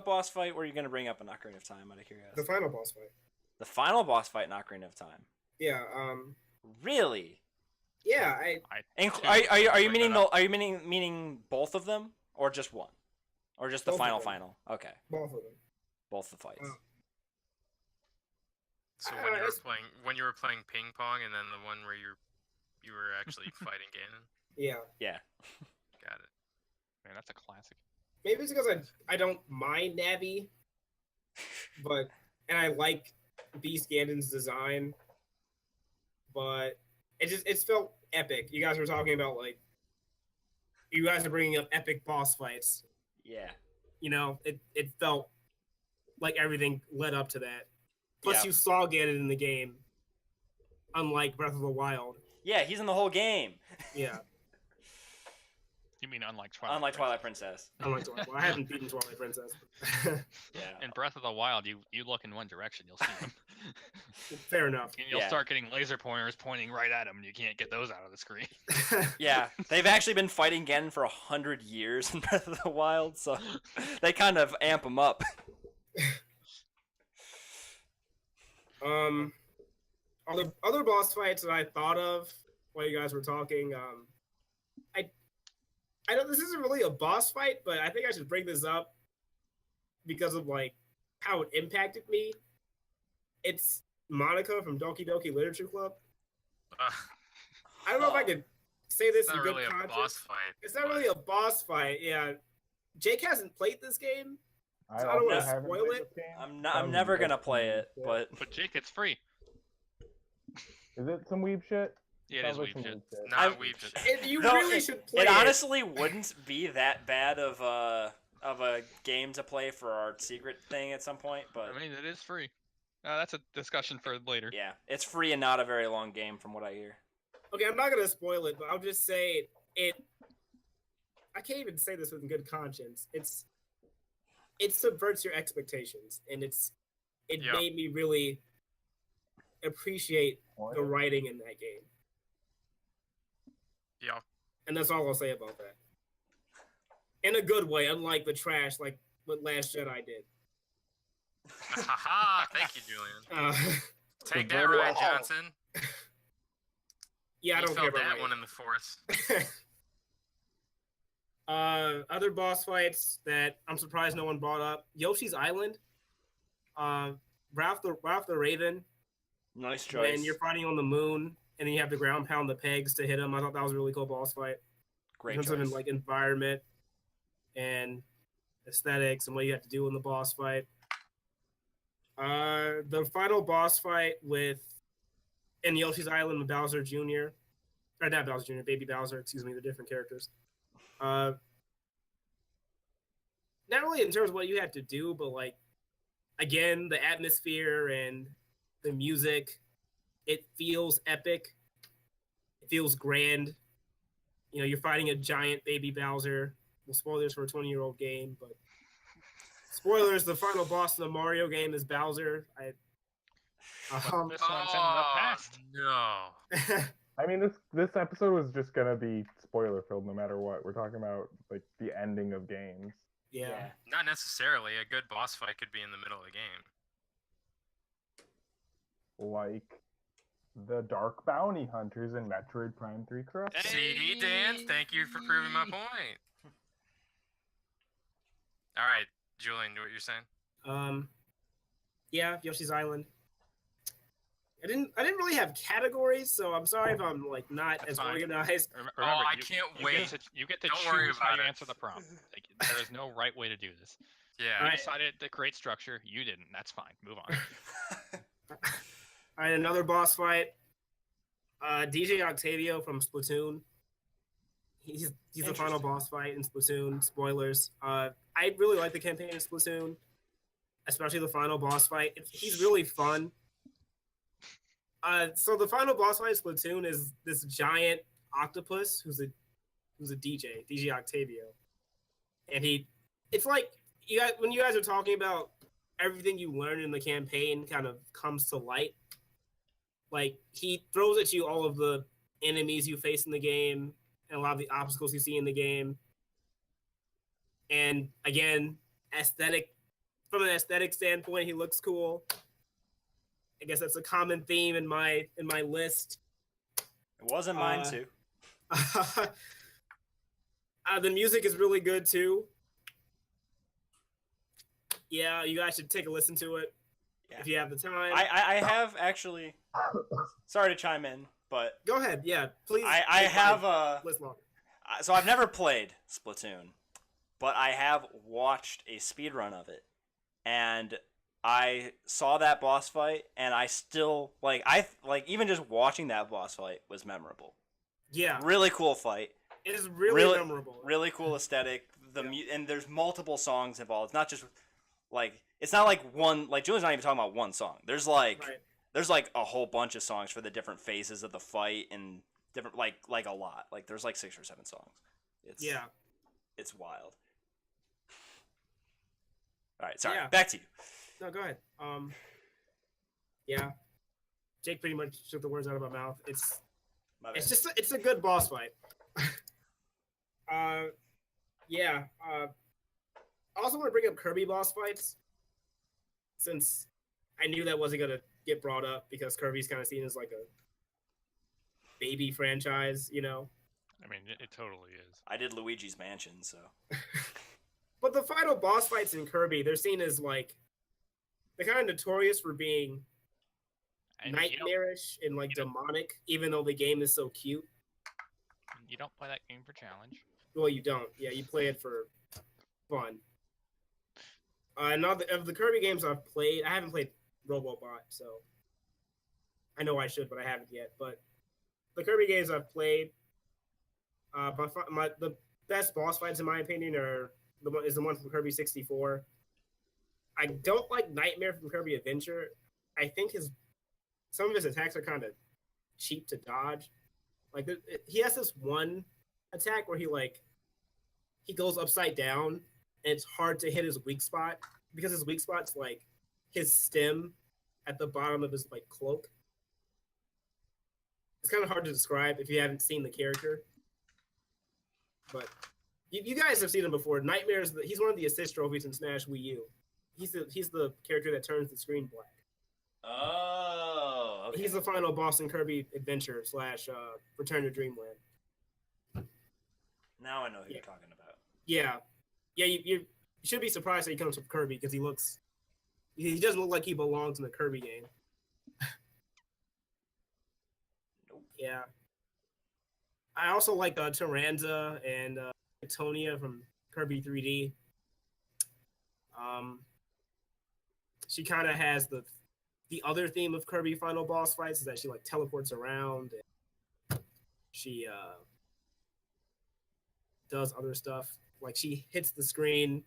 boss fight were you gonna bring up in Ocarina of Time? Out of curiosity. The final boss fight. The final boss fight in Ocarina of Time. Yeah. Really? Yeah. Are you meaning both of them or just one, or just the Both of them. final? Okay, Both of them. both the fights. Oh. So I when don't you know, were playing ping pong, and then the one where you were actually fighting Ganon. Yeah. Yeah. Got it. Man, that's a classic. Maybe it's because I don't mind Navi, and I like Beast Ganon's design, but it felt epic. You guys were talking about like you guys are bringing up epic boss fights. Yeah. You know, it felt like everything led up to that. Plus, Yeah. you saw Ganon in the game, unlike Breath of the Wild. Yeah, he's in the whole game. Yeah, You mean unlike Twilight? Unlike Twilight Princess. unlike Twilight. Well, I haven't beaten Twilight Princess. Yeah. In Breath of the Wild, you look in one direction, you'll see them. Fair enough. And you'll Yeah. start getting laser pointers pointing right at them, and you can't get those out of the screen. Yeah, they've actually been fighting Ganon for 100 years in Breath of the Wild, so they kind of amp him up. Other boss fights that I thought of while you guys were talking, I know this isn't really a boss fight, but I think I should bring this up because of like how it impacted me. It's Monica from Doki Doki Literature Club. I don't know if I could say this It's in not good really a conscience. boss fight. It's not but- really a boss fight. Yeah, Jake hasn't played this game. I So I don't also wanna haven't spoil played it. this game. I'm Sounds never gonna like play some it, shit. but But Jake, it's free. Is it some weeb shit? Yeah, it Sounds is like weeb some shit. weeb shit. Not I'm- weeb shit. You No, really should play It it. honestly wouldn't be that bad of a game to play for our secret thing at some point, but I mean, it is free. That's a discussion for later. yeah, it's free and not a very long game from what I hear. Okay, I'm not gonna spoil it, but I'll just say it. I can't even say this with good conscience. It subverts your expectations, and it Yeah. made me really appreciate the writing in that game. Yeah. And that's all I'll say about that. In a good way, unlike the trash like what Last Jedi did. Haha, thank you, Julian. Take that, Subverted Ryan all. Johnson. Yeah, I You don't care felt about that Ryan. one in the fourth. Other boss fights that I'm surprised no one brought up: Yoshi's Island, Ralph the Raven. Nice When choice. you're fighting on the moon and then you have to ground pound the pegs to hit him. I thought that was a really cool boss fight. Great In terms choice. of like environment and aesthetics and what you have to do in the boss fight. The final boss fight in Yoshi's Island with Bowser Jr. Or not Bowser Jr., Baby Bowser, excuse me, they're different characters. Not really in terms of what you have to do, but like again, the atmosphere and the music, it feels epic. It feels grand. You know, you're fighting a giant baby Bowser. Well, spoilers for a 20-year-old game, but spoilers, the final boss in the Mario game is Bowser. This one's in the Oh, past. no. I mean, this episode was just gonna be spoiler filled no matter what. We're talking about like the ending of games. yeah. Not necessarily. A good boss fight could be in the middle of the game. Like the Dark Bounty Hunters in Metroid Prime 3 Corruption. See, Dan, thank you for proving my point. All right, Julian, what you're saying? Yeah, Yoshi's Island. I didn't really have categories, so I'm sorry if I'm like not That's as fine. organized. Remember, I you, can't you wait. Get to, you get to Don't worry choose how about you it. answer the prompt. Like, there is no right way to do this. Yeah. You Alright. decided to create structure. You didn't. That's fine. Move on. All right, another boss fight. DJ Octavio from Splatoon. He's the final boss fight in Splatoon. Spoilers. I really like the campaign in Splatoon, especially the final boss fight. He's really fun. So the final boss fight in Splatoon is this giant octopus who's a DJ Octavio, and it's like when you guys are talking about everything you learn in the campaign kind of comes to light. Like he throws at you all of the enemies you face in the game and a lot of the obstacles you see in the game. And again, from an aesthetic standpoint, he looks cool. I guess that's a common theme in my list. It wasn't mine too. The music is really good too. Yeah, you guys should take a listen to it if you have the time. I have actually. Sorry to chime in, but Go ahead. Yeah, please. I have a. list longer. So I've never played Splatoon, but I have watched a speedrun of it, and I saw that boss fight, and I still even just watching that boss fight was memorable. Yeah, Really cool fight, it is really memorable. really cool aesthetic. And there's multiple songs involved. It's not just it's not like one. Like Julian's not even talking about one song. There's Right. there's like a whole bunch of songs for the different phases of the fight and different like a lot. Like there's like 6 or 7 songs. It's wild. All right, sorry. Yeah. Back to you. No, go ahead. Yeah, Jake pretty much took the words out of my mouth. My bad. It's a good boss fight. Yeah. I also want to bring up Kirby boss fights, since I knew that wasn't gonna get brought up because Kirby's kind of seen as like a baby franchise, you know. I mean, it totally is. I did Luigi's Mansion, so But the final boss fights in Kirby, they're seen as like they're kind of notorious for being And nightmarish and like demonic, even though the game is so cute. you don't play that game for challenge. Well, you don't. Yeah, you play it for fun. Of the Kirby games I've played, I haven't played Robobot, so I know I should, but I haven't yet. But the Kirby games I've played, the best boss fights in my opinion are the one from Kirby 64. I don't like Nightmare from Kirby Adventure. I think some of his attacks are kind of cheap to dodge. Like he has this one attack where he goes upside down, and it's hard to hit his weak spot because his weak spot's like his stem at the bottom of his like cloak. It's kind of hard to describe if you haven't seen the character, but you guys have seen him before. He's one of the assist trophies in Smash Wii U. He's the character that turns the screen black. Oh, okay. He's the final boss in Kirby Adventure / Return to Dreamland. Now I know who you're talking about. Yeah, you should be surprised that he comes from Kirby because he doesn't look like he belongs in the Kirby game. Nope. Yeah. I also like Taranza and Tonia from Kirby 3D. She kind of has the other theme of Kirby final boss fights is that she like teleports around and she does other stuff. Like she hits the screen.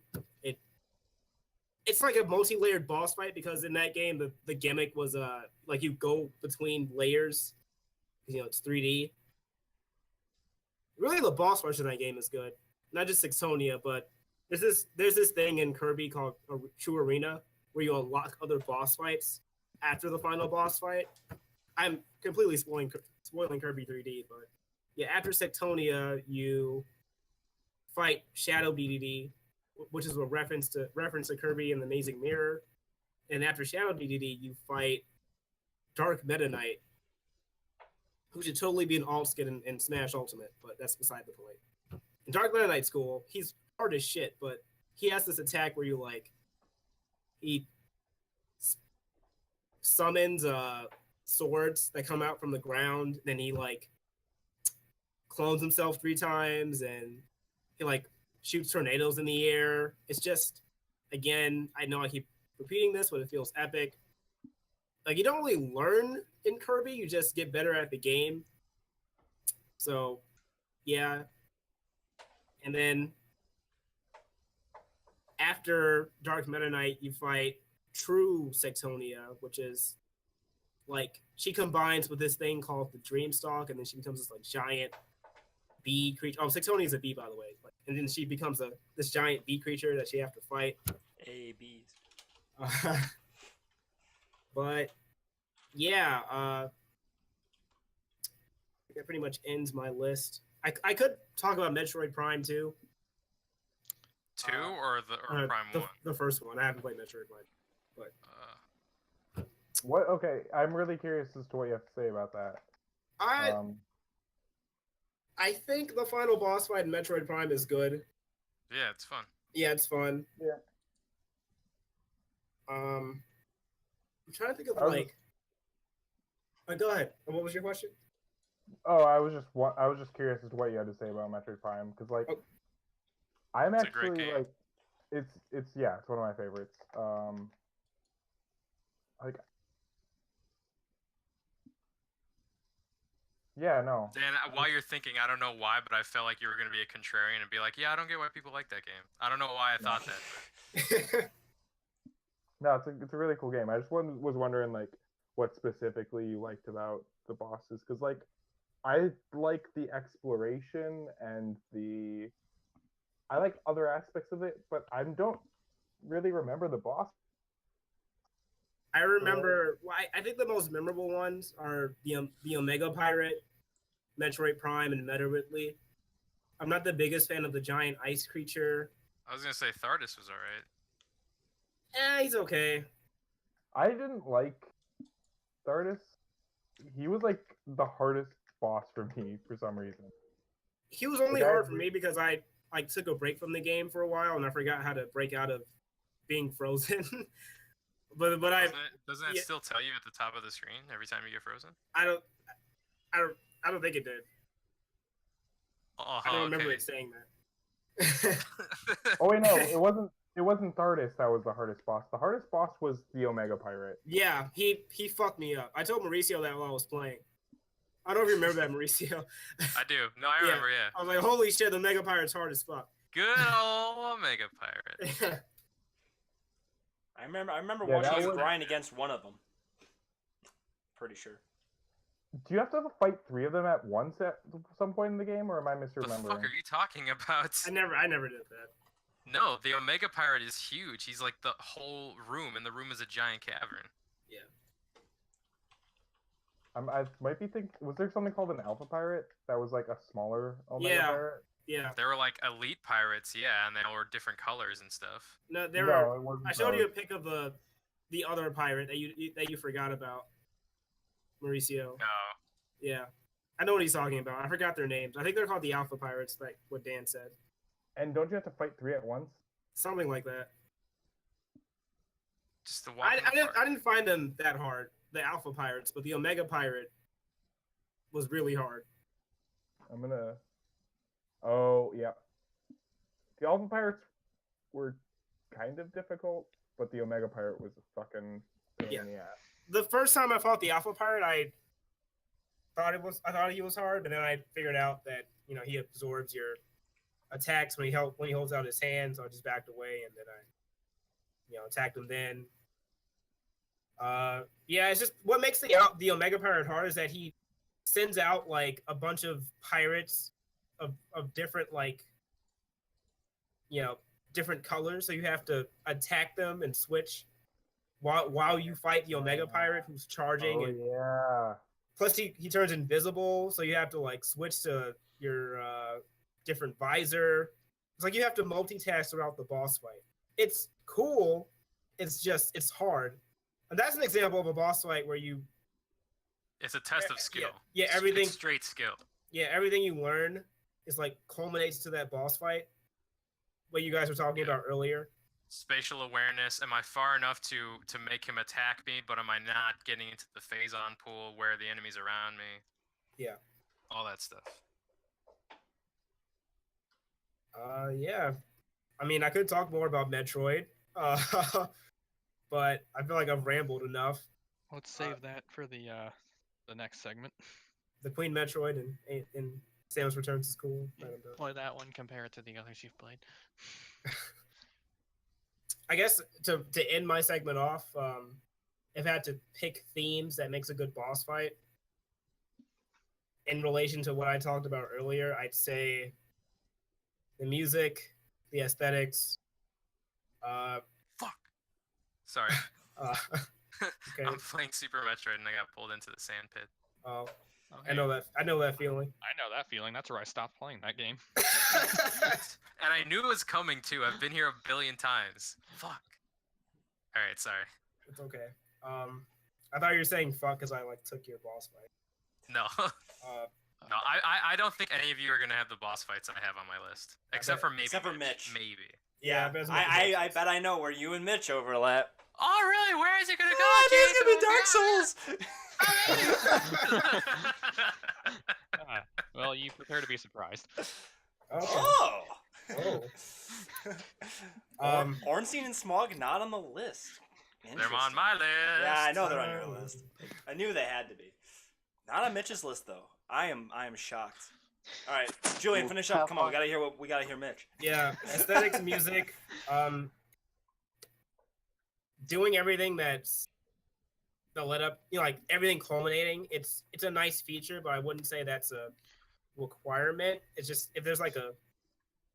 It's like a multi-layered boss fight because in that game the gimmick was like you go between layers. It's 3D. Really, the boss rush in that game is good. Not just Saxonia, but there's this thing in Kirby called a True Arena where you unlock other boss fights after the final boss fight. I'm completely spoiling Kirby 3D, but yeah, after Sectonia, you fight Shadow DDD, which is a reference to Kirby and the Amazing Mirror, and after Shadow DDD, you fight Dark Meta Knight, who should totally be an alt skin in Smash Ultimate, but that's beside the point. In Dark Meta Knight's cool. He's hard as shit, but he has this attack where he summons swords that come out from the ground, then he clones himself 3 times, and he shoots tornadoes in the air. It's just, again, I know I keep repeating this, but it feels epic. You don't really learn in Kirby, you just get better at the game. So, yeah. And then after Dark Meta Knight, you fight True Sectonia, which is she combines with this thing called the Dreamstalk, and then she becomes this giant bee creature. Oh, Sectonia is a bee, by the way. And then she becomes this giant bee creature that she have to fight. Bees. But yeah, that pretty much ends my list. I could talk about Metroid Prime 2. 2 or Prime 1? The first one. I haven't played Metroid Prime, but What? Okay, I'm really curious as to what you have to say about that. I think the final boss fight in Metroid Prime is good. Yeah, it's fun. Yeah, it's fun. Yeah. I'm trying to think of I was go ahead. What was your question? Oh, I was just curious as to what you had to say about Metroid Prime because I'm It's a great actually game. it's one of my favorites. Yeah, no. Dan, while you're thinking, I don't know why, but I felt like you were going to be a contrarian and be like, yeah, I don't get why people like that game. I don't know why I thought that. No, it's a really cool game. I just was wondering what specifically you liked about the bosses because I like the exploration and I like other aspects of it, but I don't really remember the boss. I remember. Well, I think the most memorable ones are the Omega Pirate, Metroid Prime, and Meta Ridley. I'm not the biggest fan of the giant ice creature. I was going to say Thardus was alright. He's okay. I didn't like Stardust. He was the hardest boss for me for some reason. He was only hard for me because I took a break from the game for a while and I forgot how to break out of being frozen. but Doesn't it still tell you at the top of the screen every time you get frozen? I don't think it did. I don't remember it saying that. Oh wait, no, it wasn't. It wasn't Thardus that was the hardest boss. The hardest boss was the Omega Pirate. Yeah, he fucked me up. I told Mauricio that while I was playing. I don't remember that, Mauricio. I do. No, I Yeah. remember. Yeah. I was like, holy shit, the Mega Pirate's hard as fuck. Good old Omega Pirate. I remember Yeah, watching that you was- grind against one of them. Pretty sure. Do you have to fight 3 of them at once at some point in the game, or am I What the misremembering? fuck are you talking about? I never did that. No, the Omega Pirate is huge. He's like the whole room, and the room is a giant cavern. I might be thinking. Was there something called an Alpha Pirate that was like a smaller Omega Yeah. Pirate? Yeah. There were like elite pirates, yeah, and they all were different colors and stuff. No, there no, are. it wasn't. I showed you a pic of the other pirate that you forgot about, Mauricio. No. Yeah, I know what he's talking about. I forgot their names. I think they're called the Alpha Pirates, like what Dan said. And don't you have to fight 3 at once? Something like that. Just the walk. I didn't find them that hard, the Alpha Pirates, but the Omega Pirate was really hard. I'm gonna. Oh yeah. The Alpha Pirates were kind of difficult, but the Omega Pirate was a fucking pain Yeah. in the ass. The first time I fought the Alpha Pirate, I thought he was hard, but then I figured out that he absorbs your attacks when he holds out his hand, so I just backed away and then I attacked him then. Yeah, it's just what makes the Omega Pirate hard is that he sends out like a bunch of pirates of different different colors, so you have to attack them and switch while you fight the Omega Pirate who's charging. Oh And yeah. plus he turns invisible, so you have to like switch to your different visor. It's like you have to multitask throughout the boss fight. It's cool. It's hard. And that's an example of a boss fight where It's a test of skill. yeah, It's everything- straight skill. everything you learn is like culminates to that boss fight. What you guys were talking about earlier. Spatial awareness. Am I far enough to make him attack me, but am I not getting into the phazon pool where the enemy's around me? Yeah. All that stuff. Yeah. I mean, I could talk more about Metroid, but I feel like I've rambled enough. Let's save that for the next segment. The Queen Metroid and Samus Returns is cool. Play that one, compare it to the others you've played. I guess to end my segment off, if I had to pick themes that makes a good boss fight, in relation to what I talked about earlier, I'd say the music, the aesthetics. Fuck. Sorry. Okay. I'm playing Super Metroid and I got pulled into the sand pit. Oh, Okay. I know that feeling. I know that feeling. That's where I stopped playing that game. And I knew it was coming too. I've been here a billion times. Fuck. All right, sorry. It's okay. I thought you were saying fuck because I took your boss fight. No. No, I don't think any of you are gonna have the boss fights I have on my list, except for maybe. Except for Mitch. Maybe. Yeah, I bet it's I bet I know where you and Mitch overlap. Oh really? Where is it gonna go? Oh, it's gonna be Dark Souls. Well, you prepare to be surprised. Okay. Oh. Oh. Ornstein and Smog not on the list. They're on my list. Yeah, I know they're on your list. I knew they had to be. Not on Mitch's list though. I am shocked. All right, Julian, finish up. Come on, we gotta hear Mitch. Yeah, aesthetics, music, doing everything that's the let up, everything culminating. It's a nice feature, but I wouldn't say that's a requirement. It's just if there's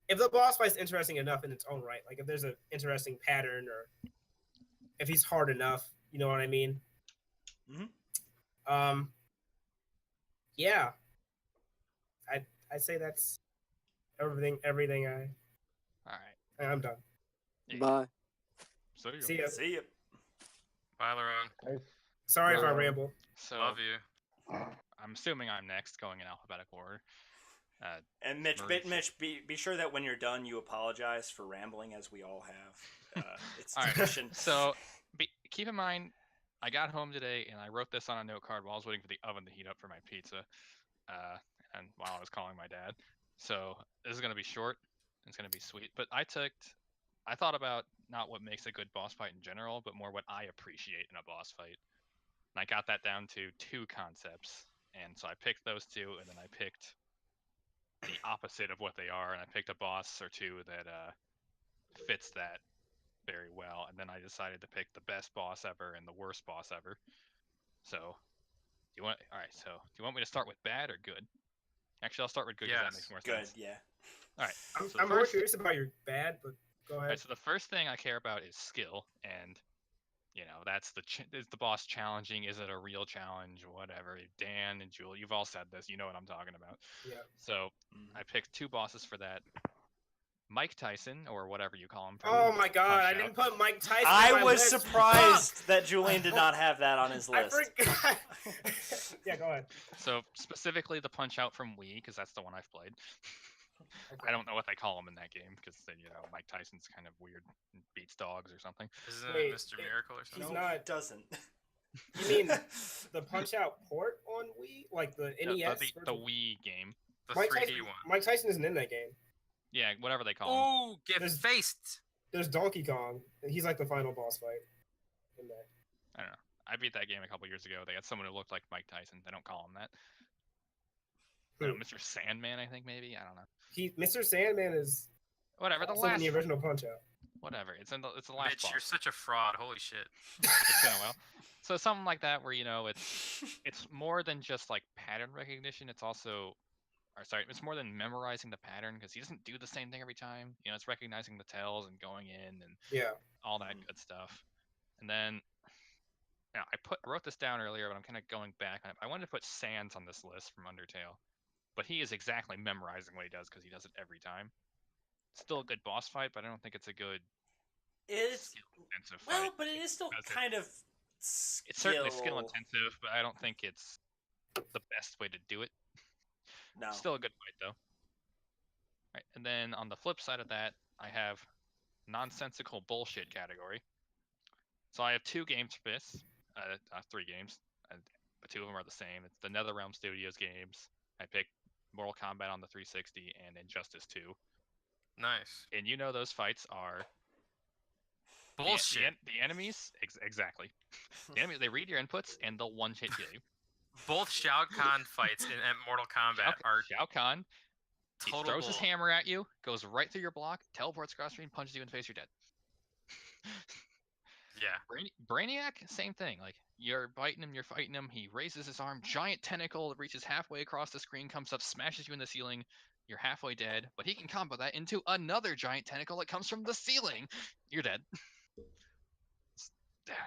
if the boss fight's interesting enough in its own right, like if there's an interesting pattern or if he's hard enough, you know what I mean? Mm-hmm. Yeah. I'd say that's everything I All right. I'm done. Bye. So you See ya. See ya. Bye, Laron. Sorry if I Um, ramble. So Love you. I'm assuming I'm next, going in alphabetical order. And Mitch, Maurice. be sure that when you're done, you apologize for rambling, as we all have. It's All right. tradition. So keep in mind, I got home today and I wrote this on a note card while I was waiting for the oven to heat up for my pizza, and while I was calling my dad. So this is gonna be short. It's gonna be sweet. But I thought about not what makes a good boss fight in general, but more what I appreciate in a boss fight. And I got that down to 2 concepts. And so I picked those two, and then I picked the opposite of what they are, and I picked a boss or two that fits that very well. And then I decided to pick the best boss ever and the worst boss ever. So, do you want? All right. So, do you want me to start with bad or good? Actually, I'll start with good because that Yes. makes more Good, sense. yeah. All right. I'm, so the I'm more first thi- curious about your bad, but go All ahead. right, so the first thing I care about is skill, and that's is the boss challenging? Is it a real challenge? Whatever. Dan and Jewel, you've all said this. You know what I'm talking about. Yeah. So Mhm. I picked two bosses for that. Mike Tyson, or whatever you call him. From Oh my god, I Punch-Out. didn't put Mike Tyson. I on my was list. surprised that Julian did not have that on his Fuck! I list. forgot. Yeah, go ahead. So specifically the Punch-Out from Wii, because that's the one I've played. I don't know what they call him in that game, because Mike Tyson's kind of weird, and beats dogs or something. Isn't Wait, it Mr. Miracle or he's something? No, not- it doesn't. You mean the Punch Out port on Wii, like the No, NES? the version? Wii game. The Mike 3D Tyson, one. Mike Tyson isn't in that game. Yeah, whatever they call him. Ooh, get There's- faced. There's Donkey Kong. He's like the final boss fight in that. I don't know. I beat that game a couple years ago. They had someone who looked like Mike Tyson. They don't call him that. I don't know, Mr. Sandman, I think maybe. I don't know. Mr. Sandman is Whatever. The also in last. the original Punch Out. Whatever. It's the last Mitch, boss. you're such a fraud. Holy shit. It's been a while. So something like that, where it's more than just like pattern recognition. It's also, it's more than memorizing the pattern because he doesn't do the same thing every time. It's recognizing the tells and going in and Yeah. all that good stuff. And then, now I wrote this down earlier, but I'm kind of going back on it. I wanted to put Sans on this list from Undertale, but he is exactly memorizing what he does because he does it every time. Still a good boss fight, but I don't think it's a good It's skill-intensive fight. well, but it is still because kind of. it's certainly skill intensive, but I don't think it's the best way to do it. No. Still a good fight though. Right, and then on the flip side of that, I have nonsensical bullshit category. So I have two games for this, 3 games, but 2 of them are the same. It's the NetherRealm Studios games. I picked Mortal Kombat on the 360 and Injustice 2. Nice. And those fights are Bullshit. The enemies, exactly. The enemies, they read your inputs and they'll one-hit kill you. Both Shao Kahn fights in Mortal Kombat are Shao Kahn, he total throws his bull. hammer at you, goes right through your block, teleports across screen, punches you in the face, you're dead. Yeah. Brainiac, same thing. Like, you're biting him, you're fighting him, he raises his arm, giant tentacle that reaches halfway across the screen, comes up, smashes you in the ceiling, you're halfway dead, but he can combo that into another giant tentacle that comes from the ceiling. You're dead.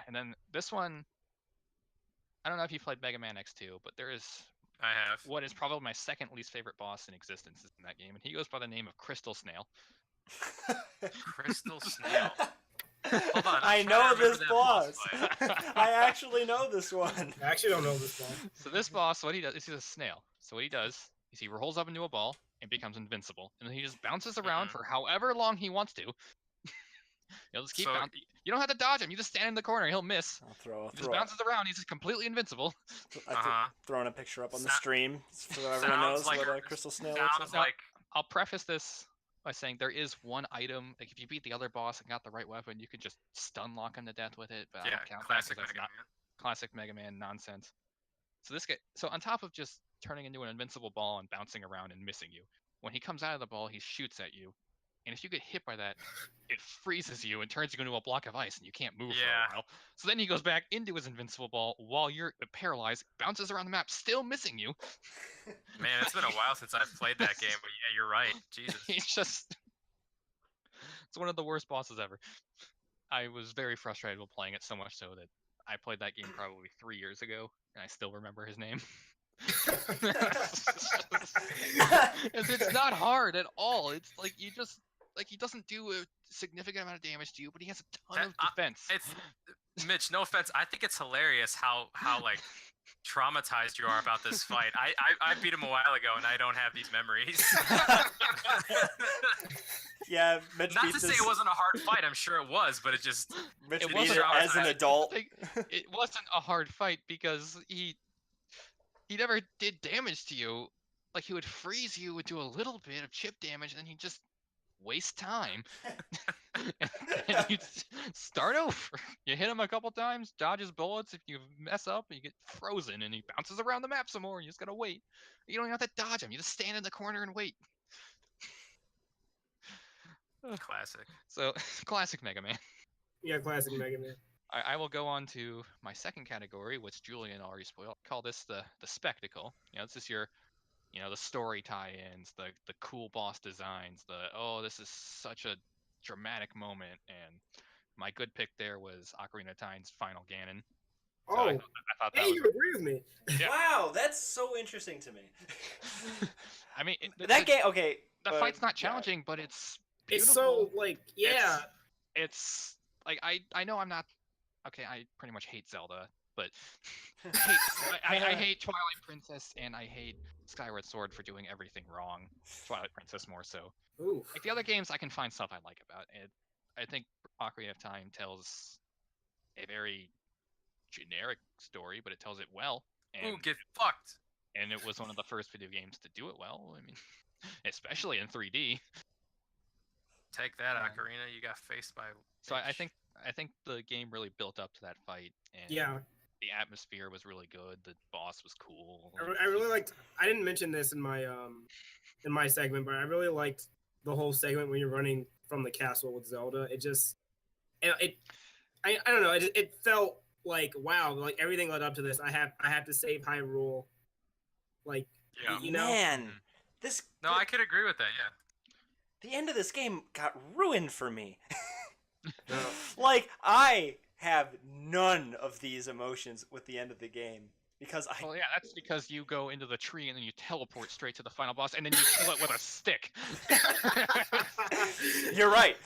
And then this one, I don't know if you played Mega Man X2, but there is I have. what is probably my second least favorite boss in existence is in that game, and he goes by the name of Crystal Snail. Crystal Snail. Hold on, I I'm trying know to remember this that boss. boss I actually know this one. I actually don't know this one. So this boss, what he does is he's a snail. So what he does is he rolls up into a ball and becomes invincible, and then he just bounces around Mhm. for however long he wants to. He'll just keep So- bouncing. You don't have to dodge him. You just stand in the corner. He'll miss. I'll throw He just bounces around. He's just completely invincible. throwing a picture up on the So- stream so everyone sounds knows like what a- a crystal snail looks Sounds like. like I'll preface this by saying there is one item. Like if you beat the other boss and got the right weapon, you could just stun lock him to death with it. But I yeah, don't count classic that 'cause that's Mega not Man. classic Mega Man nonsense. So this guy, so on top of just turning into an invincible ball and bouncing around and missing you, when he comes out of the ball, he shoots at you, and if you get hit by that, it freezes you and turns you into a block of ice, and you can't move Yeah. for a while. So then he goes back into his invincible ball while you're paralyzed, bounces around the map, still missing you. Man, it's been a while since I've played that game, but yeah, you're right. Jesus. He's just, it's one of the worst bosses ever. I was very frustrated with playing it, so much so that I played that game probably 3 years ago, and I still remember his name. It's not hard at all. It's like he doesn't do a significant amount of damage to you, but he has a ton of defense. It's Mitch. No offense. I think it's hilarious how like traumatized you are about this fight. I beat him a while ago, and I don't have these memories. Yeah, Mitch Not beat to say this. it wasn't a hard fight. I'm sure it was, but it just Mitch it beat wasn't it as an traumatizing. adult. Like, it wasn't a hard fight because he never did damage to you. Like he would freeze you, would do a little bit of chip damage, and then he'd just waste time. And you start over. You hit him a couple times, dodges bullets. If you mess up, you get frozen, and he bounces around the map some more. And you just gotta wait. You don't even have to dodge him. You just stand in the corner and wait. Classic. So, classic Mega Man. Yeah, classic Mega Man. I will go on to my second category, which Julian already spoiled. I call this the spectacle. This is your, the story tie-ins, the cool boss designs, this is such a dramatic moment. And my good pick there was Ocarina of Time's Final Ganon. So Oh, I thought that hey, was. you agree with me? Yeah. Wow, that's so interesting to me. I mean, That game. Okay, the fight's not challenging, but it's beautiful. It's so like, yeah. It's like I know I'm not. Okay, I pretty much hate Zelda, but I hate Twilight Princess and I hate Skyward Sword for doing everything wrong. Twilight Princess more so. Ooh. Like the other games, I can find stuff I like about it. I think Ocarina of Time tells a very generic story, but it tells it well. And, Ooh, get fucked. and it was one of the first video games to do it well. I mean, especially in 3D. Take that, Ocarina. You got faced by. So I think the game really built up to that fight, and Yeah. the atmosphere was really good. The boss was cool. I really liked. I didn't mention this in my segment, but I really liked the whole segment when you're running from the castle with Zelda. I don't know. It felt like, wow, like everything led up to this. I have to save Hyrule. Like, Yeah. you know. Man, this. No, I could agree with that. Yeah. The end of this game got ruined for me. Like, I have none of these emotions with the end of the game because Well, yeah, that's because you go into the tree and then you teleport straight to the final boss, and then you kill it with a stick. You're right.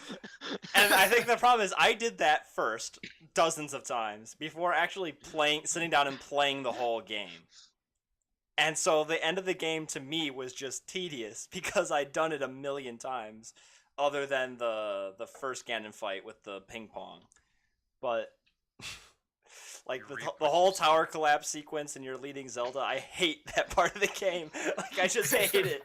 And I think the problem is I did that first dozens of times before actually sitting down and playing the whole game. And so the end of the game to me was just tedious because I'd done it a million times, other than the first Ganon fight with the ping pong. But like the whole tower collapse sequence and you're leading Zelda, I hate that part of the game. Like I just hate it.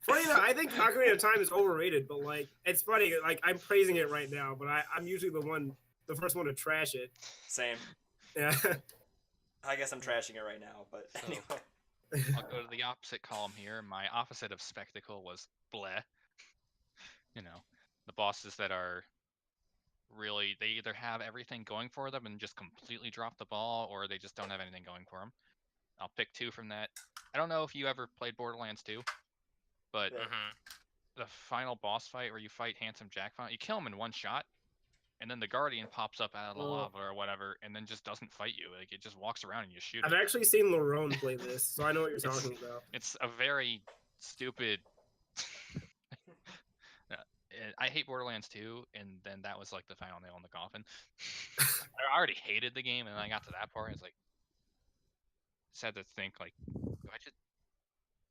Funny enough, I think Ocarina of Time is overrated, but like it's funny. Like I'm praising it right now, but I'm usually the first one to trash it. Same. Yeah. I guess I'm trashing it right now, but So- anyway. I'll go to the opposite column here. My opposite of spectacle was bleh. The bosses that are really, they either have everything going for them and just completely drop the ball, or they just don't have anything going for them. I'll pick two from that. I don't know if you ever played Borderlands 2, but Yeah. the final boss fight where you fight Handsome Jack, you kill him in one shot, and then the Guardian pops up out of the lava or whatever, and then just doesn't fight you. Like, it just walks around and you shoot I've it. actually seen Larone play this, so I know what you're talking about. It's a very stupid. I hate Borderlands 2, and then that was like the final nail in the coffin. I already hated the game, and then I got to that part, and it's like, sad to think, like, do I just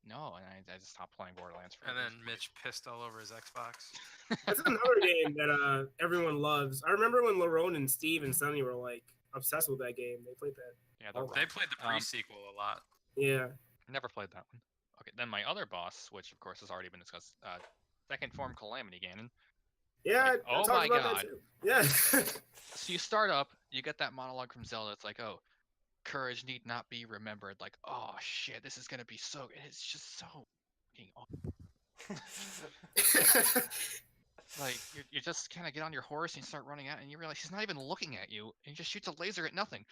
no, and I just stopped playing Borderlands. And then Mitch pissed all over his Xbox. That's another game that everyone loves. I remember when Larone and Steve and Sonny were like obsessed with that game. They played that. Yeah, They played the pre-sequel a lot. Yeah. never played that one. Okay, then my other boss, which of course has already been discussed, second form Calamity Ganon. Yeah. Like, I oh talked my about God. that too. Yeah. So you start up, you get that monologue from Zelda. It's like, oh, courage need not be remembered. Like, oh shit, this is gonna be so good. It's just so fucking awful. Like, you just kind of get on your horse and you start running out, and you realize he's not even looking at you, and he just shoots a laser at nothing.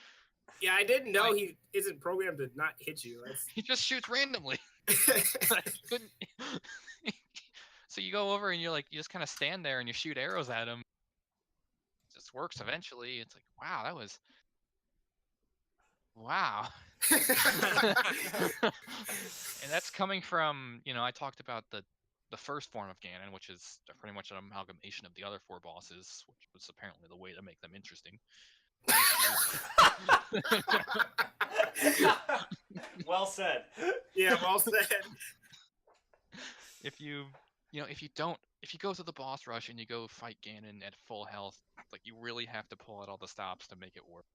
Yeah, I didn't know he isn't programmed to not hit you. He just shoots randomly. That's... Couldn't- So you go over and you just kind of stand there and you shoot arrows at him. It just works eventually. It's like, wow, that was wow. And that's coming from, I talked about the first form of Ganon, which is pretty much an amalgamation of the other four bosses, which was apparently the way to make them interesting. Well said. Yeah, well said. If you go through the boss rush and you go fight Ganon at full health, like, you really have to pull out all the stops to make it work.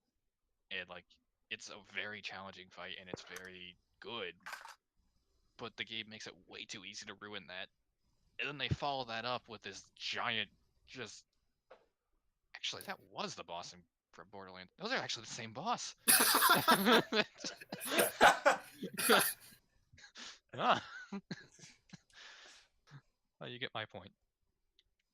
And it's a very challenging fight and it's very good, but the game makes it way too easy to ruin that. And then they follow that up with this giant, just actually that was the boss from Borderlands. Those are actually the same boss. Ah. Well, you get my point.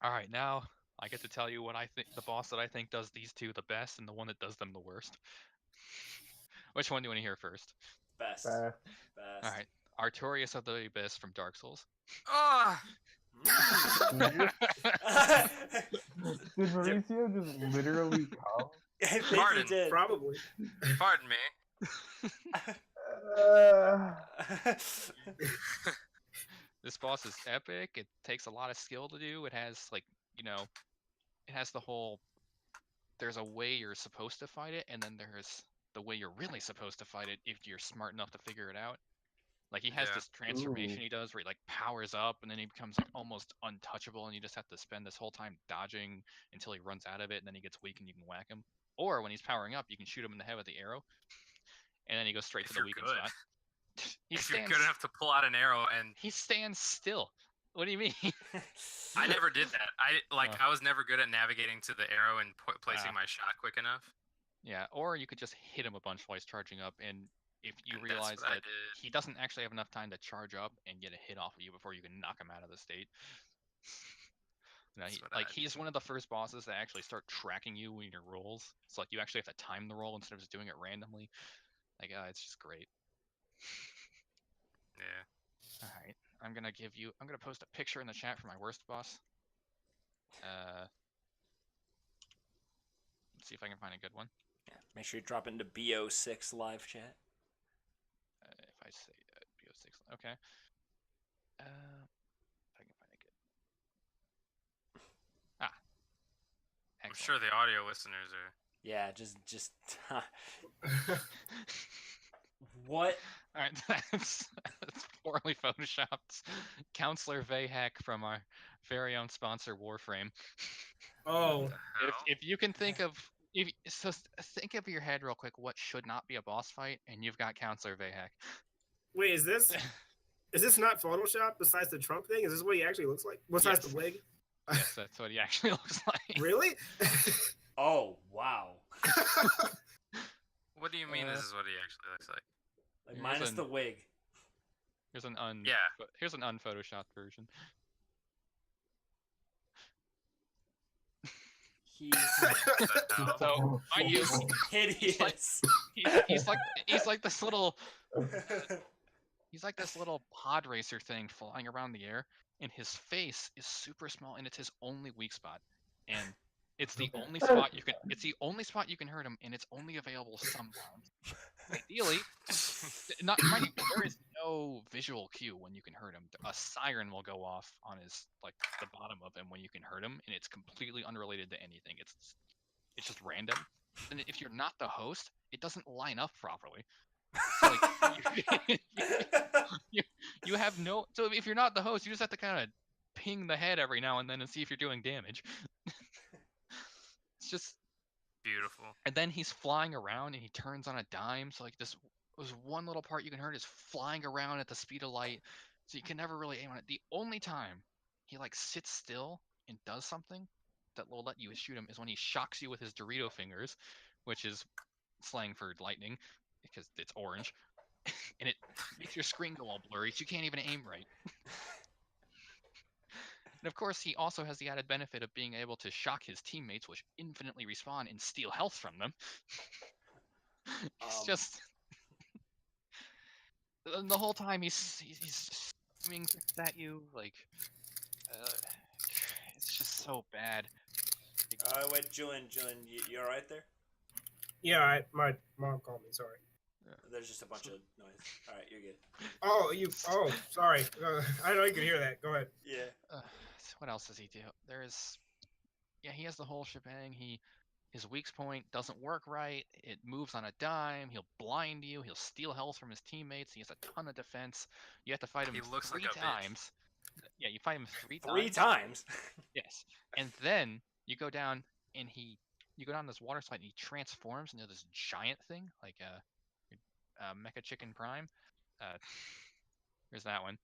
All right, now I get to tell you what I think the boss that I think does these two the best and the one that does them the worst. Which one do you want to hear first? Best. Uh, Best. All right, Artorias of the Abyss from Dark Souls. Ah, Mm. did Mauricio just literally come? I think Pardon. he did. Probably. pardon me. This boss is epic. It takes a lot of skill to do. It has like, it has the whole there's a way you're supposed to fight it, and then there's the way you're really supposed to fight it if you're smart enough to figure it out. Like he has Yeah. this transformation Ooh. he does where he like powers up and then he becomes like almost untouchable and you just have to spend this whole time dodging until he runs out of it and then he gets weak and you can whack him. Or when he's powering up, you can shoot him in the head with the arrow and then he goes straight If to the you're weakened good. spot. If you're good enough to pull out an arrow, and He stands still. What do you mean? I never did that. Oh. I was never good at navigating to the arrow and placing Ah. my shot quick enough. Yeah, or you could just hit him a bunch while he's charging up, and if you And that's realize what I that did. he doesn't actually have enough time to charge up and get a hit off of you before you can knock him out of the state. That's what I He's did. one of the first bosses that actually start tracking you in your rolls. It's like you actually have to time the roll instead of just doing it randomly. It's just great. Yeah. All right, I'm gonna post a picture in the chat for my worst boss. Let's see if I can find a good one. Yeah, make sure you drop into Bo6 live chat. If I say BO6, okay. If I can find a good. Ah. I'm Excellent. sure the audio listeners are. Yeah, just. What? All right, that's poorly photoshopped. Counselor Vahak from our very own sponsor Warframe. Oh, What the hell? If you can think of think of your head real quick what should not be a boss fight, and you've got Counselor Vahak. wait, is this not Photoshop? Besides the Trump thing, is this what he actually looks like? Besides Yes. the wig? Yes, that's what he actually looks like. Really? Oh wow! What do you mean? This is what he actually looks like. Like Here's minus an- the wig. Here's an Here's an unphotoshopped version. He's What the hell? So mind you, hideous. he's like this little pod racer thing flying around the air, and his face is super small, and it's his only weak spot, and it's the only spot you can hurt him, and it's only available sometimes. Ideally, not mind you, there is no visual cue when you can hurt him. A siren will go off on his the bottom of him when you can hurt him, and it's completely unrelated to anything. It's just random. And if you're not the host, it doesn't line up properly. So, you have no. So if you're not the host, you just have to kind of ping the head every now and then and see if you're doing damage. It's just Beautiful. and then he's flying around and he turns on a dime. So this one little part you can hurt is flying around at the speed of light. So you can never really aim on it. The only time he sits still and does something that will let you shoot him is when he shocks you with his Dorito fingers, which is slang for lightning because it's orange, and it makes your screen go all blurry, so you can't even aim right. And of course, he also has the added benefit of being able to shock his teammates, which infinitely respawn and steal health from them. It's just the whole time he's screaming at you it's just so bad. Wait, Julian, you all right there? Yeah, my mom called me. Sorry. There's just a bunch of noise. All right, you're good. Oh, sorry. I know you can hear that. Go ahead. Yeah. What else does he do? He has the whole shebang. His weak point doesn't work right. It moves on a dime. He'll blind you. He'll steal health from his teammates. He has a ton of defense. You have to fight him He looks three like a bitch. times. Yeah, you fight him three Three times. times. Yes, and then you go down and you go down this water slide and he transforms into this giant thing like Mecha Chicken Prime. Here's that one.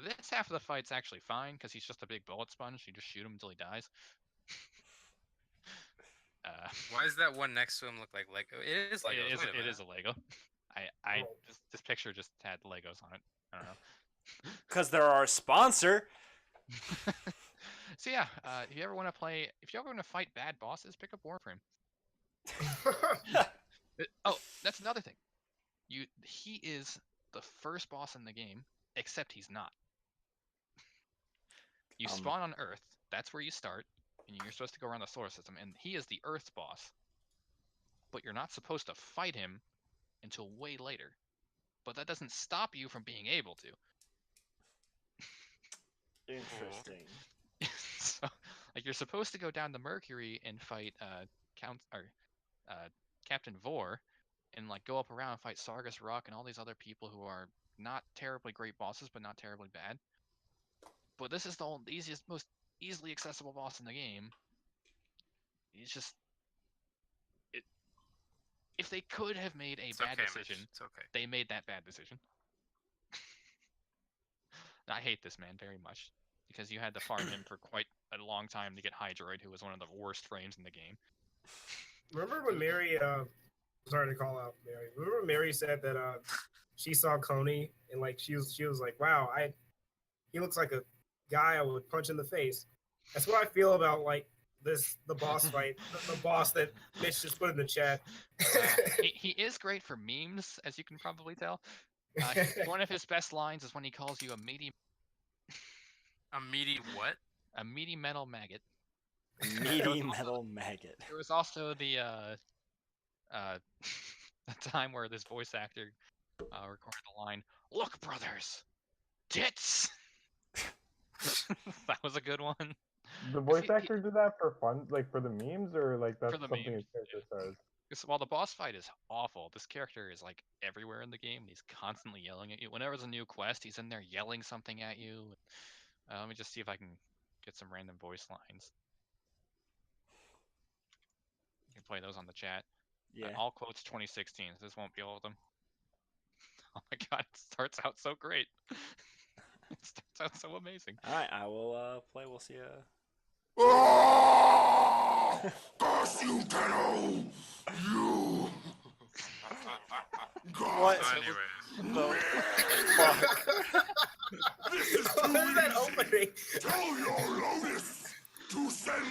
This half of the fight's actually fine because he's just a big bullet sponge. You just shoot him until he dies. Why does that one next to him look like Lego? It is Lego. It is a Lego. This picture just had Legos on it. I don't know. Because they're our sponsor. So yeah, if you ever want to fight bad bosses, pick up Warframe. Oh, that's another thing. He is the first boss in the game, except he's not. You spawn on Earth. That's where you start, and you're supposed to go around the solar system. And he is the Earth boss, but you're not supposed to fight him until way later. But that doesn't stop you from being able to. Interesting. So, like, you're supposed to go down to Mercury and fight Captain Vor, and like go up around and fight Sargus Rock and all these other people who are not terribly great bosses, but not terribly bad. But this is the easiest, most easily accessible boss in the game. It's just, if they could have made a bad decision, It's okay. they made that bad decision. I hate this man very much because you had to farm him for quite a long time to get Hydroid, who was one of the worst frames in the game. Remember when Mary, sorry to call out Mary. Remember when Mary said that she saw Coney and like she was like, wow, he looks like a guy I would punch in the face. That's what I feel about like the boss fight, the boss that Mitch just put in the chat. He is great for memes, as you can probably tell. One of his best lines is when he calls you a meaty what? a meaty metal maggot. Meaty metal maggot. There was also the the time where this voice actor recorded the line, "Look, brothers, tits." That was a good one. The voice actor did that for fun, like for the memes, or like that's For the something memes, his character says. While the boss fight is awful, this character is like everywhere in the game. And he's constantly yelling at you. Whenever there's a new quest, he's in there yelling something at you. Let me just see if I can get some random voice lines. You can play those on the chat. Yeah. All quotes 2016. This won't be all of them. Oh my god, it starts out so great. It starts out so amazing. All right, I will play. We'll see. You. What? So anyways, The What is that opening? Tell your Lotus to send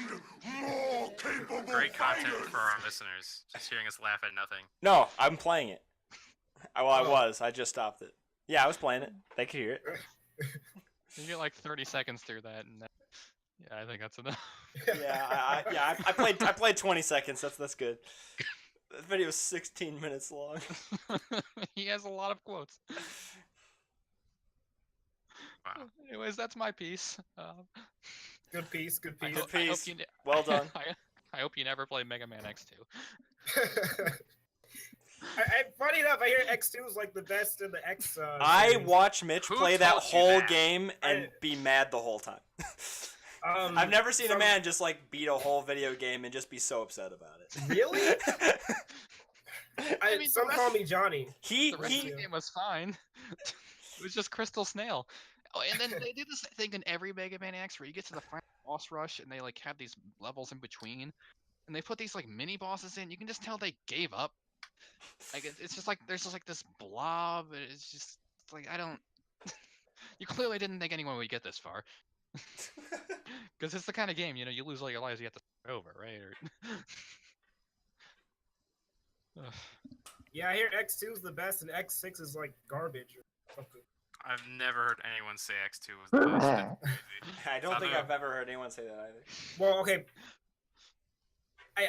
more capable great content fighters. for our listeners. Just hearing us laugh at nothing. No, I'm playing it. I was. I just stopped it. Yeah, I was playing it. They could hear it. You get like 30 seconds through that, and yeah, I think that's enough. Yeah, I played 20 seconds. That's good. The video is 16 minutes long. He has a lot of quotes. Wow. Anyways, that's my piece. Good piece, good I piece. hope- Good I hope piece. you ne- Well done. I hope you never play Mega Man X2. Funny enough, I hear X2 is like the best in the X. I series. watch Mitch Who play that told you whole that? game and be mad the whole time. I've never seen a some- man just like beat a whole video game and just be so upset about it. Really? I mean, Some call me Johnny. he The rest of the game was fine. It was just Crystal Snail. Oh, and then they do this thing in every Mega Man X where you get to the final boss rush and they like have these levels in between, and they put these like mini bosses in. You can just tell they gave up. Like it's just like there's just like this blob. And it's just like I don't. You clearly didn't think anyone would get this far. Because it's the kind of game, you lose all your lives, you have to start over, right? Ugh. Yeah, I hear X2 is the best and X6 is like garbage or something. I've never heard anyone say X2 was the best. That's crazy. I don't think Other- I've ever heard anyone say that either. Well, okay.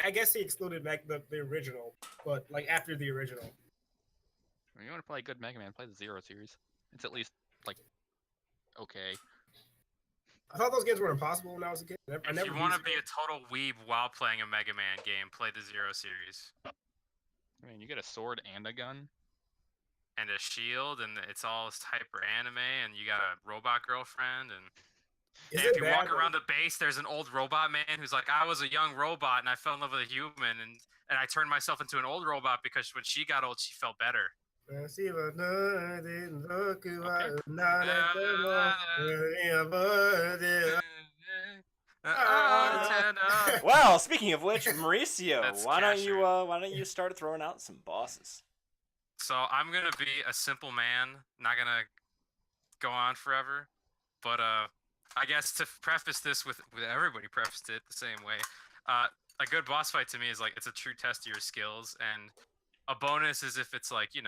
I guess he excluded the original, but like after the original. When you want to play good Mega Man, play the Zero series. It's at least like okay. I thought those games were impossible when I was a kid. I If never you want to used be them. a total weeb while playing a Mega Man game, play the Zero series. I mean, you get a sword and a gun. And a shield, and it's all hyper anime, and you got a robot girlfriend, and Is if it you walk bad, around the base, there's an old robot man who's like, I was a young robot, and I fell in love with a human, and I turned myself into an old robot because when she got old, she felt better. Well, speaking of which, Mauricio, That's why Casher. don't you start throwing out some bosses? So I'm gonna be a simple man, not gonna go on forever. But I guess to preface this with everybody prefaced it the same way. A good boss fight to me is like it's a true test of your skills, and a bonus is if it's like it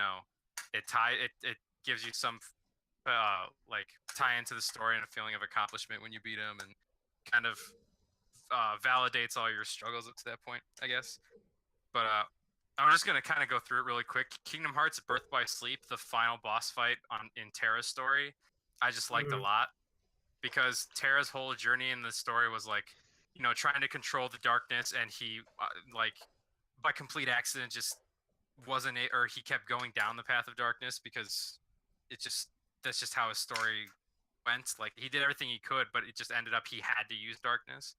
gives you some like tie into the story and a feeling of accomplishment when you beat him, and kind of validates all your struggles up to that point, I guess. But I'm just gonna kind of go through it really quick. Kingdom Hearts Birth by Sleep, the final boss fight in Terra's story, I just liked a lot because Terra's whole journey in the story was like, trying to control the darkness, and he like by complete accident just wasn't it, or he kept going down the path of darkness because that's just how his story went. Like he did everything he could, but it just ended up he had to use darkness,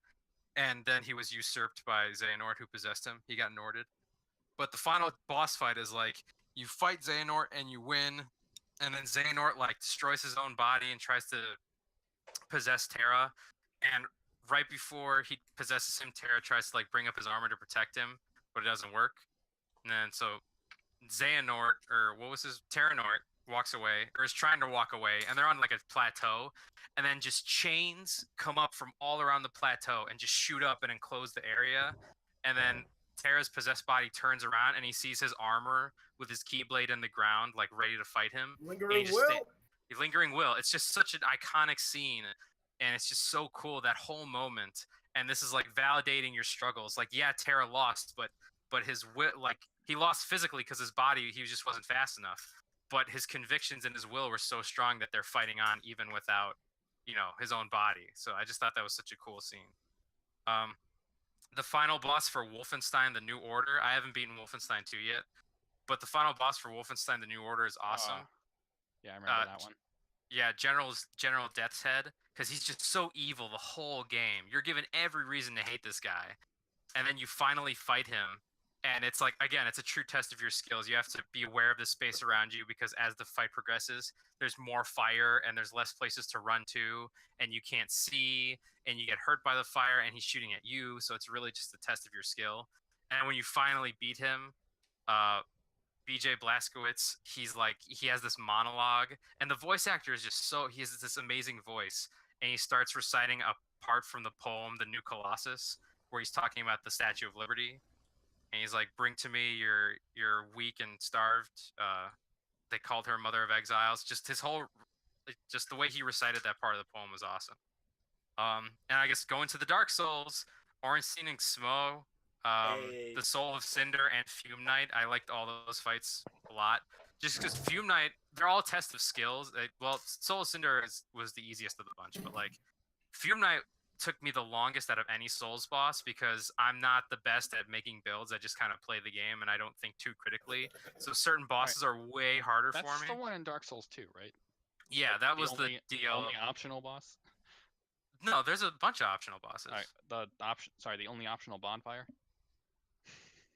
and then he was usurped by Xehanort, who possessed him. He got Norded. But the final boss fight is like you fight Xehanort and you win, and then Xehanort like destroys his own body and tries to possess Terra, and right before he possesses him, Terra tries to like bring up his armor to protect him, but it doesn't work. And then so Xehanort, or what was his Terranort, walks away, or is trying to walk away, and they're on like a plateau, and then just chains come up from all around the plateau and just shoot up and enclose the area, and then Terra's possessed body turns around and he sees his armor with his keyblade in the ground, like ready to fight him. Lingering will. Lingering will. It's just such an iconic scene, and it's just so cool, that whole moment. And this is like validating your struggles. Like, yeah, Terra lost, but his will, like he lost physically because his body, he just wasn't fast enough. But his convictions and his will were so strong that they're fighting on even without, his own body. So I just thought that was such a cool scene. The final boss for Wolfenstein: The New Order. I haven't beaten Wolfenstein 2 yet, but the final boss for Wolfenstein: The New Order is awesome. Yeah, I remember that one. Yeah, General Death's Head, because he's just so evil the whole game. You're given every reason to hate this guy, and then you finally fight him, and it's like, again, it's a true test of your skills. You have to be aware of the space around you, because as the fight progresses, there's more fire and there's less places to run to, and you can't see, and you get hurt by the fire, and he's shooting at you, so it's really just a test of your skill. And when you finally beat him, BJ Blazkowicz, he has this monologue, and the voice actor is just he has this amazing voice, and he starts reciting a part from the poem The New Colossus, where he's talking about the Statue of Liberty, and he's like, "Bring to me your weak and starved." They called her Mother of Exiles. Just just the way he recited that part of the poem was awesome. And I guess going to the Dark Souls, Ornstein and Smo, the Soul of Cinder and Fume Knight. I liked all those fights a lot. Just because Fume Knight, they're all tests of skills. Soul of Cinder was the easiest of the bunch, but like Fume Knight took me the longest out of any Souls boss, because I'm not the best at making builds. I just kind of play the game and I don't think too critically. So certain bosses are way harder That's for me. the one in Dark Souls 2, right? Yeah, that was the DL. Only optional boss. No, there's a bunch of optional bosses. The only optional bonfire.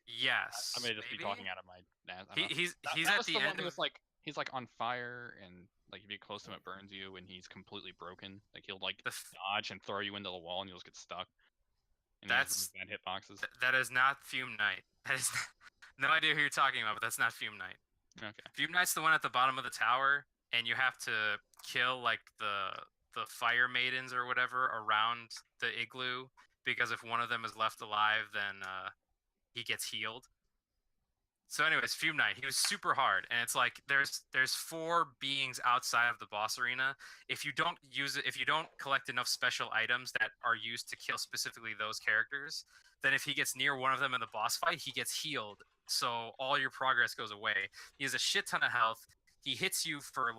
Yes. I may just maybe? be talking out of my ass. He's that at was the the end. one that was like he's like on fire, and like if you get close to him, it burns you, and he's completely broken. Like he'll like dodge and throw you into the wall, and you'll just get stuck. And that's bad hitboxes. That is not Fume Knight. That is no idea who you're talking about, but that's not Fume Knight. Okay. Fume Knight's the one at the bottom of the tower, and you have to kill like the fire maidens or whatever around the igloo, because if one of them is left alive, then he gets healed. So anyways, Fume Knight, he was super hard, and it's like there's 4 beings outside of the boss arena. If you don't collect enough special items that are used to kill specifically those characters, then if he gets near one of them in the boss fight, he gets healed. So all your progress goes away. He has a shit ton of health. He hits you for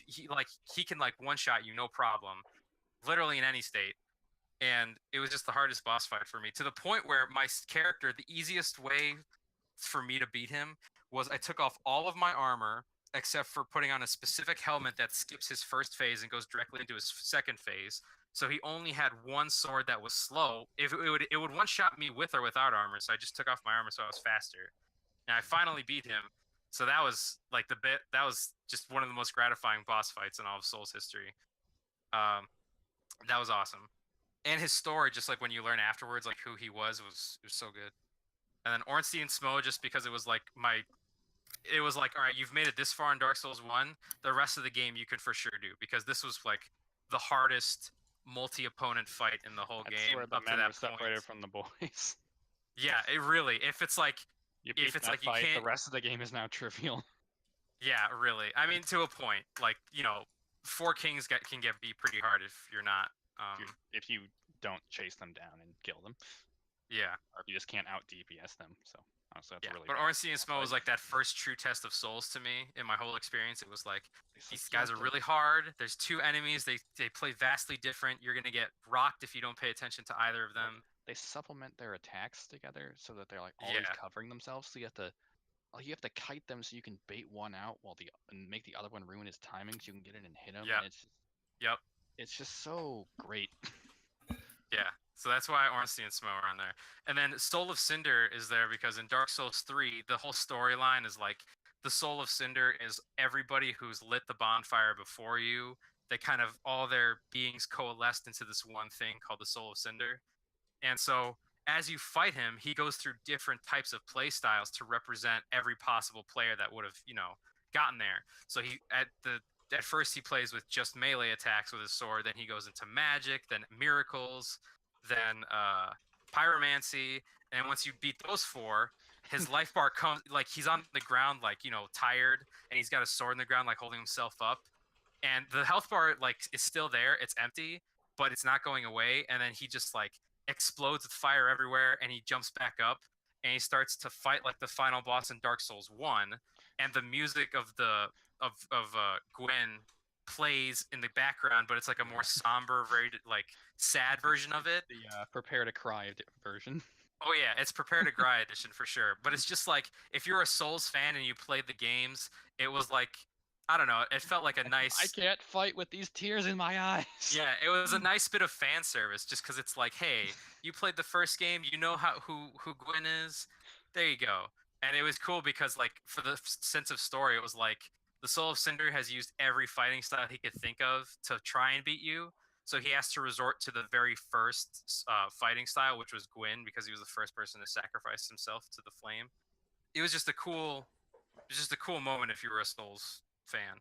he can like one-shot you, no problem, literally in any state. And it was just the hardest boss fight for me, to the point where my character, the easiest way for me to beat him was I took off all of my armor except for putting on a specific helmet that skips his first phase and goes directly into his second phase. So he only had one sword that was slow. If it would one-shot me with or without armor, so I just took off my armor so I was faster. And I finally beat him, So that was like that was just one of the most gratifying boss fights in all of Souls history. That was awesome. And his story, just like when you learn afterwards, like who he was so good. And then Ornstein Smo, just because it was like all right, you've made it this far in Dark Souls 1, the rest of the game you could for sure do, because this was like the hardest multi-opponent fight in the whole That's game where the up to men that were separated point. from the boys. Yeah, it really, if it's like You beat it's that like you fight, can't- the rest of the game is now trivial. yeah, really. I mean, to a point. Like, Four Kings can get beat pretty hard if you're not If you don't chase them down and kill them, yeah. or if you just can't out DPS them. So honestly, that's Yeah, really. but bad Ornstein boss Smo was fight. like that first true test of Souls to me in my whole experience. It was like, They these guys are really hard. There's two enemies. They play vastly different. You're gonna get rocked if you don't pay attention to either of them. They supplement their attacks together so that they're like always Yeah. covering themselves. So you have to kite them so you can bait one out and make the other one ruin his timing so you can get in and hit him. Yeah. And Yep. it's just so great. Yeah. So that's why Ornstein and Smo are on there. And then Soul of Cinder is there because in Dark Souls 3, the whole storyline is like the Soul of Cinder is everybody who's lit the bonfire before you. They kind of all their beings coalesced into this one thing called the Soul of Cinder. And so as you fight him, he goes through different types of play styles to represent every possible player that would have, gotten there. So at first he plays with just melee attacks with his sword, then he goes into magic, then miracles, then pyromancy, and once you beat those four, his life bar comes like he's on the ground like, tired, and he's got a sword in the ground like holding himself up. And the health bar like is still there, it's empty, but it's not going away, and then he just like explodes with fire everywhere, and he jumps back up and he starts to fight like the final boss in Dark Souls 1, and the music of Gwen plays in the background, but it's like a more somber, very like sad version of it. The prepare to cry version. Oh yeah, it's Prepare to Cry edition for sure. But it's just like if you're a Souls fan and you played the games, it was like, I don't know, it felt like a nice. I can't fight with these tears in my eyes. Yeah, it was a nice bit of fan service, just because it's like, hey, you played the first game, you know who Gwen is. There you go. And it was cool because like for the sense of story, it was like the Soul of Cinder has used every fighting style he could think of to try and beat you. So he has to resort to the very first fighting style, which was Gwyn, because he was the first person to sacrifice himself to the flame. It was just a cool moment if you were a Souls fan.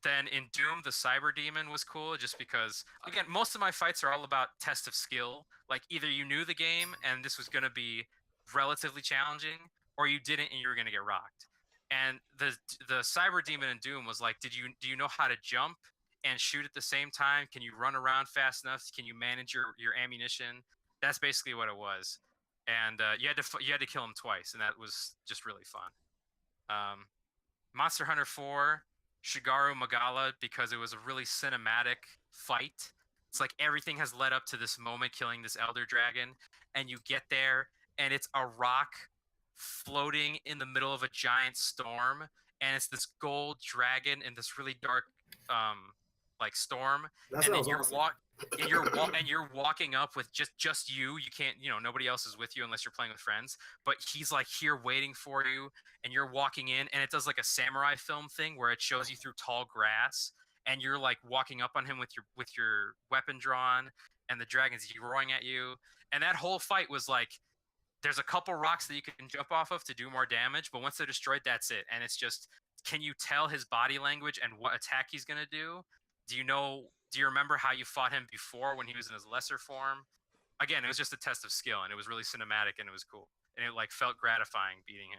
Then in Doom, the Cyber Demon was cool, just because, again, most of my fights are all about test of skill. Like either you knew the game and this was going to be relatively challenging, or you didn't and you were going to get rocked. And the Cyber Demon in Doom was like, do you know how to jump and shoot at the same time? Can you run around fast enough? Can you manage your ammunition? That's basically what it was. And you had to kill him twice, and that was just really fun. Monster Hunter 4, Shigaru Magala, because it was a really cinematic fight. It's like everything has led up to this moment, killing this Elder Dragon, and you get there, and it's a rock floating in the middle of a giant storm, and it's this gold dragon in this really dark like storm. That and then sounds awesome. you're walking up with just you can't, nobody else is with you unless you're playing with friends, but he's like here waiting for you, and you're walking in, and it does like a samurai film thing where it shows you through tall grass, and you're like walking up on him with your weapon drawn, and the dragon's roaring at you. And that whole fight was like, there's a couple rocks that you can jump off of to do more damage, but once they're destroyed, that's it. And it's just, can you tell his body language and what attack he's gonna do? Do you remember how you fought him before when he was in his lesser form? Again, it was just a test of skill, and it was really cinematic, and it was cool, and it like felt gratifying beating him.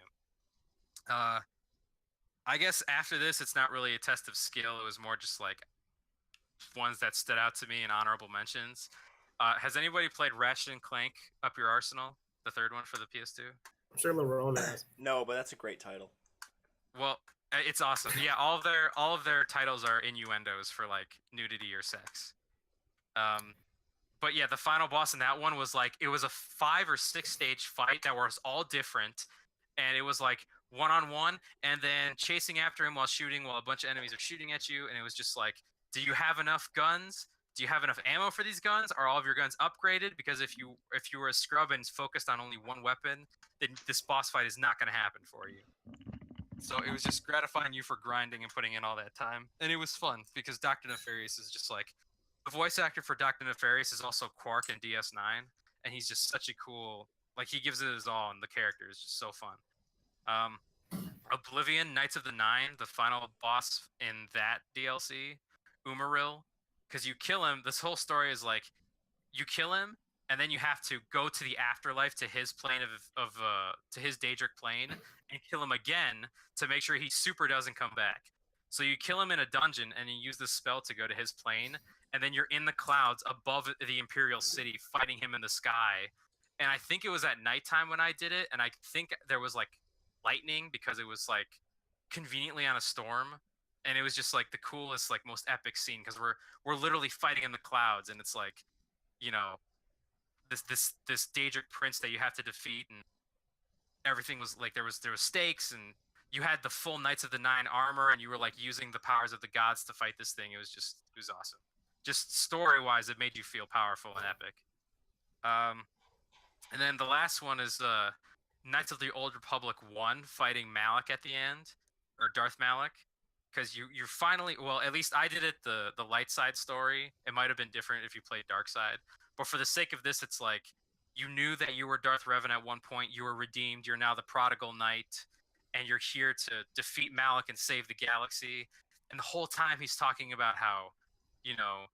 I guess after this, it's not really a test of skill. It was more just like ones that stood out to me in honorable mentions. Has anybody played Ratchet and Clank Up Your Arsenal, the third one for the PS2? I'm sure Lerone has. No, but that's a great title. Well, it's awesome. Yeah, all of their titles are innuendos for like nudity or sex. But yeah, the final boss in that one was like, it was a 5 or 6 stage fight that was all different, and it was like one-on-one, and then chasing after him while a bunch of enemies are shooting at you, and it was just like, do you have enough guns? do you have enough ammo for these guns? Are all of your guns upgraded? Because if you were a scrub and focused on only one weapon, then this boss fight is not going to happen for you. So it was just gratifying you for grinding and putting in all that time, and it was fun because Dr. Nefarious is just like, the voice actor for Dr. Nefarious is also Quark in DS9, and he's just such a cool, like, he gives it his all, and the character is just so fun. Oblivion, Knights of the Nine, the final boss in that DLC, Umaril, because you kill him. This whole story is like, you kill him, and then you have to go to the afterlife, to his plane to his Daedric plane, and kill him again to make sure he super doesn't come back. So you kill him in a dungeon, and you use this spell to go to his plane, and then you're in the clouds above the Imperial City, fighting him in the sky. And I think it was at nighttime when I did it, and I think there was like lightning because it was like conveniently on a storm, and it was just like the coolest, like most epic scene because we're literally fighting in the clouds, and it's like, you know, this Daedric prince that you have to defeat, and everything was like there was stakes, and you had the full Knights of the Nine armor, and you were like using the powers of the gods to fight this thing. It was awesome. Just story wise, it made you feel powerful and epic. And then the last one is Knights of the Old Republic 1 fighting Malik at the end, or Darth Malik, because you're finally, well, at least I did it the light side story. It might have been different if you played dark side, but for the sake of this, it's like you knew that you were Darth Revan at one point. You were redeemed. You're now the prodigal knight, and you're here to defeat Malik and save the galaxy. And the whole time he's talking about how, you know,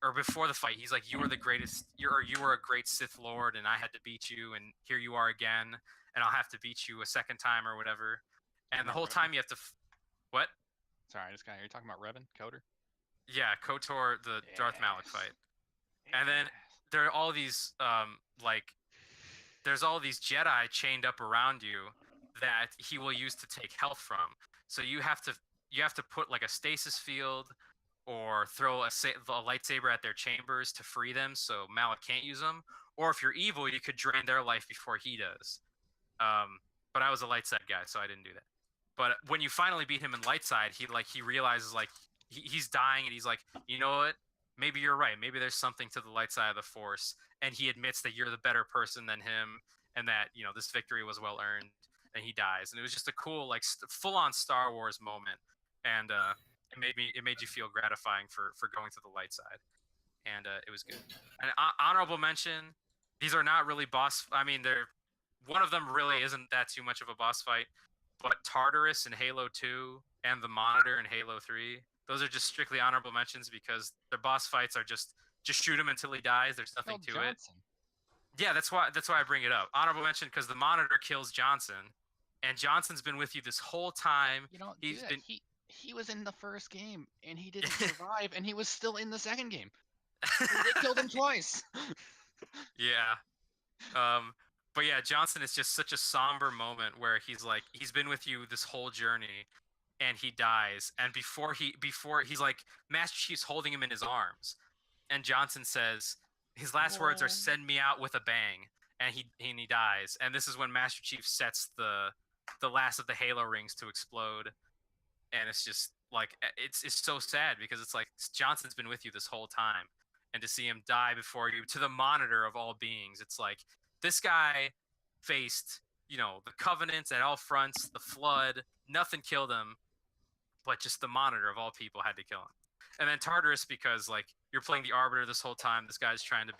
or before the fight, he's like, you were the greatest, you were a great Sith Lord, and I had to beat you, and here you are again, and I'll have to beat you a second time or whatever. And the whole time you have to, what? Sorry, I just got. You're talking about Revan, Coder? Yeah, KOTOR, the Darth Malik fight. And then there are all these, there's all these Jedi chained up around you that he will use to take health from. So you have to put like a stasis field, or throw a lightsaber at their chambers to free them so Malik can't use them. Or if you're evil, you could drain their life before he does. But I was a light side guy, so I didn't do that. But when you finally beat him in light side, he realizes like he's dying, and he's like, you know what? Maybe you're right. Maybe there's something to the light side of the Force. And he admits that you're the better person than him, and that, you know, this victory was well earned. And he dies. And it was just a cool, like, full-on Star Wars moment. And it made you feel gratifying for going to the light side, and it was good. And honorable mention, these are not really boss. I mean, one of them really isn't that too much of a boss fight, but Tartarus in Halo 2 and the Monitor in Halo 3, those are just strictly honorable mentions because their boss fights are just shoot him until he dies. There's nothing to it. Yeah, that's why I bring it up. Honorable mention because the Monitor kills Johnson, and Johnson's been with you this whole time. You don't do that. He was in the first game, and he didn't survive, and he was still in the second game. They killed him twice. Yeah. But yeah, Johnson is just such a somber moment where he's like, he's been with you this whole journey, and he dies. And before he's like, Master Chief's holding him in his arms, and Johnson says, his last words are, "Send me out with a bang," and he dies. And this is when Master Chief sets the last of the Halo rings to explode. And it's just like, it's so sad because it's like Johnson's been with you this whole time, and to see him die before you, to the Monitor of all beings, it's like this guy faced, you know, the Covenants at all fronts, the Flood, nothing killed him, but just the Monitor of all people had to kill him. And then Tartarus, because like you're playing the Arbiter this whole time, this guy's trying to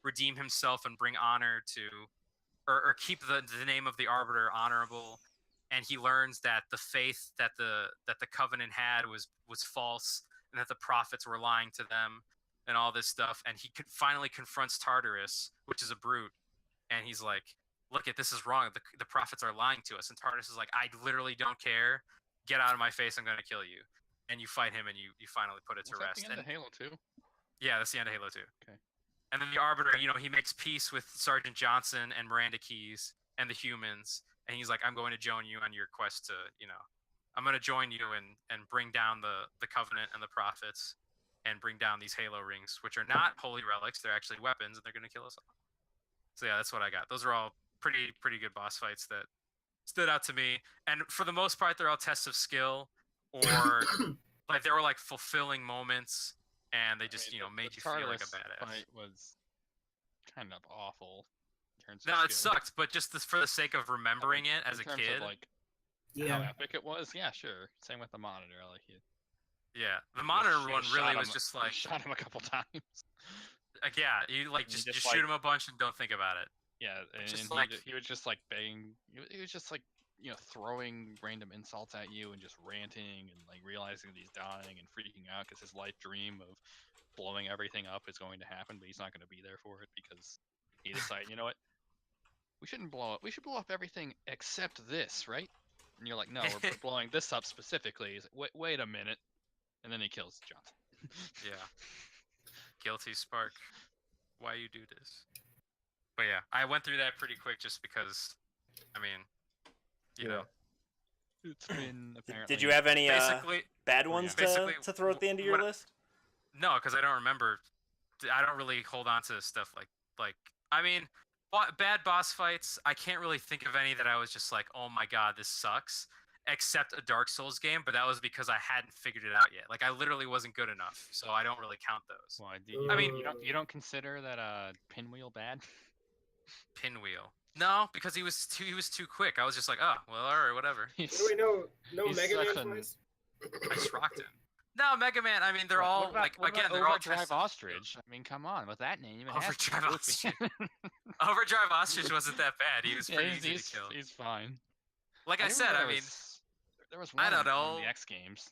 redeem himself and bring honor to, or keep the name of the Arbiter honorable. And he learns that the faith that the Covenant had was false, and that the prophets were lying to them, and all this stuff. And he finally confronts Tartarus, which is a brute, and he's like, "Look, this is wrong. The prophets are lying to us." And Tartarus is like, "I literally don't care. Get out of my face. I'm going to kill you." And you fight him, and you finally put it to rest. That's the end of Halo 2? Yeah, that's the end of Halo 2. Okay. And then the Arbiter, you know, he makes peace with Sergeant Johnson and Miranda Keyes and the humans. And he's like, "I'm going to join you on your quest to, you know, I'm going to join you and bring down the Covenant and the prophets, and bring down these Halo rings, which are not holy relics. They're actually weapons, and they're going to kill us all." So yeah, that's what I got. Those are all pretty good boss fights that stood out to me. And for the most part, they're all tests of skill, or like they were like fulfilling moments. and they just made you feel like a Tartarus badass. fight was kind of awful. In terms No, of it skill. sucked, but just for the sake of remembering it as in a terms kid. Of, like, Yeah. how epic it was. Yeah, sure. Same with the monitor. Like Yeah, the you monitor just- you one just really shot was him- just you like, shot him a couple times. yeah, you like And he just just, shoot like- him a bunch and don't think about it. Yeah, and just he, like- he was just like begging. He was just like throwing random insults at you and just ranting and like realizing that he's dying and freaking out because his life dream of blowing everything up is going to happen, but he's not going to be there for it because he decided, you know what? We shouldn't blow up. We should blow up everything except this, right? And you're like, no, we're blowing this up specifically. He's like, wait a minute, and then he kills Johnson. Yeah. Guilty Spark. Why you do this? But yeah, I went through that pretty quick just because, I mean, you know, It's been apparently. Did you have any basically, bad ones Basically, to throw at the end of your what- list? no, because I don't remember. I don't really hold on to stuff like. I mean, bad boss fights. I can't really think of any that I was just like, oh my god, this sucks. Except a Dark Souls game, but that was because I hadn't figured it out yet. Like I literally wasn't good enough, so I don't really count those. Well, I mean- you don't consider that Pinwheel bad? Pinwheel. No, because he was too quick. I was just like, oh well, all right, whatever. He's- Wait, no He's Mega such Man an- fights? I just rocked him. No, Mega Man. I mean, they're What all about- like what again, about they're all Overdrive tested. Ostrich. I mean, come on, with that name, it has to be Overdrive goofy. Overdrive Ostrich wasn't that bad. He was Yeah, pretty he's, easy he's, to kill. he's fine. Like I remember said, there I mean, there was one I don't in one of know. the X games.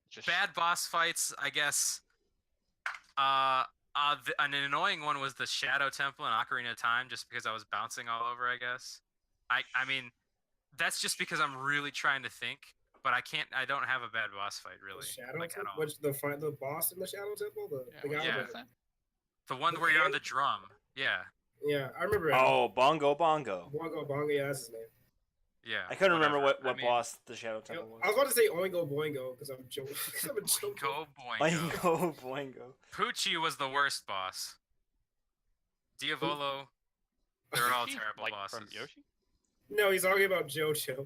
Just bad boss fights. I guess. An annoying one was the Shadow Temple in Ocarina of Time, just because I was bouncing all over. I guess. I mean, that's just because I'm really trying to think, but I can't. I don't have a bad boss fight really. The Shadow Like, at Temple? all. Which the boss in the Shadow Temple? The guy yeah. with the- The one the where you're on fan? the drum. Yeah. Yeah, I remember. Oh, Bongo Bongo. Bongo Bongo, yeah, that's his name. Yeah. I couldn't remember whatever. what I mean, boss the Shadow Temple I was was. about to say Oingo Boingo because I'm joking. I'm a joke. Boingo Boingo. Boingo Boingo. Poochie was the worst boss. Diavolo. They're all terrible like bosses. from Yoshi. No, he's talking about JoJo.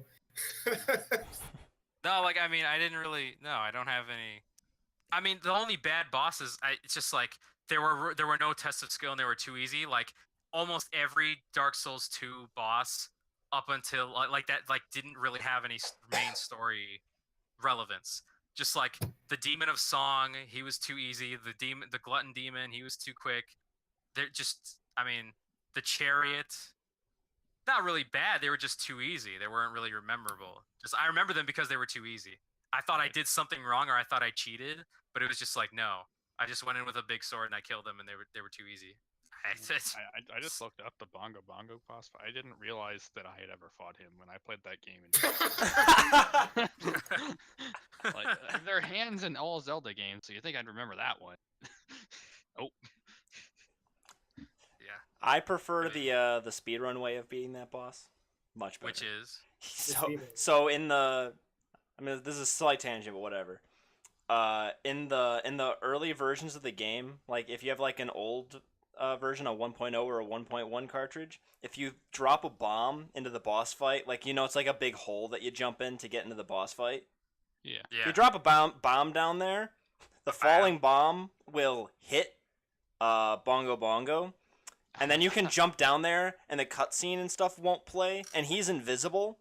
No, like I mean, I didn't really. No, I don't have any. I mean, the only bad bosses. It's just like there were no tests of skill and they were too easy. Like almost every Dark Souls 2 boss up until like that didn't really have any main story relevance. Just like the Demon of Song, he was too easy. The Glutton Demon, he was too quick. They're just. I mean, the Chariot. Not really bad. They were just too easy. They weren't really memorable. Just I remember them because they were too easy. I thought I did something wrong or I thought I cheated, but it was just like no. I just went in with a big sword and I killed them, and they were too easy. I just looked up the Bongo Bongo boss fight. I didn't realize that I had ever fought him when I played that game. Like there are hands in all Zelda games, so you think I'd remember that one? Oh, Yeah. I prefer the speedrun way of beating that boss. Much better. Which is So in the, I mean, this is a slight tangent, but whatever. In the early versions of the game, like if you have like an old version, a 1.0 or a 1.1 cartridge, if you drop a bomb into the boss fight, like it's like a big hole that you jump in to get into the boss fight. yeah. If you drop a bomb down there, the falling bomb will hit Bongo Bongo, and then you can jump down there, and the cutscene and stuff won't play, and he's invisible,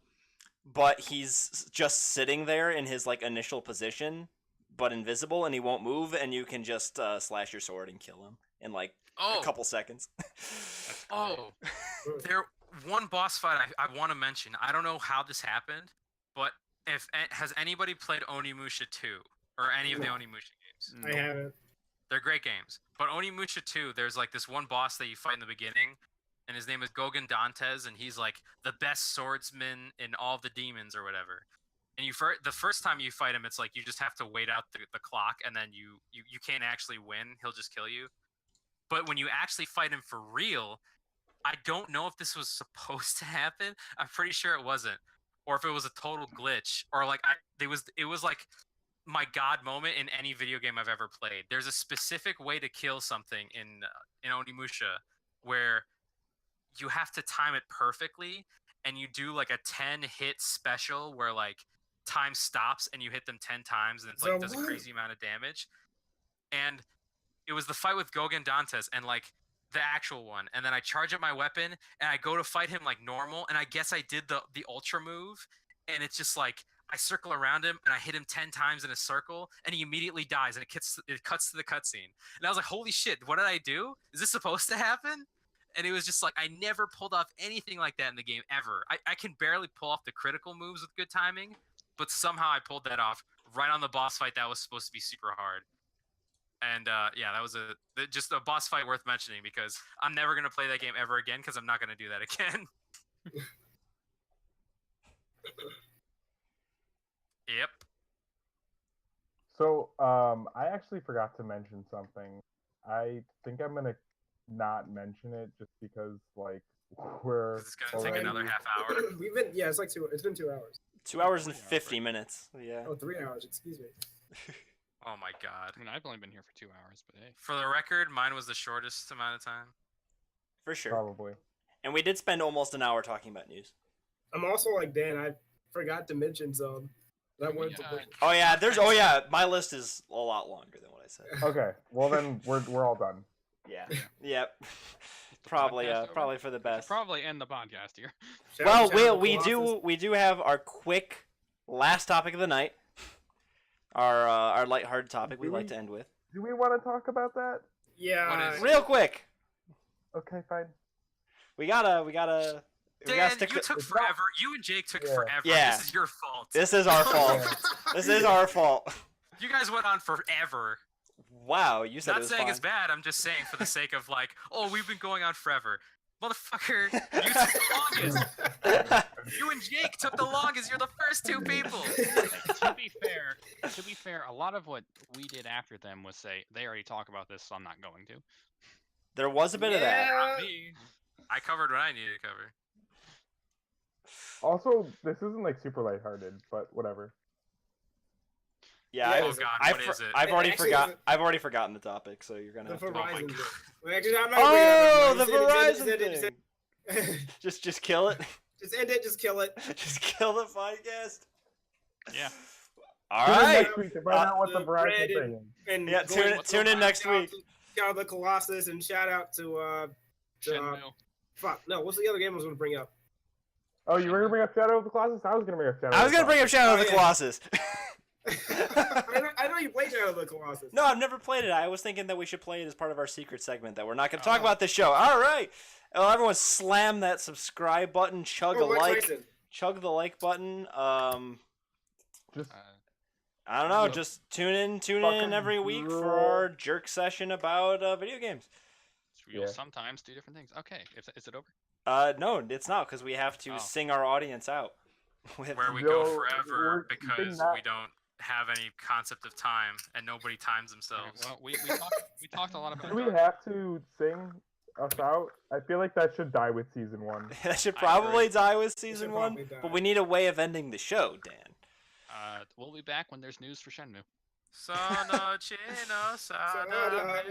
but he's just sitting there in his like initial position, but invisible, and he won't move, and you can just slash your sword and kill him in like a couple seconds. There one boss fight I want to mention. I don't know how this happened, but has anybody played Onimusha 2 or any of the No. Onimusha games? I haven't. They're great games. But Onimusha 2, there's like this one boss that you fight in the beginning, and his name is Gogen Dantes, and he's like the best swordsman in all the demons or whatever. And the first time you fight him, it's like you just have to wait out the clock, and then you can't actually win. He'll just kill you. But when you actually fight him for real, I don't know if this was supposed to happen. I'm pretty sure it wasn't, or if it was a total glitch, or like it was like my god moment in any video game I've ever played. There's a specific way to kill something in Onimusha where you have to time it perfectly, and you do like a 10-hit special where like time stops and you hit them 10 times, and it's like does a crazy amount of damage. And it was the fight with Gogan Dantes and like the actual one, and then I charge up my weapon and I go to fight him like normal, and I guess I did the ultra move, and it's just like I circle around him and I hit him 10 times in a circle, and he immediately dies, and it cuts to the cutscene, and I was like, holy shit, what did I do? Is this supposed to happen? And it was just like I never pulled off anything like that in the game ever. I can barely pull off the critical moves with good timing, but somehow I pulled that off right on the boss fight that was supposed to be super hard. And yeah, that was just a boss fight worth mentioning because I'm never gonna play that game ever again because I'm not gonna do that again. Yep. So, I actually forgot to mention something. I think I'm gonna not mention it just because, like, we're. It's gonna take already- another half hour. We've been it's like it's been 2 hours. 2 hours and 50 minutes. Yeah. Oh, 3 hours. Excuse me. Oh my god. I mean, I've only been here for 2 hours, but hey. For the record, mine was the shortest amount of time. For sure. Probably. And we did spend almost an hour talking about news. I'm also like Dan. I forgot to mention some. That wanted to bring. Oh yeah, my list is a lot longer than what I said. Okay. Well, then we're all done. Yeah. Yep. The Probably podcast over? probably for the We should best. probably end the podcast here. Shout Well, out to Colossus. we do have our quick last topic of the night. Our lighthearted topic we like to end with. Do we want to talk about that? Yeah. What is- Real quick. Okay, fine. We gotta Dan, stick you to- took forever. You and Jake took Yeah. forever. Yeah. This is your fault. This is our fault. This is our fault. You guys went on forever. Wow, you said it Not was saying fine. it's bad. I'm just saying for the sake of like, oh, we've been going on forever. Motherfucker, you took the longest. You and Jake took the longest. You're the first two people. to be fair, a lot of what we did after them was say they already talk about this, so I'm not going to. There was a bit of that. Yeah. Me. I covered what I needed to cover. Also, this isn't like super lighthearted, but whatever. Yeah, Yeah, I, it Oh is. god, I've, what is it? I've already Actually, forgot. it's I've already forgotten the topic, so you're gonna. The Have to... my Verizon God. thing. Well, actually, I'm not gonna bring it up Oh, the anymore. Just Verizon end it, thing. Just kill it. Just end it. Just kill it. Just kill the podcast. Yeah. All Tune in right. next week to find out what the the Verizon bread thing is. And Yeah, going- tune in next shout out week. to- Shout out to Colossus and shout out to Shenmue. fuck no. What's the other game I was gonna bring up? Oh, you were gonna bring up Shadow of the Colossus? I was gonna bring up Shadow. I was gonna bring up Shadow of the Oh, yeah. Colossus. I know you played Shadow of the Colossus. No, I've never played it. I was thinking that we should play it as part of our secret segment that we're not going to talk Oh. about this show. All right. Well, everyone slam that subscribe button, chug a Mike like, Tyson. chug the like button. Just I don't know, Yeah. just tune in Fucking every week for drool. our jerk session about video games. We'll Yeah. sometimes do different things. Okay, is it over? No, it's not because we have to Oh. sing our audience out. With Where we Yo, go we're forever keeping because that- we don't have any concept of time and nobody times Okay, themselves. well, we talked a lot about. do we have to sing us out? I feel like that should die with season 1. that should I probably agree. die with season should 1, probably die. but we need a way of ending the show, Dan. We'll be back when there's news for Shenmue. Sono chino sada. Sada,